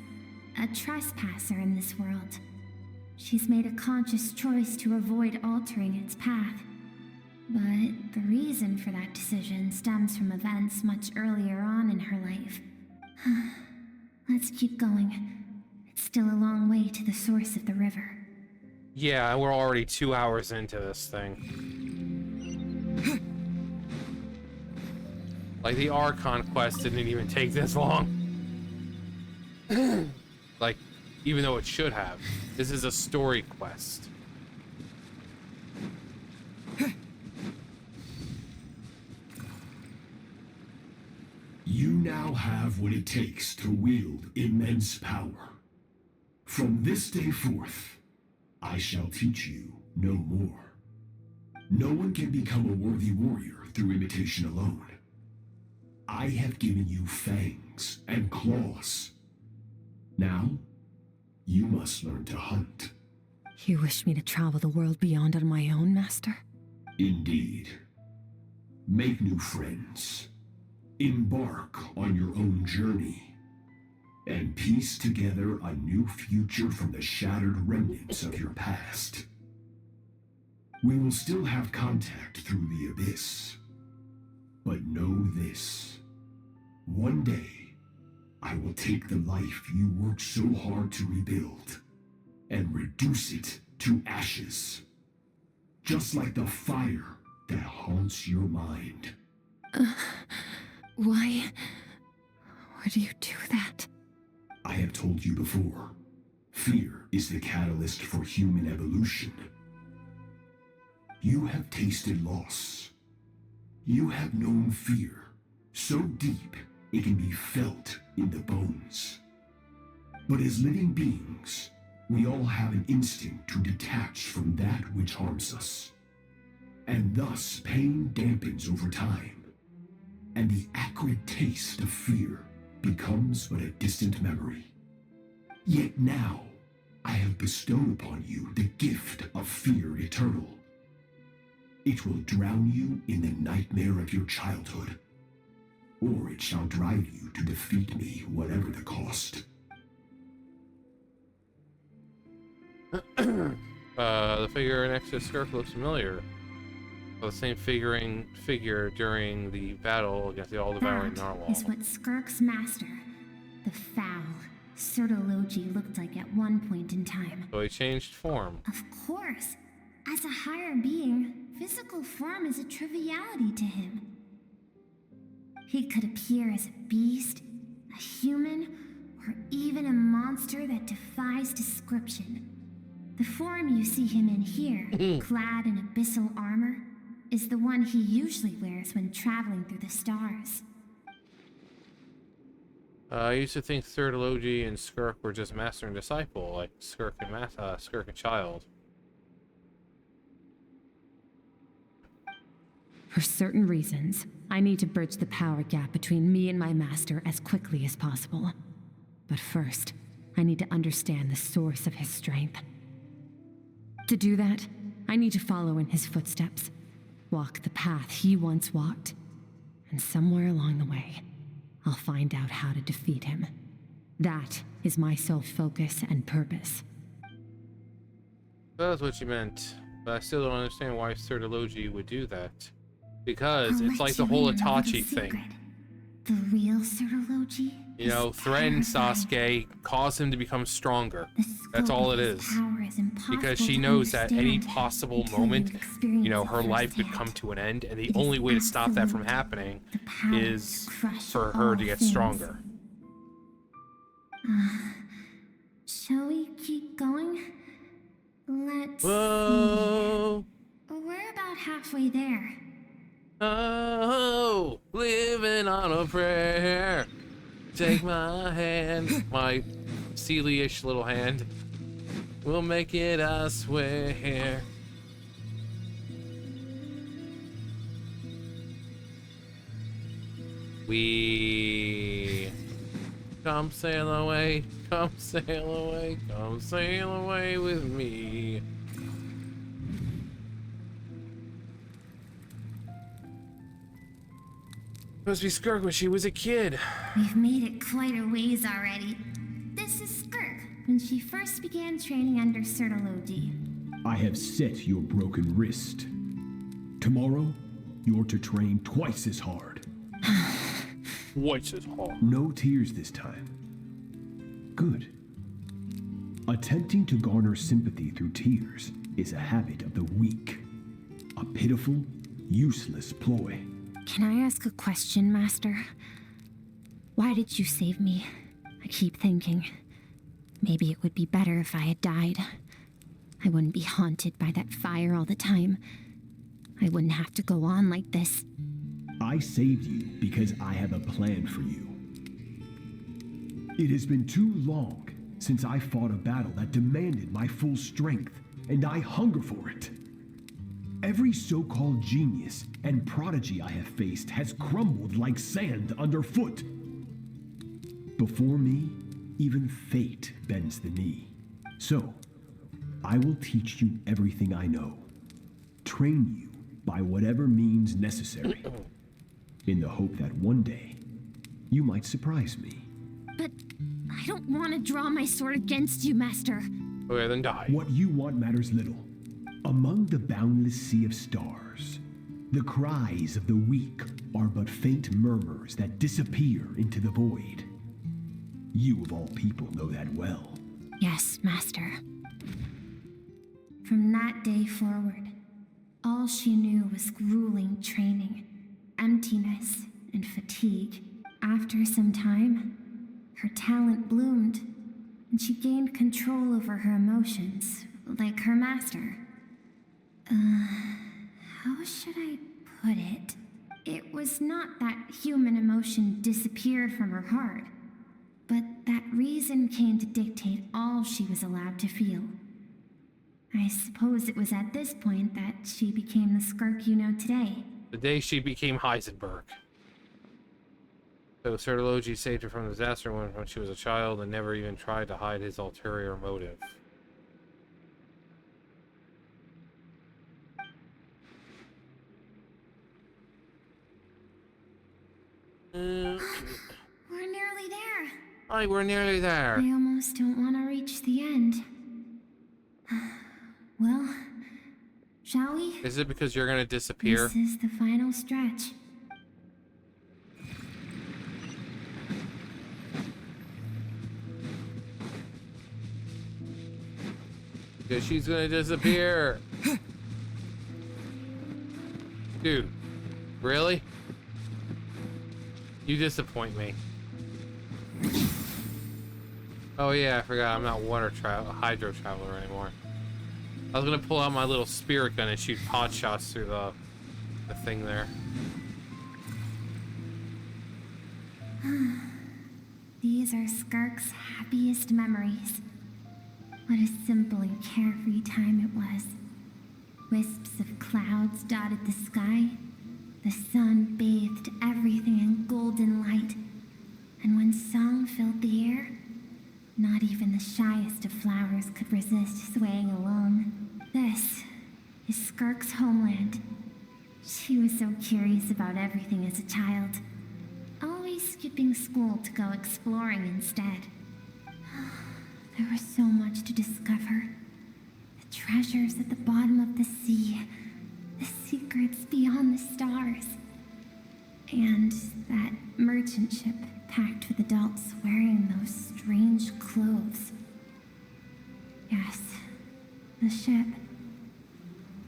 a trespasser in this world. She's made a conscious choice to avoid altering its path. But the reason for that decision stems from events much earlier on in her life. Let's keep going. It's still a long way to the source of the river. Yeah, we're already 2 hours into this thing. Like, the Archon quest didn't even take this long. Like, even though it should have. This is a story quest. You now have what it takes to wield immense power. From this day forth, I shall teach you no more. No one can become a worthy warrior through imitation alone. I have given you fangs and claws. Now, you must learn to hunt. You wish me to travel the world beyond on my own, Master? Indeed. Make new friends. Embark on your own journey. And piece together a new future from the shattered remnants of your past. We will still have contact through the abyss. But know this. One day, I will take the life you worked so hard to rebuild and reduce it to ashes. Just like the fire that haunts your mind. Why would you do that? I have told you before, fear is the catalyst for human evolution. You have tasted loss. You have known fear so deep it can be felt in the bones. But as living beings, we all have an instinct to detach from that which harms us. And thus pain dampens over time, and the acrid taste of fear becomes but a distant memory. Yet now, I have bestowed upon you the gift of fear eternal. It will drown you in the nightmare of your childhood, or it shall drive you to defeat me, whatever the cost. The figure next to Skirk looks familiar. The same figure during the battle against the all-devouring narwhal. Is what Skirk's master, the foul Sertologi, looked like at one point in time. So he changed form. Of course. As a higher being, physical form is a triviality to him. He could appear as a beast, a human, or even a monster that defies description. The form you see him in here, clad in abyssal armor, is the one he usually wears when traveling through the stars. I used to think Sertologi and Skirk were just master and disciple, like Skirk and Child. For certain reasons, I need to bridge the power gap between me and my master as quickly as possible. But first, I need to understand the source of his strength. To do that, I need to follow in his footsteps, walk the path he once walked, and somewhere along the way, I'll find out how to defeat him. That is my sole focus and purpose. That's what you meant, but I still don't understand why Sertologi would do that. Because it's like the whole Itachi thing. The real Certology? You know, threaten Sasuke, cause him to become stronger. That's all it is. Because she knows that any possible moment, you know, her life could come to an end, and the only way to stop that from happening is for her to get stronger. Shall we keep going? Let's Whoa. see. We're about halfway there. Oh, living on a prayer. Take my hand, my Sealy-ish little hand. We'll make it, I swear. We come sail away, come sail away, come sail away with me. Supposed to be Skirk when she was a kid. We've made it quite a ways already. This is Skirk, when she first began training under Certology. I have set your broken wrist. Tomorrow, you're to train twice as hard. Twice as hard. No tears this time. Good. Attempting to garner sympathy through tears is a habit of the weak. A pitiful, useless ploy. Can I ask a question, Master? Why did you save me? I keep thinking, maybe it would be better if I had died. I wouldn't be haunted by that fire all the time. I wouldn't have to go on like this. I saved you because I have a plan for you. It has been too long since I fought a battle that demanded my full strength, and I hunger for it. Every so-called genius and prodigy I have faced has crumbled like sand underfoot. Before me, even fate bends the knee. So, I will teach you everything I know. Train you by whatever means necessary. In the hope that one day, you might surprise me. But I don't want to draw my sword against you, Master. Okay, then die. What you want matters little. Among the boundless sea of stars, the cries of the weak are but faint murmurs that disappear into the void. You of all people know that well. Yes, Master. From that day forward, all she knew was grueling training, emptiness, and fatigue. After some time, her talent bloomed, and she gained control over her emotions, like her master. How should I put it? It was not that human emotion disappeared from her heart, but that reason came to dictate all she was allowed to feel. I suppose it was at this point that she became the Skirk you know today. The day she became Heisenberg. So Certology saved her from disaster when she was a child and never even tried to hide his ulterior motive. We're nearly there. Hi, we're nearly there. I almost don't want to reach the end. Well, shall we? Is it because you're gonna disappear? This is the final stretch. Because she's gonna disappear. Dude, really? You disappoint me. Oh yeah, I forgot I'm not hydro traveler anymore. I was gonna pull out my little spirit gun and shoot pot shots through the thing there. These are Skirk's happiest memories. What a simple and carefree time it was. Wisps of clouds dotted the sky. The sun bathed everything in golden light. And when song filled the air, not even the shyest of flowers could resist swaying along. This is Skirk's homeland. She was so curious about everything as a child, always skipping school to go exploring instead. There was so much to discover. The treasures at the bottom of the sea, the secrets beyond the stars. And that merchant ship packed with adults wearing those strange clothes. Yes, the ship.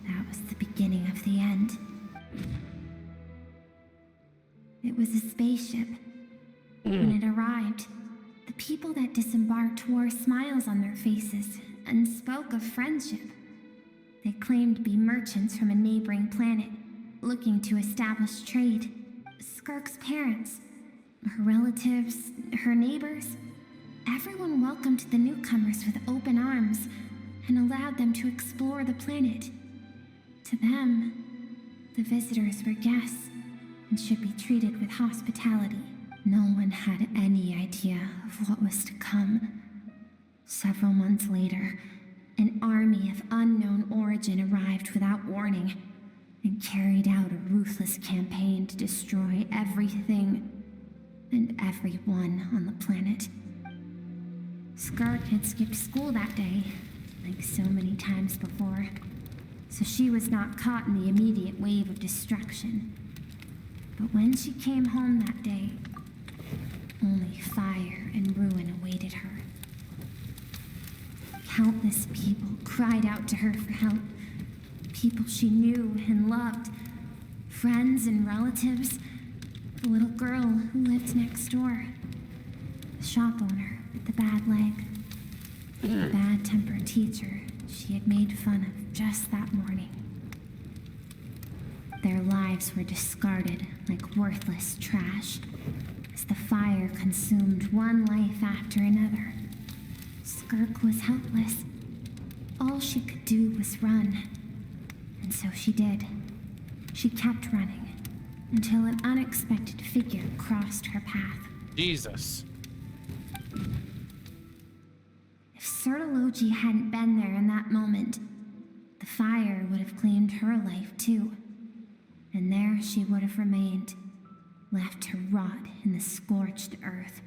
That was the beginning of the end. It was a spaceship. When it arrived, the people that disembarked wore smiles on their faces and spoke of friendship. They claimed to be merchants from a neighboring planet, looking to establish trade. Skirk's parents, her relatives, her neighbors, everyone welcomed the newcomers with open arms and allowed them to explore the planet. To them, the visitors were guests and should be treated with hospitality. No one had any idea of what was to come. Several months later, an army of unknown origin arrived without warning and carried out a ruthless campaign to destroy everything and everyone on the planet. Skirk had skipped school that day, like so many times before, so she was not caught in the immediate wave of destruction. But when she came home that day, only fire and ruin awaited her. Countless people cried out to her for help. People she knew and loved. Friends and relatives. The little girl who lived next door. The shop owner with the bad leg. The bad-tempered teacher she had made fun of just that morning. Their lives were discarded like worthless trash as the fire consumed one life after another. Skirk was helpless. All she could do was run. And so she did. She kept running until an unexpected figure crossed her path. Jesus. If Sertology hadn't been there in that moment, the fire would have claimed her life too. And there she would have remained, left to rot in the scorched earth,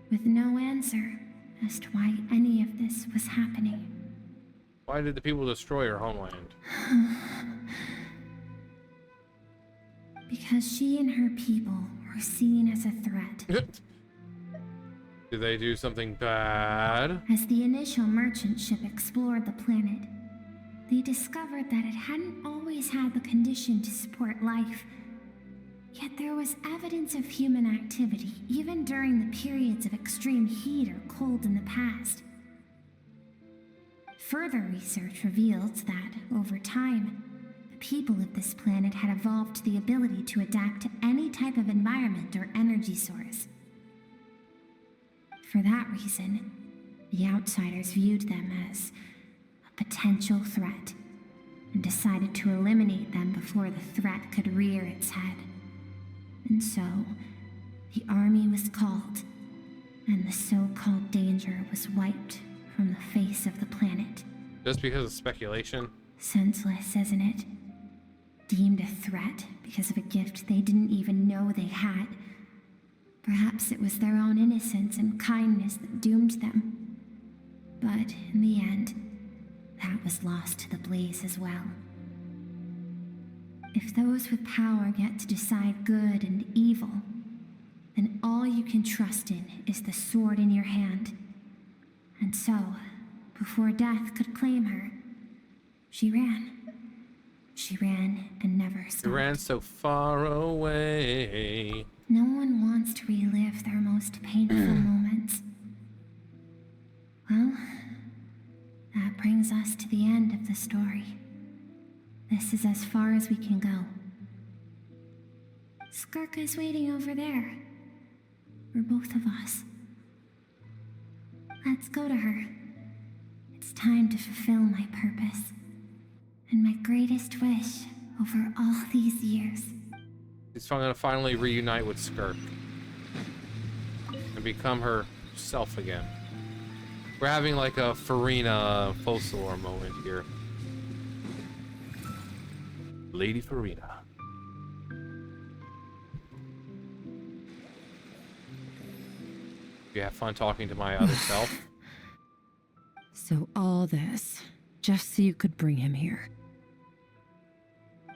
with no answer as to why any of this was happening. Why did the people destroy her homeland? Because she and her people were seen as a threat. Did they do something bad? As the initial merchant ship explored the planet, they discovered that it hadn't always had the condition to support life. Yet there was evidence of human activity, even during the periods of extreme heat or cold in the past. Further research revealed that, over time, the people of this planet had evolved the ability to adapt to any type of environment or energy source. For that reason, the outsiders viewed them as a potential threat and decided to eliminate them before the threat could rear its head. And so, the army was called, and the so-called danger was wiped from the face of the planet. Just because of speculation? Senseless, isn't it? Deemed a threat because of a gift they didn't even know they had. Perhaps it was their own innocence and kindness that doomed them. But in the end, that was lost to the blaze as well. If those with power get to decide good and evil, then all you can trust in is the sword in your hand. And so, before death could claim her, she ran. She ran and never stopped. She ran so far away. No one wants to relive their most painful moments. Well, that brings us to the end of the story. This is as far as we can go. Skirk is waiting over there. For both of us. Let's go to her. It's time to fulfill my purpose. And my greatest wish over all these years. She's gonna finally reunite with Skirk. And become herself again. We're having like a Farina Fosor moment here. Lady Farina. You have fun talking to my other self? So all this, just so you could bring him here.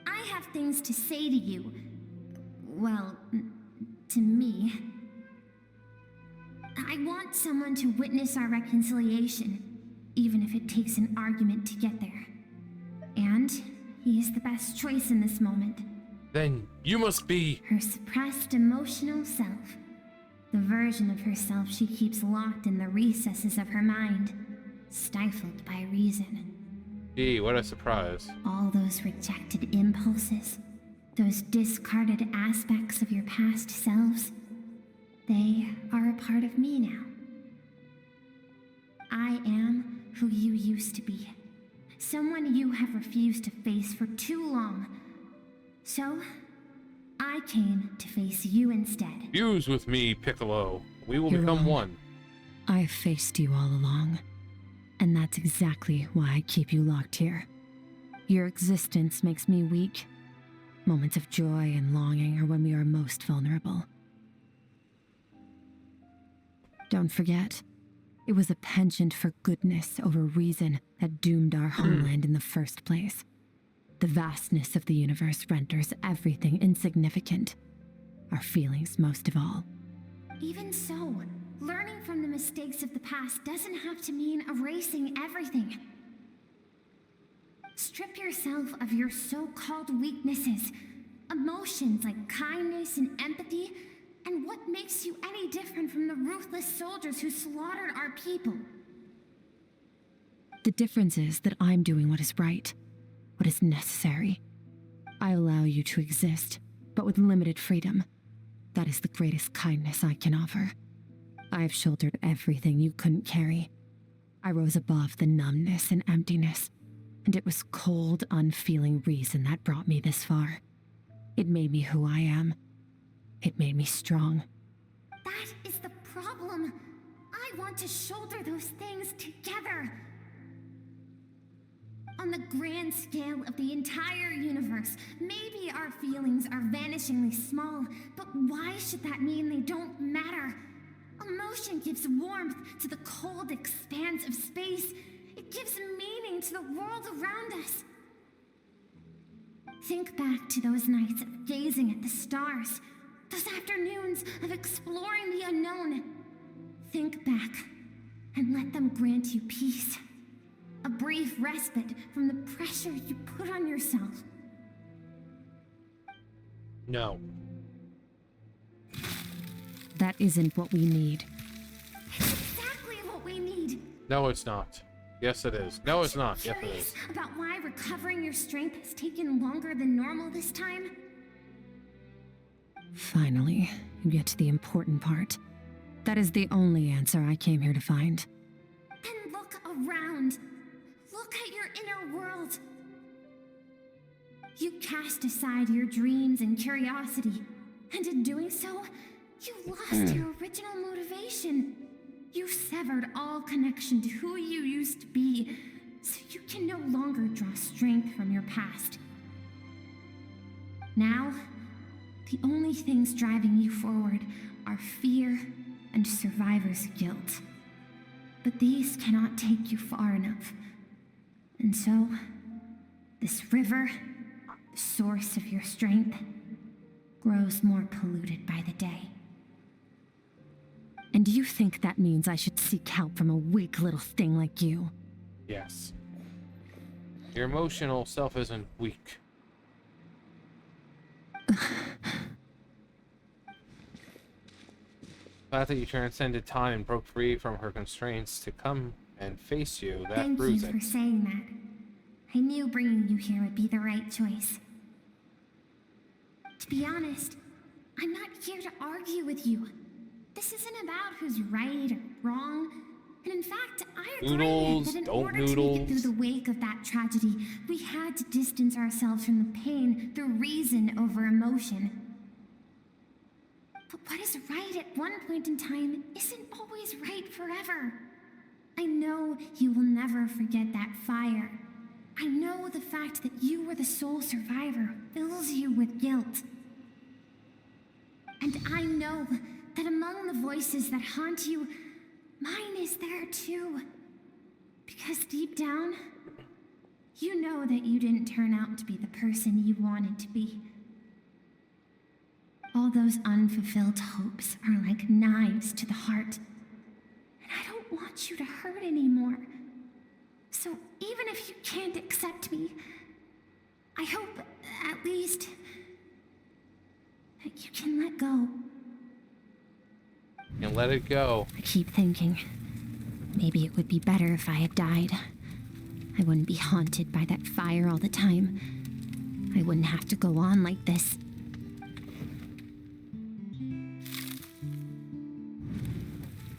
I have things to say to you. well, to me. I want someone to witness our reconciliation, even if it takes an argument to get there. And he is the best choice in this moment. Then you must be her suppressed emotional self. The version of herself she keeps locked in the recesses of her mind, stifled by reason. Gee, what a surprise. All those rejected impulses, those discarded aspects of your past selves, they are a part of me now. I am who you used to be. Someone you have refused to face for too long. So, I came to face you instead. Fuse with me, Piccolo. We will You're become wrong. one. I've faced you all along, and that's exactly why I keep you locked here. Your existence makes me weak. Moments of joy and longing are when we are most vulnerable. Don't forget, it was a penchant for goodness over reason that doomed our homeland in the first place. The vastness of the universe renders everything insignificant. Our feelings most of all. Even so, learning from the mistakes of the past doesn't have to mean erasing everything. Strip yourself of your so-called weaknesses, emotions like kindness and empathy, and what makes you any different from the ruthless soldiers who slaughtered our people? The difference is that I'm doing what is right, what is necessary. I allow you to exist, but with limited freedom. That is the greatest kindness I can offer. I've shouldered everything you couldn't carry. I rose above the numbness and emptiness, and it was cold, unfeeling reason that brought me this far. It made me who I am. It made me strong. That is the problem. I want to shoulder those things together. On the grand scale of the entire universe, maybe our feelings are vanishingly small, but why should that mean they don't matter? Emotion gives warmth to the cold expanse of space. It gives meaning to the world around us. Think back to those nights of gazing at the stars, those afternoons of exploring the unknown. Think back and let them grant you peace. A brief respite from the pressure you put on yourself. No. That isn't what we need. It's exactly what we need. No, it's not. Yes, it is. No, it's not. Yes, it Curious is. about why recovering your strength has taken longer than normal this time? Finally, you get to the important part. That is the only answer I came here to find. Then look around. Look at your inner world. You cast aside your dreams and curiosity, and in doing so, you lost your original motivation. You severed all connection to who you used to be, so you can no longer draw strength from your past. Now, the only things driving you forward are fear and survivor's guilt. But these cannot take you far enough. And so, this river, the source of your strength, grows more polluted by the day. And do you think that means I should seek help from a weak little thing like you? Yes. Your emotional self isn't weak. The fact that you transcended time and broke free from her constraints to come and face you, that Thank proves you it. for saying that. I knew bringing you here would be the right choice. To be honest, I'm not here to argue with you. This isn't about who's right or wrong. And in fact, I agree Noodles, that in don't order to make it through noodles. the wake of that tragedy, we had to distance ourselves from the pain through reason over emotion. But what is right at one point in time isn't always right forever. I know you will never forget that fire. I know the fact that you were the sole survivor fills you with guilt. And I know that among the voices that haunt you, mine is there too. Because deep down, you know that you didn't turn out to be the person you wanted to be. All those unfulfilled hopes are like knives to the heart. And I don't want you to hurt anymore. So even if you can't accept me, I hope, at least, that you can let go. And let it go. I keep thinking, maybe it would be better if I had died. I wouldn't be haunted by that fire all the time. I wouldn't have to go on like this.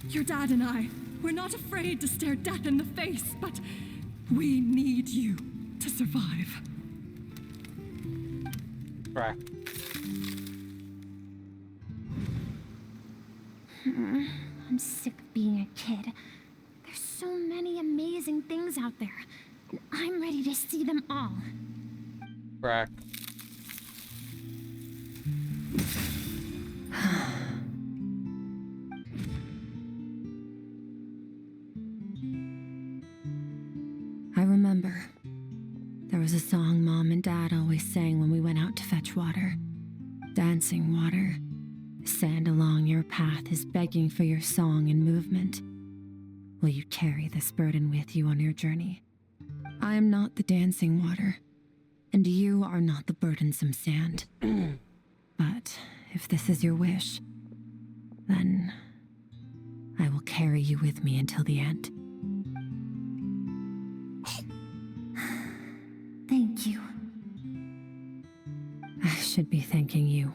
Your dad and I, we're not afraid to stare death in the face, but we need you to survive. Crack. I'm sick of being a kid. There's so many amazing things out there, and I'm ready to see them all. Crack. I remember. There was a song Mom and Dad always sang when we went out to fetch water. Dancing water. The sand along your path is begging for your song and movement. Will you carry this burden with you on your journey? I am not the dancing water, and you are not the burdensome sand. But if this is your wish, then I will carry you with me until the end. Thank you. I should be thanking you.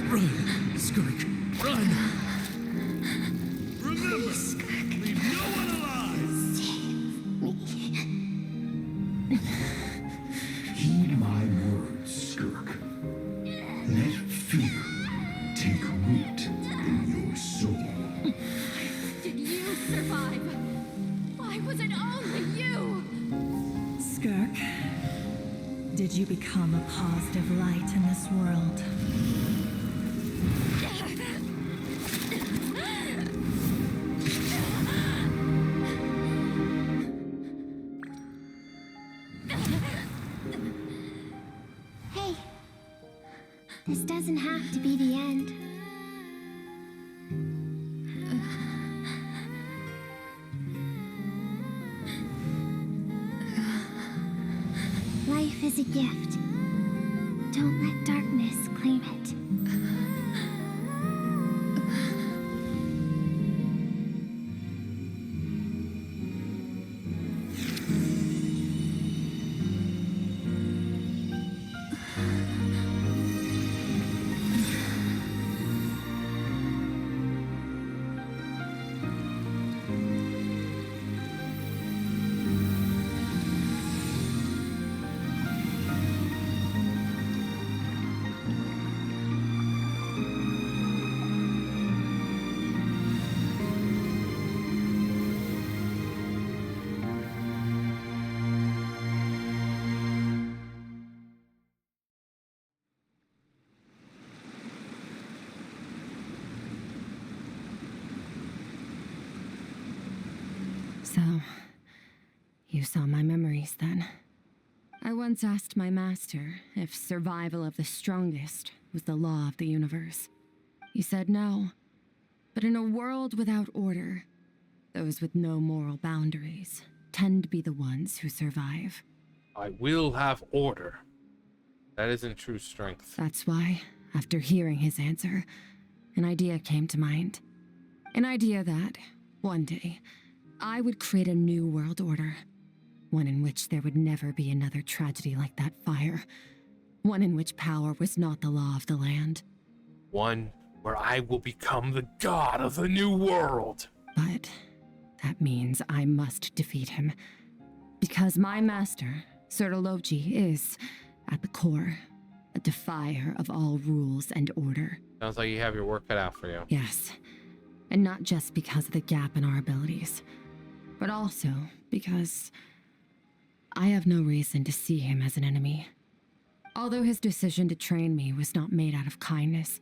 Run, Skirk, run! Remember, leave no one alive! Heed my words, Skirk. Let fear take root in your soul. Did you survive? Why was it only you? Skirk, did you become a positive light in this world? Hey, this doesn't have to be the end. Life is a gift. Don't let darkness claim it. So, you saw my memories then. I once asked my master if survival of the strongest was the law of the universe. He said no. But in a world without order, those with no moral boundaries tend to be the ones who survive. I will have order. That isn't true strength. That's why, after hearing his answer, an idea came to mind. An idea that, one day, I would create a new world order. One in which there would never be another tragedy like that fire. One in which power was not the law of the land. One where I will become the god of the new world. But that means I must defeat him. Because my master, Sertologi, is, at the core, a defier of all rules and order. Sounds like you have your work cut out for you. Yes. And not just because of the gap in our abilities, but also because I have no reason to see him as an enemy. Although his decision to train me was not made out of kindness,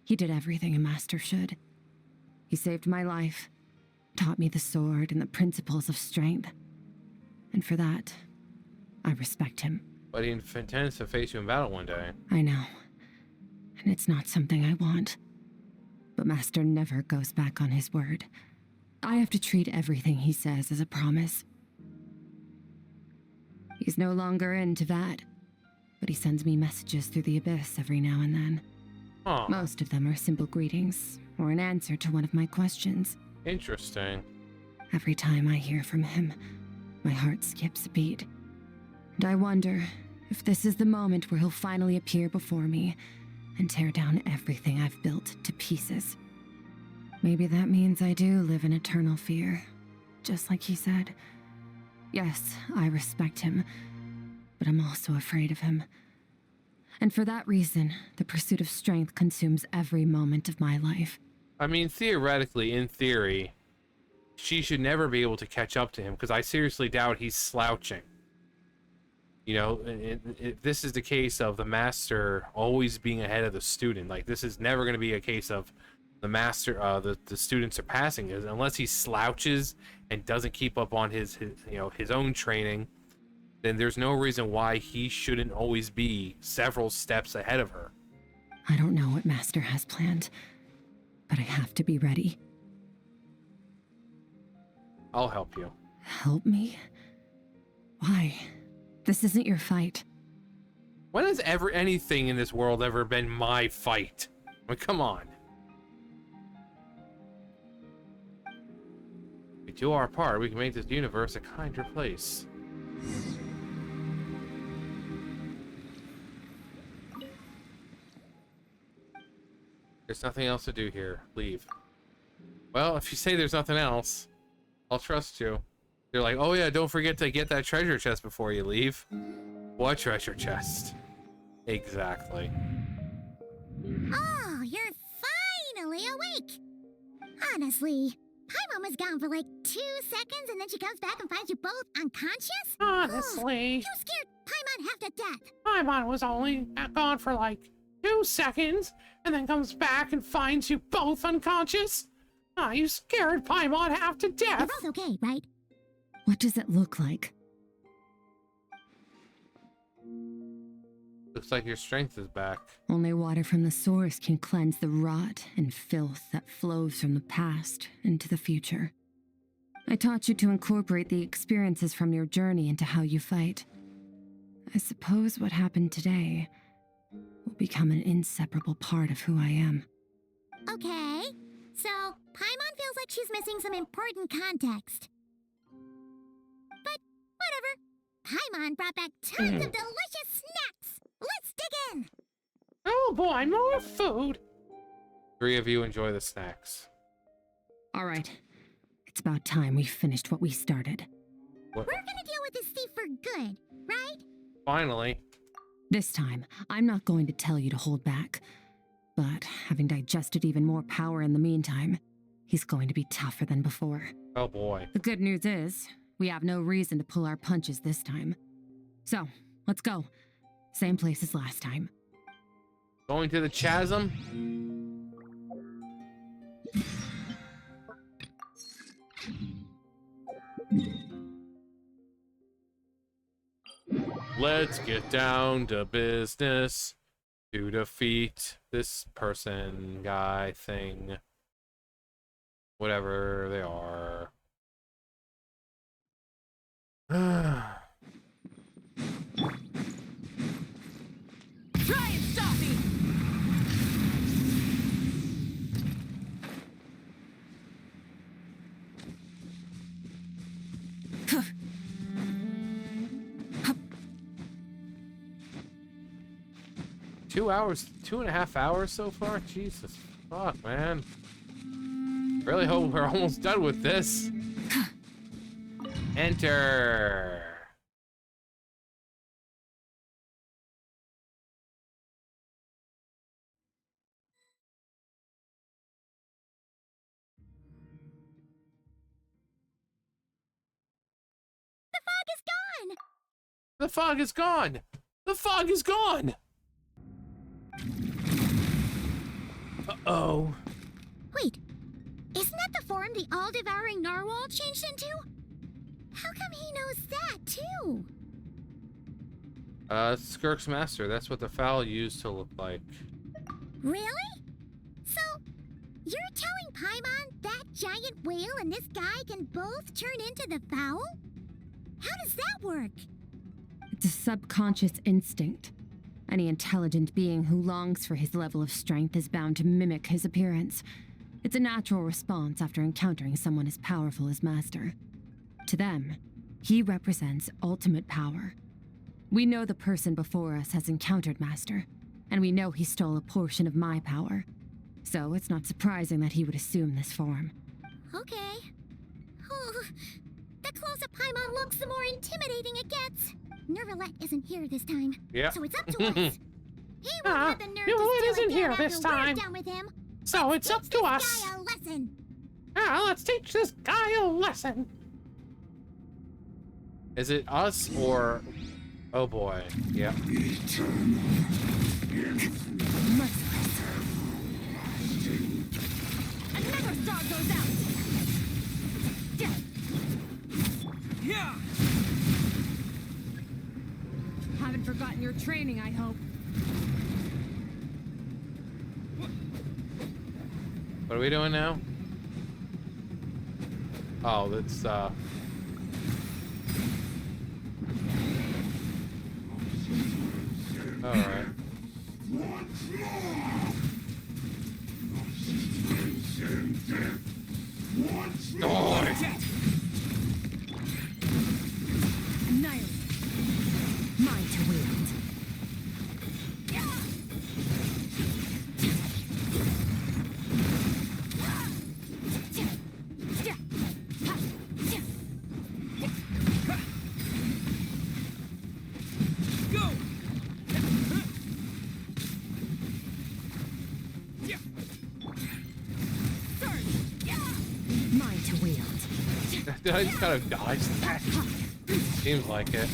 he did everything a master should. He saved my life, taught me the sword and the principles of strength. And for that, I respect him. But he intends to face you in battle one day. I know. And it's not something I want. But Master never goes back on his word. I have to treat everything he says as a promise. He's no longer into that, but he sends me messages through the abyss every now and then. Huh. Most of them are simple greetings, or an answer to one of my questions. Interesting. Every time I hear from him, my heart skips a beat. And I wonder if this is the moment where he'll finally appear before me and tear down everything I've built to pieces. Maybe that means I do live in eternal fear, just like he said. Yes, I respect him, but I'm also afraid of him. And for that reason, the pursuit of strength consumes every moment of my life. I mean, theoretically, in theory, she should never be able to catch up to him, because I seriously doubt he's slouching. You know, this is the case of the master always being ahead of the student. Like, this is never going to be a case of the master, the student surpassing it, unless he slouches and doesn't keep up on his own training. Then there's no reason why he shouldn't always be several steps ahead of her. I don't know what Master has planned, but I have to be ready. I'll help you. Help me? Why? This isn't your fight. When has ever anything in this world ever been my fight? I mean, come on. If we do our part, we can make this universe a kinder place. There's nothing else to do here. Leave. Well, if you say there's nothing else, I'll trust you. They're like, oh yeah, don't forget to get that treasure chest before you leave. What treasure chest? Exactly. Oh, you're finally awake! Honestly, Paimon was gone for like 2 seconds and then she comes back and finds you both unconscious? Honestly. You scared Paimon half to death! Paimon was only gone for like 2 seconds and then comes back and finds you both unconscious? Ah, you scared Paimon half to death! You're both okay, right? What does it look like? Looks like your strength is back. Only water from the source can cleanse the rot and filth that flows from the past into the future. I taught you to incorporate the experiences from your journey into how you fight. I suppose what happened today will become an inseparable part of who I am. Okay, so Paimon feels like she's missing some important context. But whatever. Paimon brought back tons of delicious snacks. Let's dig in. Oh boy, more food. 3 of you enjoy the snacks. All right. It's about time we finished what we started. We're gonna deal with this thief for good, right? Finally. This time, I'm not going to tell you to hold back. But having digested even more power in the meantime, he's going to be tougher than before. Oh boy. The good news is, we have no reason to pull our punches this time. So, let's go. Same place as last time. Going to the chasm? Let's get down to business to defeat this person, guy, thing. Whatever they are. Try and stop me! 2 hours, 2.5 hours so far? Jesus fuck, man. Really hope we're almost done with this. Enter. The fog is gone! The fog is gone! The fog is gone! Uh-oh. Wait, isn't that the form the all-devouring narwhal changed into? How come he knows that, too? Skirk's master. That's what the fowl used to look like. Really? So, you're telling Paimon that giant whale and this guy can both turn into the fowl? How does that work? It's a subconscious instinct. Any intelligent being who longs for his level of strength is bound to mimic his appearance. It's a natural response after encountering someone as powerful as Master. To them, he represents ultimate power. We know the person before us has encountered Master, and we know he stole a portion of my power. So it's not surprising that he would assume this form. Okay. Oh, the closer Paimon looks, the more intimidating it gets. Nervalette isn't here this time. Yeah. So it's up to us. He won't have the nerve to Nervalette steal isn't again here after this time. we're done with him. So it's up to us. Guy a lesson. Let's teach this guy a lesson. Is it us or... Oh boy. Yep. Merciless. Another star goes out. Yeah. Haven't forgotten your training, I hope. What are we doing now? Oh, that's all right. Oh. Annihilate. Mine to wield. Go. Mine to wield. Did I just kind of dodge that? Seems like it.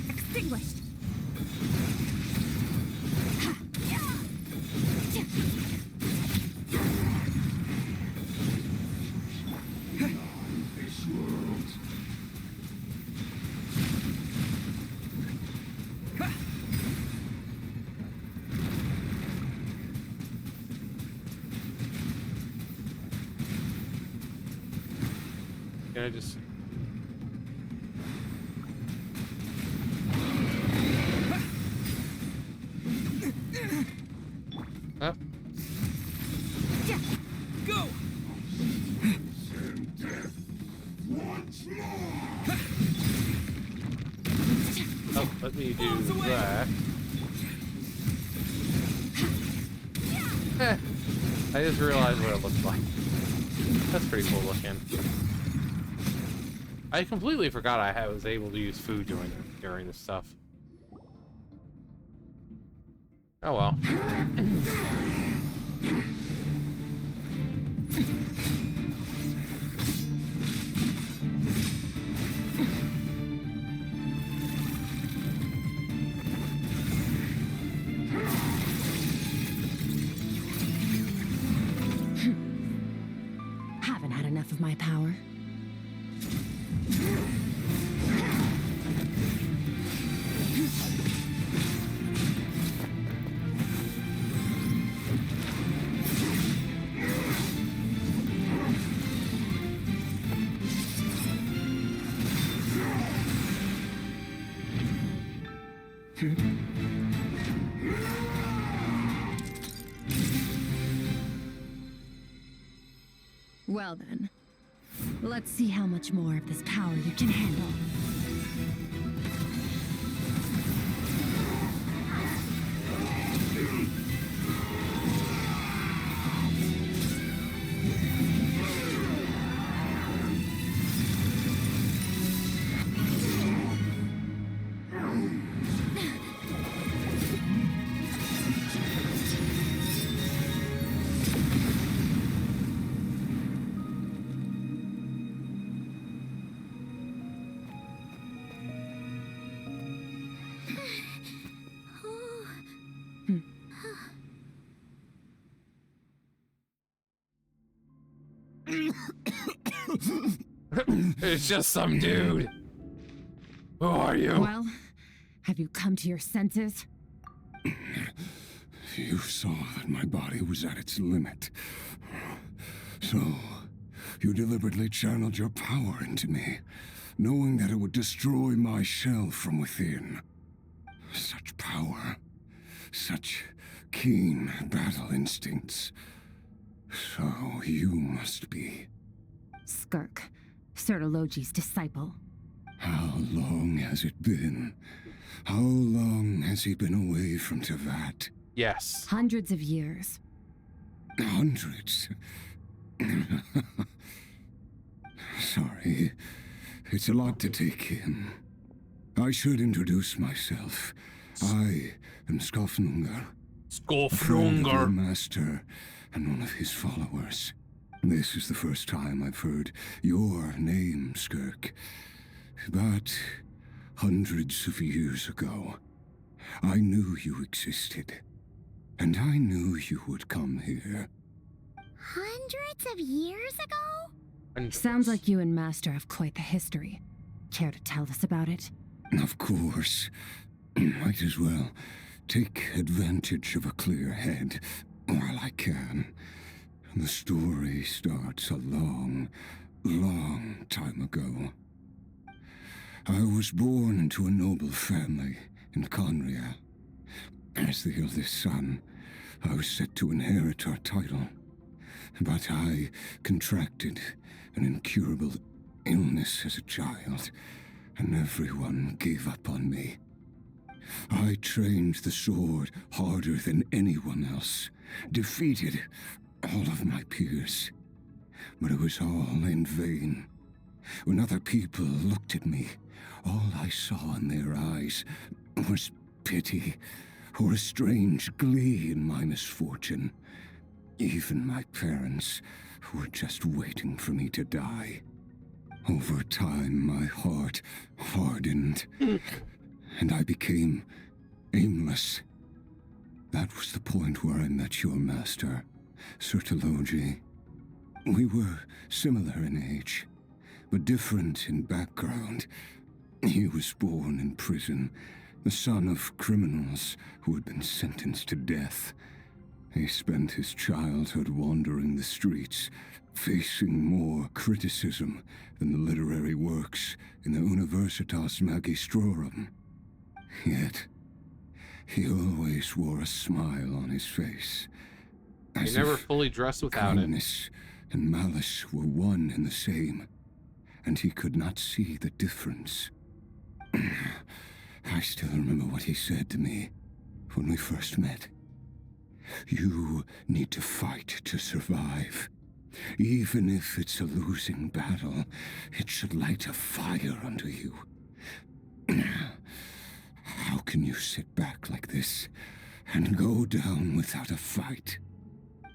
Extinguished. This world. Can I just... Up. Go. Oh, let me do that. I just realized what it looks like. That's pretty cool looking. I completely forgot I was able to use food during this stuff. Oh well. Haven't had enough of my power. Well then, let's see how much more of this power you can handle. It's just some dude. Who are you? Well, have you come to your senses? You saw that my body was at its limit. So, you deliberately channeled your power into me, knowing that it would destroy my shell from within. Such power. Such keen battle instincts. So you must be... Skirk, Sertologi's disciple. How long has it been? How long has he been away from Tevat? Yes. Hundreds of years. Hundreds? Sorry, it's a lot to take in. I should introduce myself. I am Skofnungar. Skofnungar. Master and one of his followers. This is the first time I've heard your name, Skirk. But hundreds of years ago, I knew you existed. And I knew you would come here. Hundreds of years ago? Sounds like you and Master have quite the history. Care to tell us about it? Of course. Might as well take advantage of a clear head while I can. The story starts a long, long time ago. I was born into a noble family in Conria. As the eldest son, I was set to inherit our title. But I contracted an incurable illness as a child, and everyone gave up on me. I trained the sword harder than anyone else, defeated all of my peers. But it was all in vain. When other people looked at me, all I saw in their eyes was pity, or a strange glee in my misfortune. Even my parents were just waiting for me to die. Over time, my heart hardened, and I became aimless. That was the point where I met your master, Sertologi. We were similar in age, but different in background. He was born in prison, the son of criminals who had been sentenced to death. He spent his childhood wandering the streets, facing more criticism than the literary works in the Universitas Magistrorum. Yet, he always wore a smile on his face. He never fully dressed without kindness and malice were one and the same, and he could not see the difference. I still remember what he said to me when we first met. You need to fight to survive. Even if it's a losing battle, it should light a fire under you. How can you sit back like this and go down without a fight?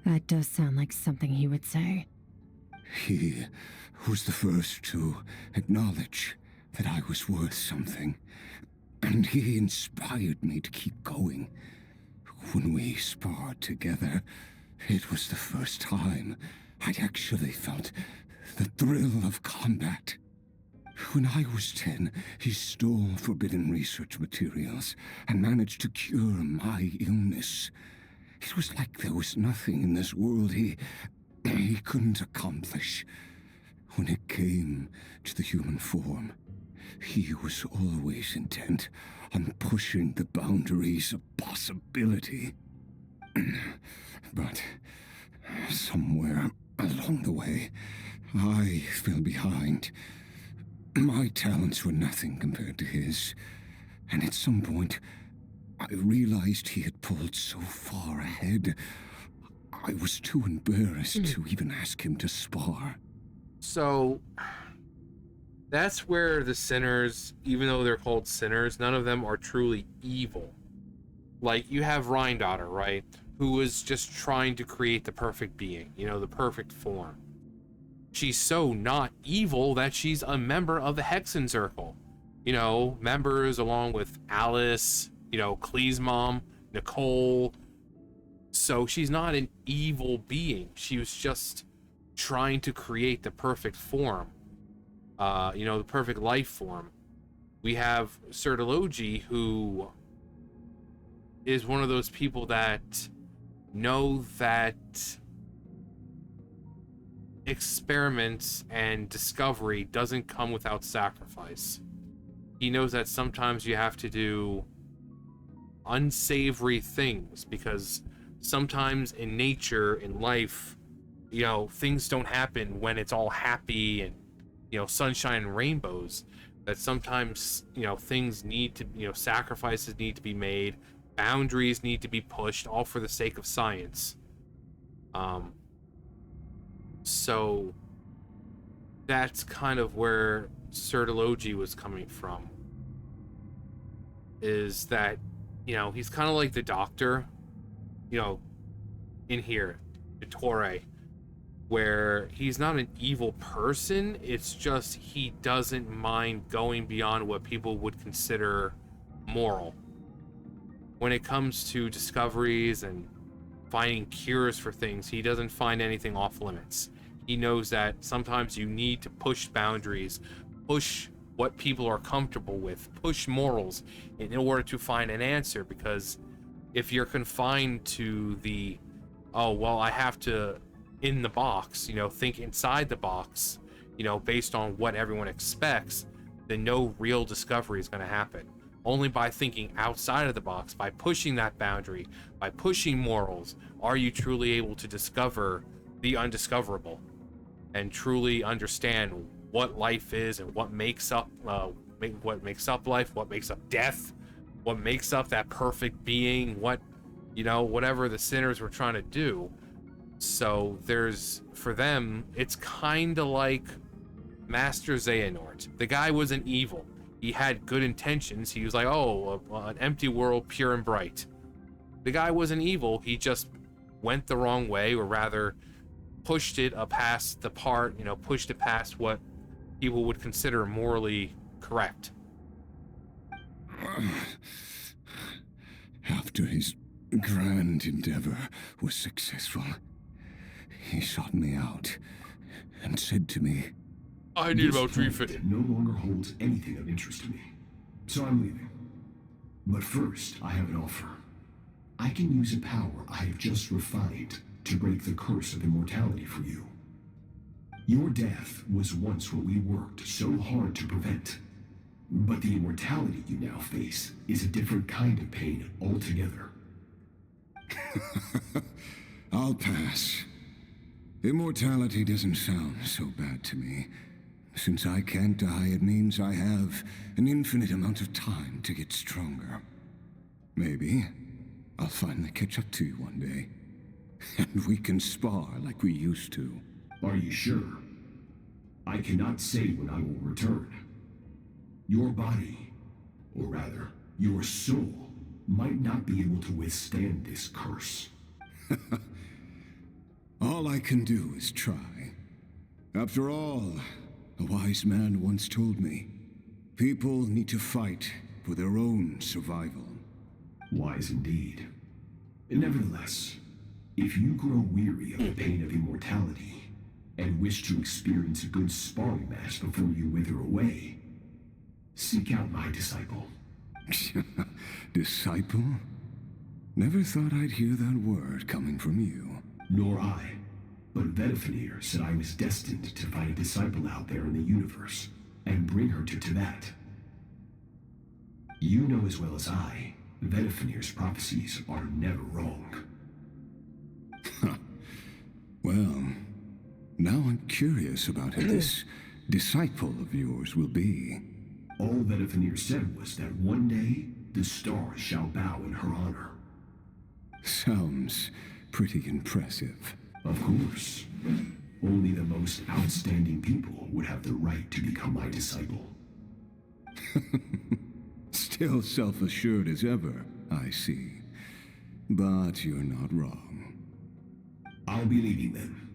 That does sound like something he would say. He was the first to acknowledge that I was worth something, and he inspired me to keep going. When we sparred together, it was the first time I'd actually felt the thrill of combat. When I was 10, he stole forbidden research materials and managed to cure my illness. It was like there was nothing in this world he couldn't accomplish. When it came to the human form, he was always intent on pushing the boundaries of possibility. But somewhere along the way, I fell behind. My talents were nothing compared to his, and at some point, I realized he had pulled so far ahead, I was too embarrassed to even ask him to spar. So, that's where the sinners, even though they're called sinners, none of them are truly evil. Like, you have Rhindaughter, right? Who was just trying to create the perfect being, you know, the perfect form. She's so not evil that she's a member of the Hexen Circle. You know, members along with Alice, you know, Klee's mom, Nicole. So she's not an evil being. She was just trying to create the perfect form, the perfect life form. We have Sertology, who is one of those people that know that experiments and discovery doesn't come without sacrifice. He knows that sometimes you have to do unsavory things, because sometimes in nature, in life, things don't happen when it's all happy and, sunshine and rainbows. That sometimes, things need to, sacrifices need to be made, boundaries need to be pushed, all for the sake of science. So that's kind of where Sertology was coming from. Is that, he's kind of like the Doctor, in here, the Torre, where he's not an evil person, it's just he doesn't mind going beyond what people would consider moral. When it comes to discoveries and finding cures for things, he doesn't find anything off limits. He knows that sometimes you need to push boundaries, push what people are comfortable with, push morals in order to find an answer, because if you're confined to the, I have to, in the box, think inside the box, based on what everyone expects, then no real discovery is going to happen. Only by thinking outside of the box, by pushing that boundary, by pushing morals, are you truly able to discover the undiscoverable and truly understand what life is and what makes up life, what makes up death, what makes up that perfect being, whatever the sinners were trying to do. So for them, it's kind of like Master Xehanort. The guy wasn't evil. He had good intentions. He was like, an empty world, pure and bright. The guy wasn't evil. He just went the wrong way, or rather pushed it past pushed it past what people would consider morally correct. After his grand endeavor was successful, he sought me out and said to me, I need about This planet no longer holds anything of interest to me, so I'm leaving. But first, I have an offer. I can use a power I have just refined to break the curse of immortality for you. Your death was once what we worked so hard to prevent. But the immortality you now face is a different kind of pain altogether. I'll pass. Immortality doesn't sound so bad to me. Since I can't die, it means I have an infinite amount of time to get stronger. Maybe I'll finally catch up to you one day, and we can spar like we used to. Are you sure? I cannot say when I will return. Your body, or rather, your soul, might not be able to withstand this curse. All I can do is try. After all, a wise man once told me, people need to fight for their own survival. Wise indeed. Nevertheless, if you grow weary of the pain of immortality, and wish to experience a good sparring match before you wither away, seek out my disciple. Disciple? Never thought I'd hear that word coming from you. Nor I. But Vedifenir said I was destined to find a disciple out there in the universe, and bring her to Tibet. You know as well as I, Vedifenir's prophecies are never wrong. Well, now I'm curious about who this disciple of yours will be. All Vedifenir said was that one day, the stars shall bow in her honor. Sounds pretty impressive. Of course. Only the most outstanding people would have the right to become my disciple. Still self-assured as ever, I see. But you're not wrong. I'll be leaving then.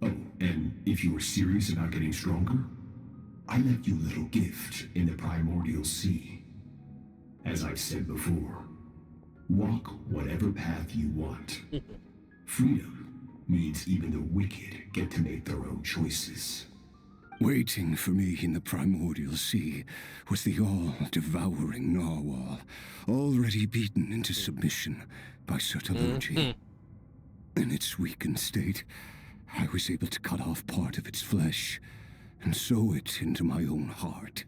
Oh, and if you were serious about getting stronger, I left you a little gift in the primordial sea. As I've said before, walk whatever path you want. Freedom means even the wicked get to make their own choices. Waiting for me in the primordial sea was the all-devouring narwhal, already beaten into submission by Sertology. In its weakened state, I was able to cut off part of its flesh and sew it into my own heart.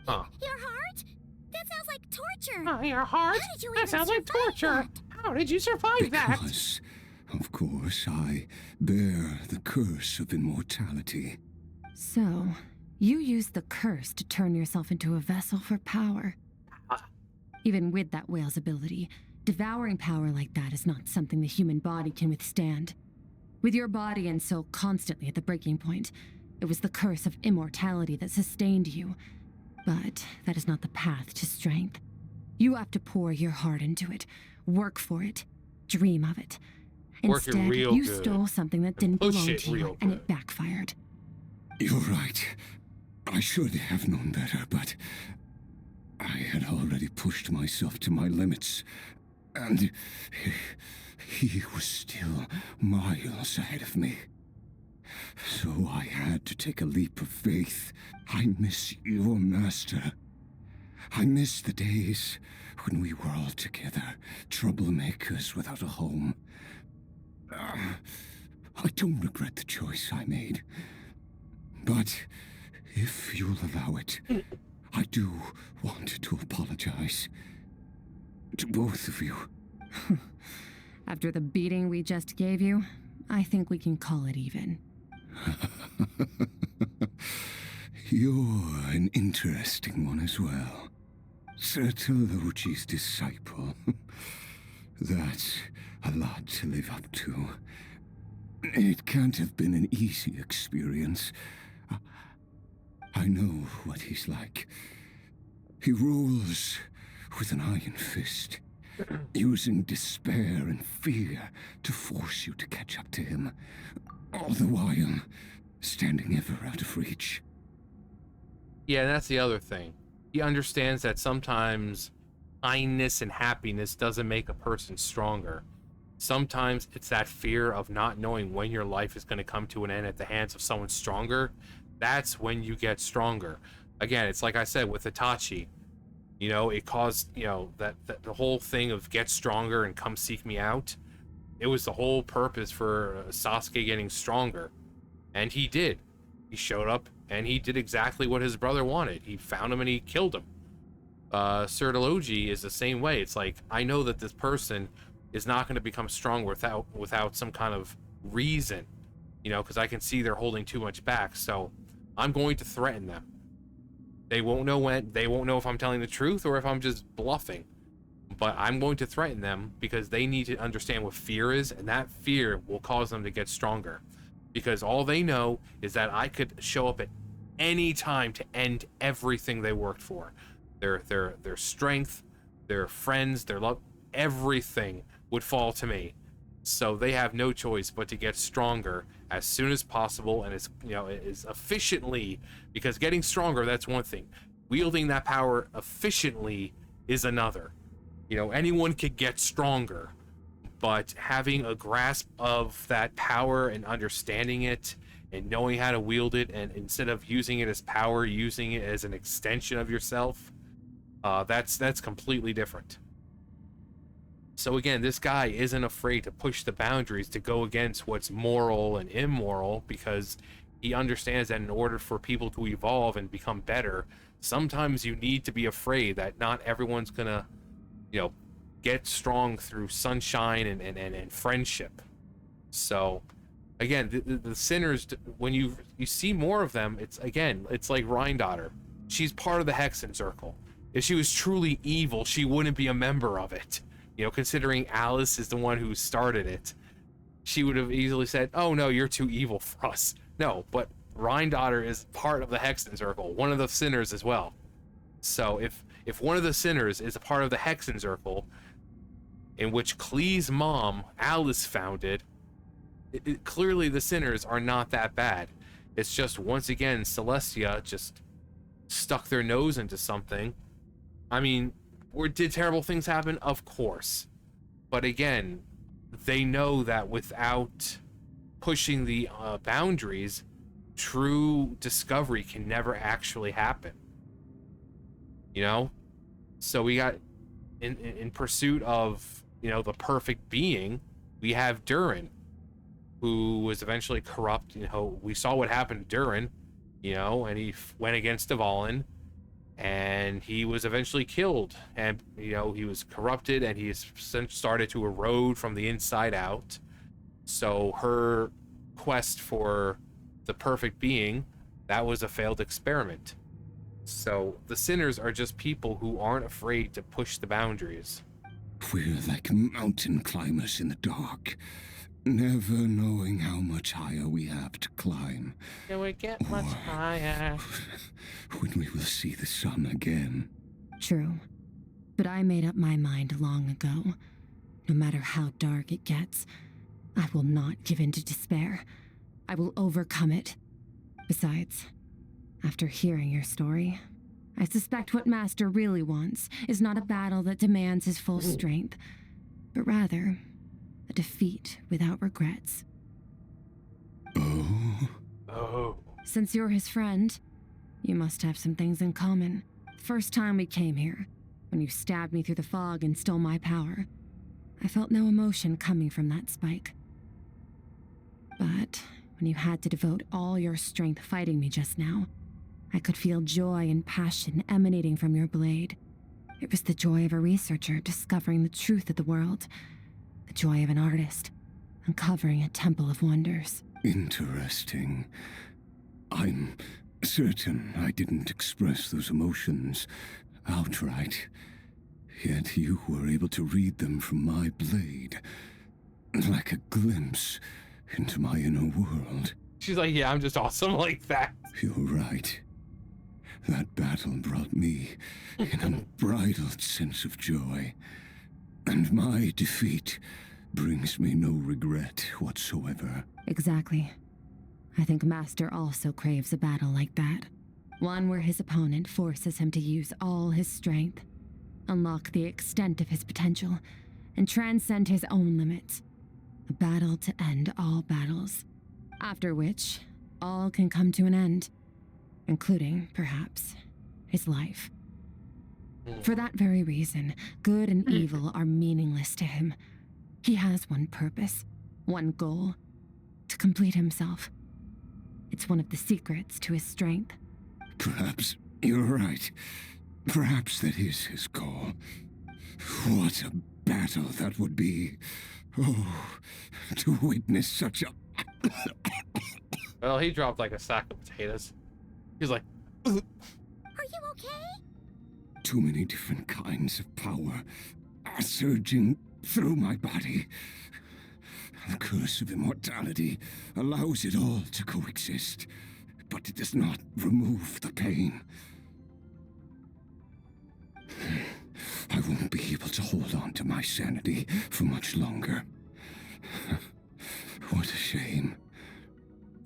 Your heart? That sounds like torture. Your heart? How did you That even sounds like survive torture. that? How did you survive that? Because, of course, I bear the curse of immortality. So, you used the curse to turn yourself into a vessel for power. Even with that whale's ability, devouring power like that is not something the human body can withstand. With your body and soul constantly at the breaking point, it was the curse of immortality that sustained you. But that is not the path to strength. You have to pour your heart into it, work for it, dream of it. Work it Instead, real you good. stole something that didn't Push belong it to real you, and it backfired. You're right. I should have known better, but I had already pushed myself to my limits, and he was still miles ahead of me. So I had to take a leap of faith. I miss your master. I miss the days when we were all together, troublemakers without a home. I don't regret the choice I made. But if you'll allow it, I do want to apologize. To both of you. After the beating we just gave you, I think we can call it even. You're an interesting one as well. Sertology's disciple. That's a lot to live up to. It can't have been an easy experience. I know what he's like. He rules with an iron fist, using despair and fear to force you to catch up to him, all the while standing ever out of reach. Yeah, and that's the other thing. He understands that sometimes kindness and happiness doesn't make a person stronger. Sometimes it's that fear of not knowing when your life is going to come to an end at the hands of someone stronger. That's when you get stronger. Again, it's like I said with Itachi. You know, it caused, you know, that the whole thing of get stronger and come seek me out. It was the whole purpose for Sasuke getting stronger. And he did. He showed up and he did exactly what his brother wanted. He found him and he killed him. Sertology is the same way. It's like, I know that this person is not going to become strong without some kind of reason, you know, because I can see they're holding too much back. So I'm going to threaten them. They won't know when. They won't know if I'm telling the truth or if I'm just bluffing. But I'm going to threaten them because they need to understand what fear is, and that fear will cause them to get stronger. Because all they know is that I could show up at any time to end everything they worked for. Their strength, their friends, their love, everything would fall to me. So they have no choice but to get stronger as soon as possible, and as efficiently, because getting stronger, that's one thing. Wielding that power efficiently is another. You know, anyone could get stronger, but having a grasp of that power and understanding it and knowing how to wield it, and instead of using it as power, using it as an extension of yourself, that's completely different. So again, this guy isn't afraid to push the boundaries, to go against what's moral and immoral, because he understands that in order for people to evolve and become better, sometimes you need to be afraid that not everyone's gonna, you know, get strong through sunshine and friendship. So again, the sinners, when you see more of them, it's like Rhindaughter. She's part of the Hexen Circle. If she was truly evil, she wouldn't be a member of it. You know, considering Alice is the one who started it, she would have easily said, oh no, you're too evil for us. No, but Rhindaughter is part of the Hexen Circle, one of the sinners as well. So if one of the sinners is a part of the Hexen Circle, in which Klee's mom, Alice, founded, clearly the sinners are not that bad. It's just, once again, Celestia just stuck their nose into something. I mean, did terrible things happen? Of course. But again, they know that without pushing the boundaries, true discovery can never actually happen. You know? So we got, in pursuit of, you know, the perfect being, we have Durin, who was eventually corrupt. You know, we saw what happened to Durin, you know, and he went against Dvalin, and he was eventually killed. And, you know, he was corrupted, and he started to erode from the inside out. So her quest for the perfect being, that was a failed experiment. So the sinners are just people who aren't afraid to push the boundaries. We're like mountain climbers in the dark, never knowing how much higher we have to climb. Can we get much higher? When we will see the sun again. True. But I made up my mind long ago. No matter how dark it gets, I will not give in to despair. I will overcome it. Besides, after hearing your story, I suspect what Master really wants is not a battle that demands his full strength, but rather a defeat without regrets. Oh. Since you're his friend, you must have some things in common. First time we came here, when you stabbed me through the fog and stole my power, I felt no emotion coming from that spike. But when you had to devote all your strength fighting me just now, I could feel joy and passion emanating from your blade. It was the joy of a researcher discovering the truth of the world, the joy of an artist uncovering a temple of wonders. Interesting. I'm certain I didn't express those emotions outright, yet you were able to read them from my blade, like a glimpse into my inner world. She's like, yeah, I'm just awesome like that. You're right. That battle brought me an unbridled sense of joy, and my defeat brings me no regret whatsoever. Exactly. I think Master also craves a battle like that. One where his opponent forces him to use all his strength, unlock the extent of his potential, and transcend his own limits. A battle to end all battles. After which, all can come to an end, including, perhaps, his life. For that very reason, good and evil are meaningless to him. He has one purpose, one goal, to complete himself. It's one of the secrets to his strength. Perhaps you're right. Perhaps that is his goal. What a battle that would be. Oh, to witness such a... Well, he dropped like a sack of potatoes. He's like, Are you okay? Too many different kinds of power are surging through my body. The curse of immortality allows it all to coexist, but it does not remove the pain. I won't be able to hold on to my sanity for much longer. What a shame.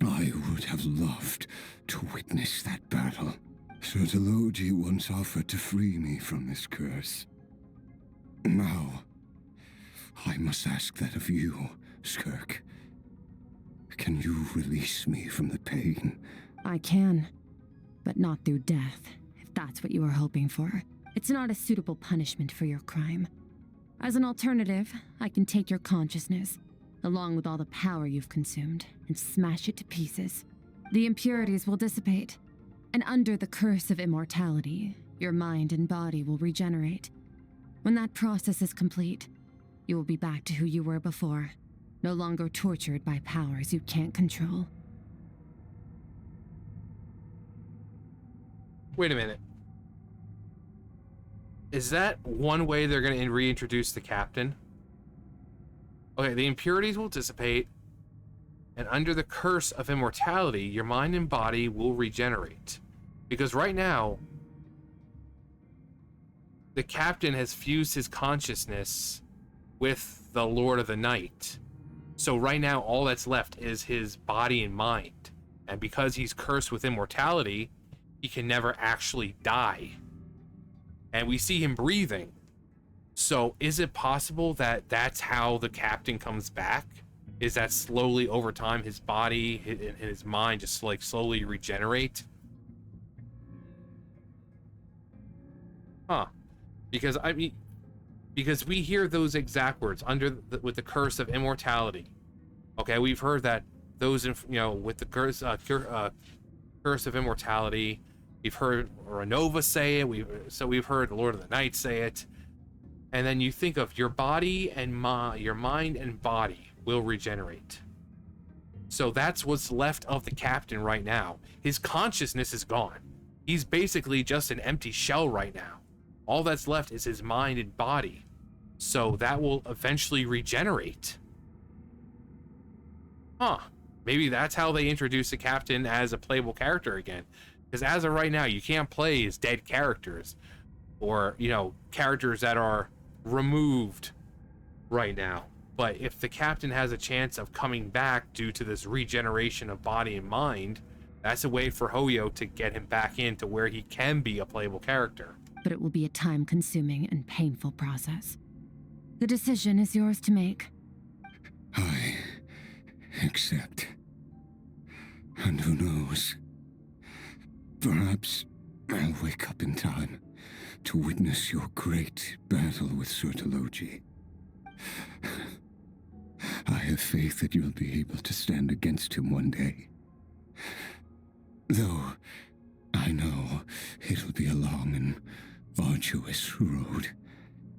I would have loved to witness that battle. Sertologi once offered to free me from this curse. Now, I must ask that of you, Skirk. Can you release me from the pain? I can, but not through death, if that's what you were hoping for. It's not a suitable punishment for your crime. As an alternative, I can take your consciousness, along with all the power you've consumed, and smash it to pieces. The impurities will dissipate, and under the curse of immortality, your mind and body will regenerate. When that process is complete, you will be back to who you were before, no longer tortured by powers you can't control. wait a minute. Is that one way they're going to reintroduce the captain? Okay, the impurities will dissipate, and under the curse of immortality, your mind and body will regenerate. Because right now, the captain has fused his consciousness with the Lord of the Night. So right now, all that's left is his body and mind. And because he's cursed with immortality, he can never actually die. And we see him breathing. So is it possible that that's how the captain comes back? Is that slowly over time his body and his mind just like slowly regenerate? Huh. Because I mean, because we hear those exact words with the curse of immortality. Okay, we've heard that those, with the curse of immortality. We've heard Renova say it. We've heard Lord of the Night say it. And then you think of your body and your mind and body will regenerate. So that's what's left of the captain right now. His consciousness is gone. He's basically just an empty shell right now. All that's left is his mind and body. So that will eventually regenerate. Huh. Maybe that's how they introduce the captain as a playable character again. Because as of right now, you can't play as dead characters. Or, characters that are removed right now. But if the captain has a chance of coming back due to this regeneration of body and mind, that's a way for Hoyo to get him back into where he can be a playable character. But it will be a time-consuming and painful process. The decision is yours to make. I accept. And who knows? Perhaps I'll wake up in time to witness your great battle with Sertologi. I have faith that you'll be able to stand against him one day. Though I know it'll be a long and arduous road.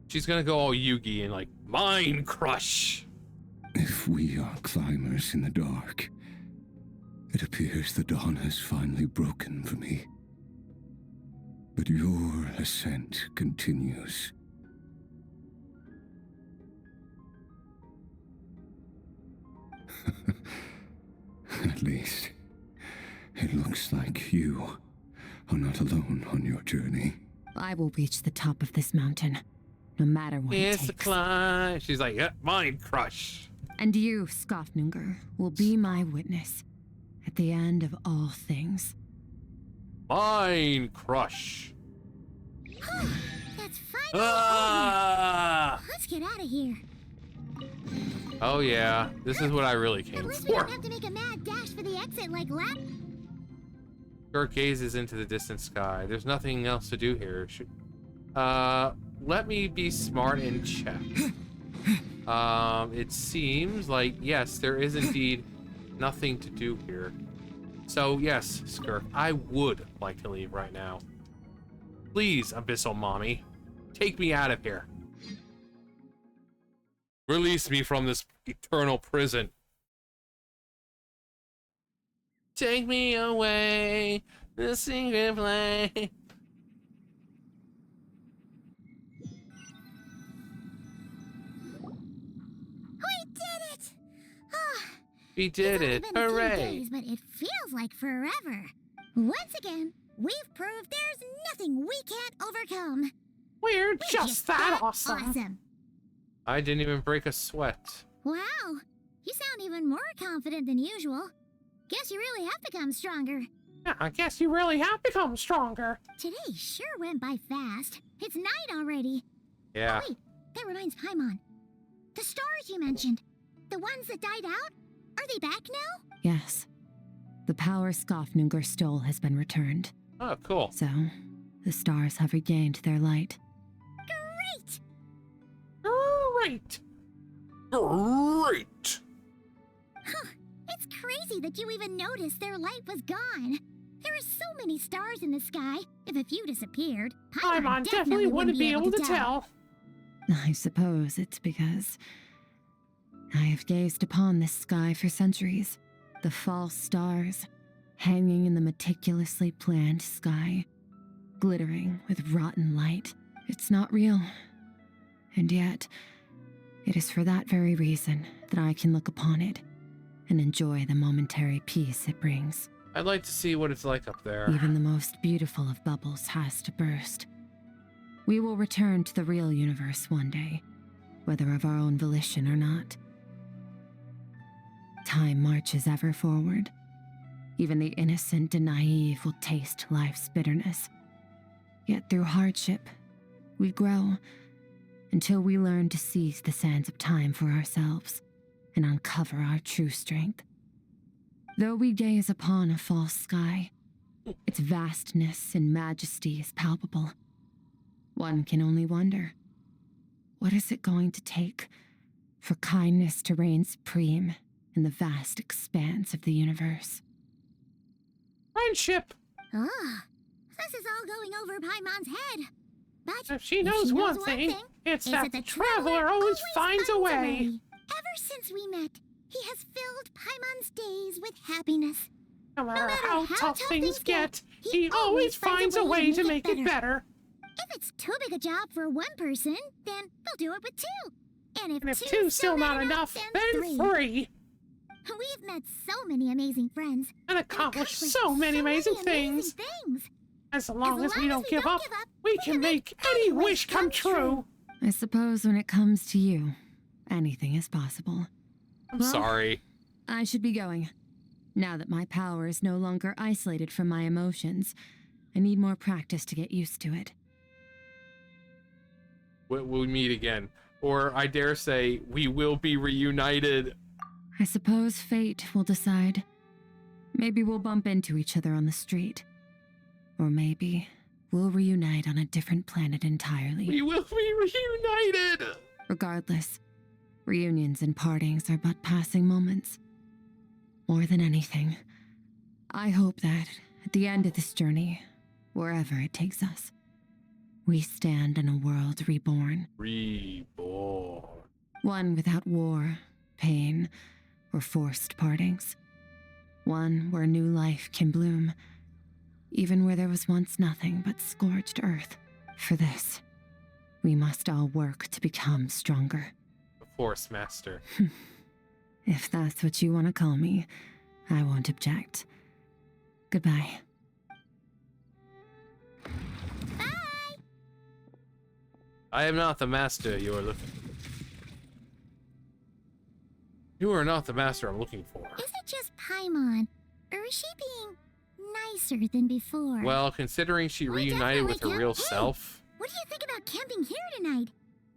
She's gonna go all Yugi and mind crush. If we are climbers in the dark, it appears the dawn has finally broken for me. But your ascent continues. At least, it looks like you are not alone on your journey. I will reach the top of this mountain, no matter what it It's a takes. climb. She's like, mind crush. And you, Skofnunger, will be my witness at the end of all things. Mind crush. That's fine. Ah! Let's get out of here. Oh yeah, this is what I really At came least we for. don't have to make a mad dash for the exit like lap. Skirk gazes into the distant sky. There's nothing else to do here. Let me be smart and check. It seems like, yes, there is indeed nothing to do here. So yes, Skirk, I would like to leave right now. Please, Abyssal Mommy, take me out of here. Release me from this eternal prison. Take me away, the secret place. We did it! We did it! It's only been a few Hooray! days, but it feels like forever. Once again, we've proved there's nothing we can't overcome. We're just that awesome. I didn't even break a sweat. Wow, you sound even more confident than usual. Guess you really have become stronger. Yeah, I guess you really have become stronger. Today sure went by fast. It's night already. Yeah. Oh, wait, that reminds Paimon. The stars you mentioned, the ones that died out, are they back now? Yes. The power Skofnunger stole has been returned. Oh, cool. So, the stars have regained their light. Great! Great! Great! Huh, it's crazy that you even noticed their light was gone. There are so many stars in the sky. If a few disappeared, Paimon definitely wouldn't be able to tell. I suppose it's because I have gazed upon this sky for centuries. The false stars, hanging in the meticulously planned sky, glittering with rotten light. It's not real. And yet, it is for that very reason that I can look upon it and enjoy the momentary peace it brings. I'd like to see what it's like up there. Even the most beautiful of bubbles has to burst. We will return to the real universe one day, whether of our own volition or not. Time marches ever forward. Even the innocent and naive will taste life's bitterness. Yet through hardship, we grow until we learn to seize the sands of time for ourselves and uncover our true strength. Though we gaze upon a false sky, its vastness and majesty is palpable. One can only wonder, what is it going to take for kindness to reign supreme in the vast expanse of the universe? Friendship! Ah, this is all going over Paimon's head. But if she knows one thing, it's that the traveler always finds a way. Ever since we met, he has filled Paimon's days with happiness. No matter how tough things get, he always finds a way to make it better. If it's too big a job for one person, then they'll do it with two. And if two's still not enough, then three. We've met so many amazing friends. And accomplished so many amazing things. As long as we don't give up, we can make any wish come true. I suppose when it comes to you, anything is possible. I'm sorry. I should be going. Now that my power is no longer isolated from my emotions, I need more practice to get used to it. We'll meet again. Or I dare say, we will be reunited. I suppose fate will decide. Maybe we'll bump into each other on the street. Or maybe we'll reunite on a different planet entirely. We will be reunited! Regardless, reunions and partings are but passing moments. More than anything, I hope that at the end of this journey, wherever it takes us, we stand in a world reborn. Reborn. One without war, pain, or forced partings. One where new life can bloom, even where there was once nothing but scorched earth. For this, we must all work to become stronger. The Force Master. If that's what you want to call me, I won't object. Goodbye. I am not the master you are looking for. You are not the master I'm looking for. Is it just Paimon, or is she being nicer than before? Well, considering she reunited with her real self. What do you think about camping here tonight?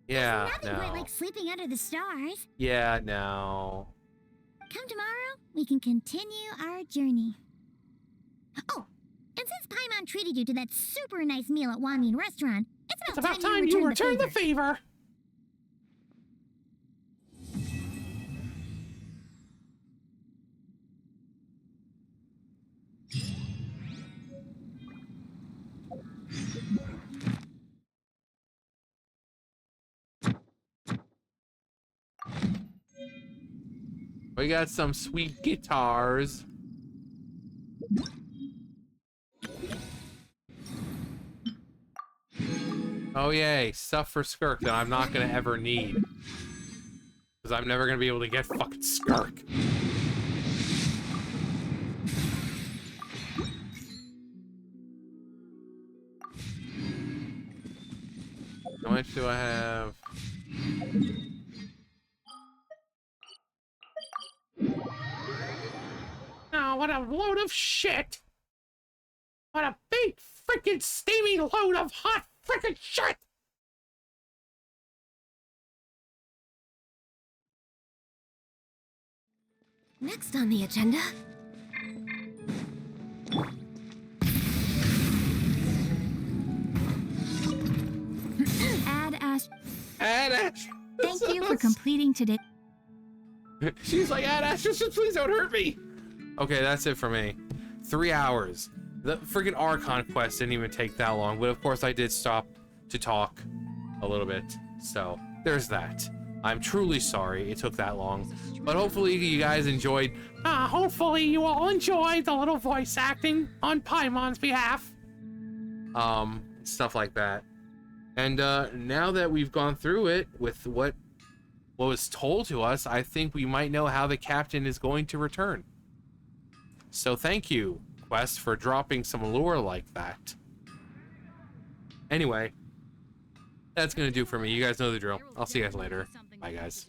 Yeah, There's nothing quite like sleeping under the stars. Yeah, no. Come tomorrow, we can continue our journey. Oh, and since Paimon treated you to that super nice meal at Wanmin Restaurant, it's about time you return the favor. We got some sweet guitars. Oh yay, stuff for Skirk that I'm not gonna ever need. Because I'm never gonna be able to get fucking Skirk. How much do I have? Oh, what a load of shit! What a big freaking steamy load of hot freaking shit! Next on the agenda. Ad Ash. Ad Ash! Thank you for completing today. She's like, Ad Ash, just please don't hurt me! Okay, that's it for me. 3 hours. The freaking Archon quest didn't even take that long, but of course I did stop to talk a little bit. So, there's that. I'm truly sorry it took that long, but hopefully you guys enjoyed. Hopefully you all enjoyed the little voice acting on Paimon's behalf. Stuff like that. And now that we've gone through it with what was told to us, I think we might know how the captain is going to return. So thank you, Quest, for dropping some lore like that. Anyway, that's gonna do for me. You guys know the drill. I'll see you guys later. Bye, guys.